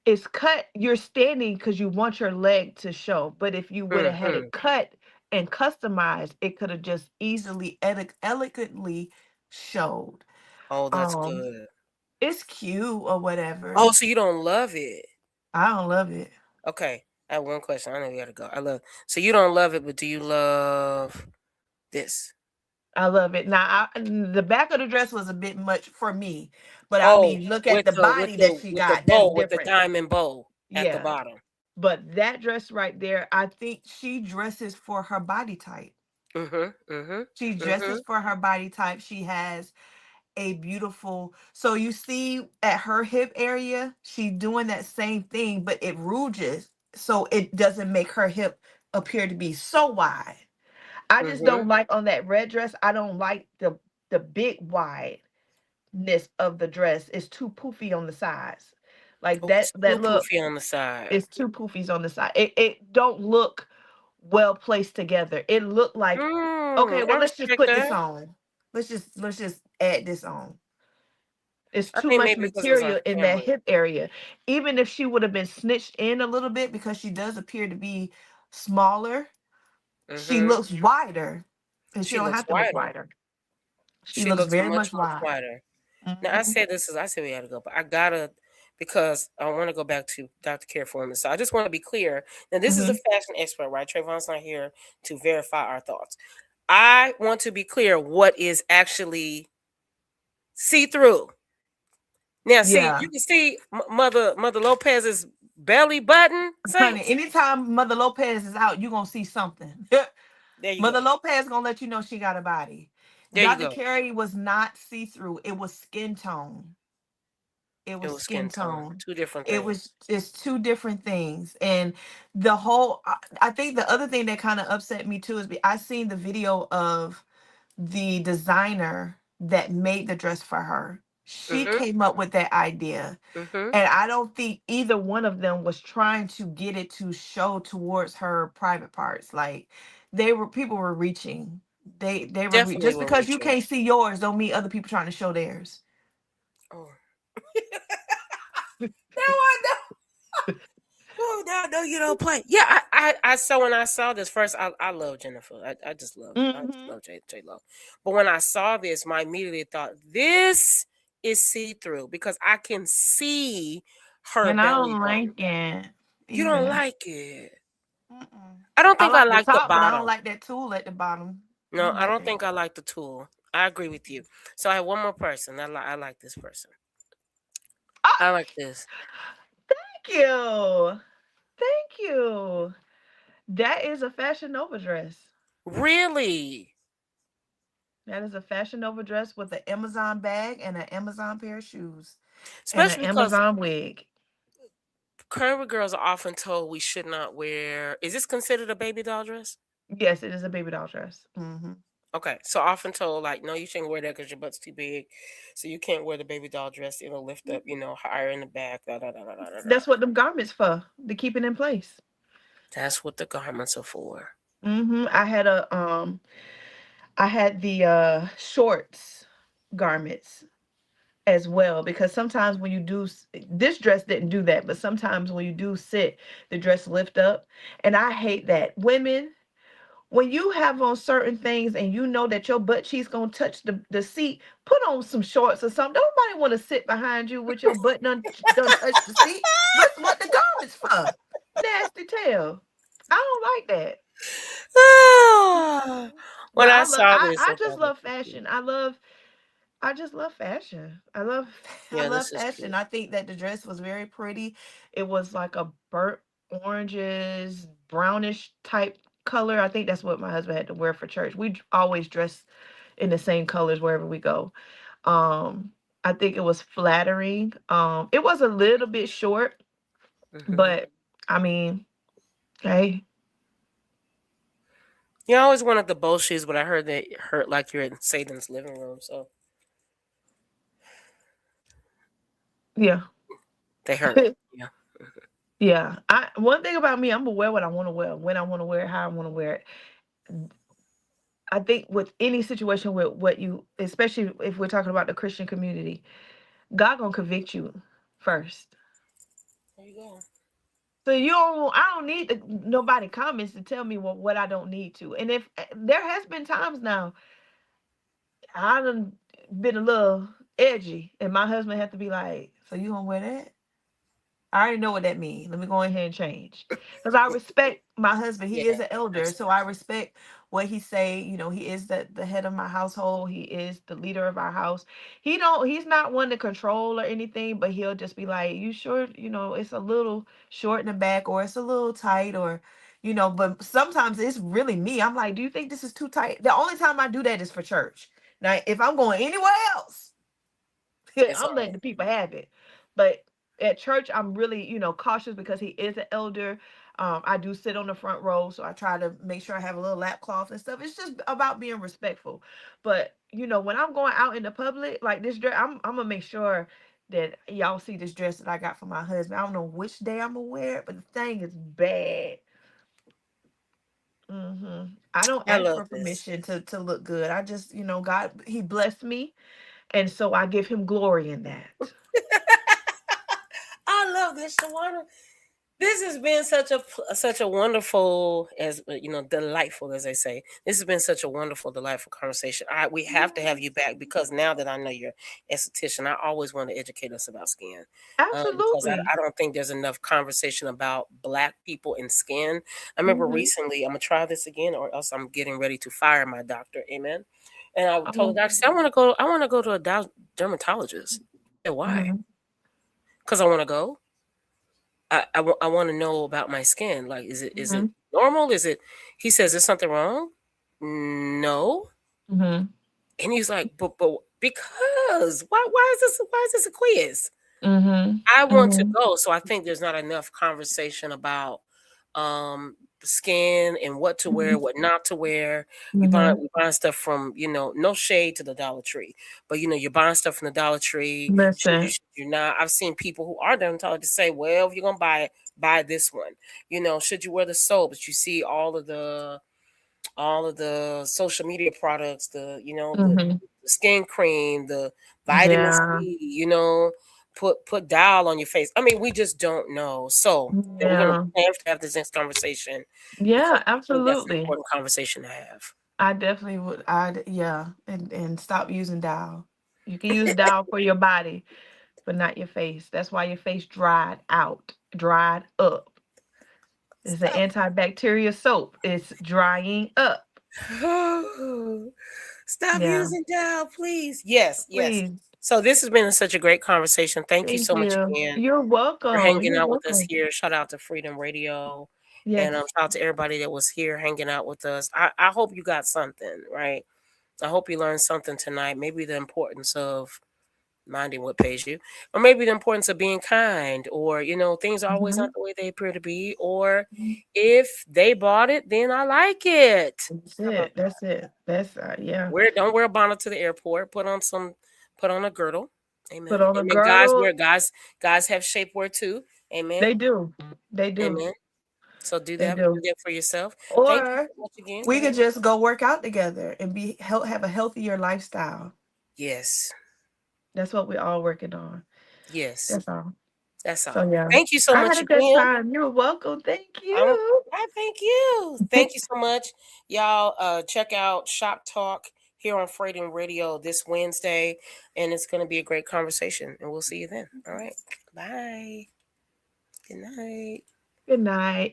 is cut, you're standing because you want your leg to show. But if you would have had Mm-hmm. it cut and customized, it could have just easily, elegantly showed. Oh, that's Um, good. it's cute or whatever. Oh, so you don't love it? I don't love it. Okay, I have one question. I know you gotta go. So you don't love it, but do you love this? I love it. Now, the back of the dress was a bit much for me, but I Oh, mean, look at with the the with body that the she with the got. That's bow, with the different. diamond bow at the Yeah. bottom. But that dress right there, I think she dresses for her body type. Mm-hmm. Mm-hmm. She Mm-hmm. dresses for her body type. She has a beautiful, so you see at her hip area, she's doing that same thing, but it rouges, so it doesn't make her hip appear to be so wide. I just Mm-hmm. don't like on that red dress, I don't like the big wideness of the dress. It's too poofy on the sides. Like Oh, that it's too that look poofy on the side. is too poofies on the side. It don't look well placed together. It looked like, okay, I well let's just respect put this that. on. Let's just add this on. It's I too think much maybe because it was on material in that camera. hip area. Even if she would have been snitched in a little bit because she does appear to be smaller, she Mm-hmm. looks wider. And she She don't looks have to look wider. wider. She She looks looks very much, much much wide. wider. Now Mhm. I said we had to go, but I gotta, because I want to go back to Dr. Care for a minute. So I just want to be clear. Now this is a Mhm. fashion expert, right? Trayvon's not here to verify our thoughts. I want to be clear what is actually see through. Now, see, Yeah. you can see Mother Lopez's belly button. Honey, Saints. anytime Mother Lopez is out, you're gonna see something. There you Mother go. Lopez gonna let you know she got a body. There you Dr. go. Carey was not see-through, it was skin tone. It It was was skin skin tone. tone. Two different It things. was just two different things. And the whole, I think the other thing that kind of upset me too is I seen the video of the designer that made the dress for her. She Mm-hmm. came up with that idea. Mm-hmm. And I don't think either one of them was trying to get it to show towards her private parts. Like people were reaching. Definitely Just were because you reaching. can't see yours don't mean other people trying to show theirs. Oh. No, I know. Oh, no, you don't play. Yeah, I saw when I saw this first. I love Jennifer. I just Mm-hmm. love J Lo. But when I saw this, my immediately thought this is see through because I can see her And I belly don't button. like it You don't either. like it. Mm-mm. I don't I think I like the like the top, but I don't bottom. like that tool at the bottom. I No, don't I like don't that. think I like the tool. I agree with you. So I have one more person. I like this person. Ah, I like this. thank you. Thank you. That is a Fashion Nova dress. Really? That is a Fashion Nova dress with an Amazon bag and an Amazon pair of shoes and an Especially because Amazon wig. curvy girls are often told we should not wear. Is this considered a baby doll dress? Yes, it is a baby doll dress. Mm-hmm. Okay, so often told like, no, you shouldn't wear that because your butt's too big, so you can't wear the baby doll dress. It'll lift up, higher in the back. Da, da, da, da, da, da, da. That's what them garments for, to keep it in place. That's what the garments are for. Mm-hmm. I had the shorts garments as well, because sometimes when you do this dress didn't do that, but sometimes when you do sit, the dress lift up, and I hate that. Women, when you have on certain things and you know that your butt cheeks gonna touch the seat, put on some shorts or something. Nobody want to sit behind you with your butt done touch the seat. What's what the garments for? Nasty tail. I don't like that. Ah, But when I saw this, I I just thought, love fashion. I just love fashion. I yeah, love this is fashion. cute. I think that the dress was very pretty. It was like a burnt oranges, brownish type color. I think that's what my husband had to wear for church. Always dress in the same colors wherever we go. I think it was flattering. It was a little bit short, Hmm. but I mean, hey, You always wanted the bow shoes, but I heard they hurt like you're in Satan's living room, so yeah. they hurt. Yeah. Yeah. One thing about me, I'm gonna wear what I want to wear, when I want to wear it, how I want to wear it. I think with any situation with what you, especially if we're talking about the Christian community, God gonna convict you first. There you go. So I don't need nobody comments to tell me what I don't need to. And if there has been times now, I done been a little edgy, and my husband had to be like, "So you gonna wear that?" I already know what that means. Let me go ahead and change. Because I respect my husband. He Yeah, is an elder. So I absolutely. respect what he say. He is the head of my household. He is the leader of our house. He's not one to control or anything, but he'll just be like, you sure, it's a little short in the back, or it's a little tight, or but sometimes it's really me. I'm like, do you think this is too tight? The only time I do that is for church. Now, if I'm going anywhere else, It's all I'm letting right. the people have it. But at church, I'm really, cautious because he is an elder. I do sit on the front row, so I try to make sure I have a little lap cloth and stuff. It's just about being respectful. But when I'm going out in the public, like this dress, I'm gonna make sure that y'all see this dress that I got for my husband. I don't know which day I'm gonna wear it, but the thing is bad. I don't I ask love for this. permission to look good. I just, God, He blessed me, and so I give Him glory in that. I love this, Shawana. This has been such a wonderful, as delightful, as they say. This has been such a wonderful, delightful conversation. We have to have you back because now that I know you're esthetician, I always want to educate us about skin, because Absolutely. I don't think there's enough conversation about Black people and skin. I remember Mhm. recently, I'm gonna try this again, or else I'm getting ready to fire my doctor. Amen. And I told Oh. the doctor, I said, I want to go to a dermatologist. I said, why? Mhm. Because I want to go. I want to know about my skin. Like, is it Mhm. normal? Is it? He says, "Is something wrong?" No. Mhm. And he's like, but because why is this a quiz? Mm-hmm. I want to Mm-hmm. go. So I think there's not enough conversation about skin and what to wear, what not to wear. We buying stuff from, no shade to the Dollar Tree, but you're buying stuff from the Dollar Tree. Should you, Listen. should you not? I've seen people who are dermatologists say, well, if you're gonna buy it, buy this one. Should you wear the soap? But you see all of the social media products, the Mm-hmm. skin cream, the vitamin Yeah. C, put dial on your face. I mean, we just don't know. So then we're gonna Yeah. have to have this next conversation because Yeah, I think that's an absolutely. important conversation to have. I definitely would. Yeah, and stop using Dial. You can use Dial for your body, but not your face. That's why your face dried up. It's an Stop. antibacterial soap. It's drying up. Stop Yeah, using dial, please. Yes, yes. please. So this has been such a great conversation. Thank you Thank so much you. again You're for welcome. hanging You're out with us welcome. here. Shout out to Freedom Radio. Yes. And shout out to everybody that was here hanging out with us. I hope you got something, right? I hope you learned something tonight. Maybe the importance of minding what pays you, or maybe the importance of being kind, or things are always not Mhm. the way they appear to be, or if they bought it, then I like it. That's How about it. That's it. That's yeah. don't wear a bonnet to the airport. Put on a girdle. Put Amen. on a Amen. Guys girdle. wear guys have shapewear too. Amen. They do. They do. Amen. So do They that. do. Do that for yourself. Thank you Or so much again. Go we ahead. could just go work out together and have a healthier lifestyle. Yes. That's what we're all working on. Yes. That's all. That's all. So yeah. Thank you so I much had a good again. time. You're welcome. Thank I you. thank you. Thank you so much. Y'all check out Shop Talk here on Freedom Radio this Wednesday. And it's going to be a great conversation. And we'll see you then. All right. Bye. Good night. Good night.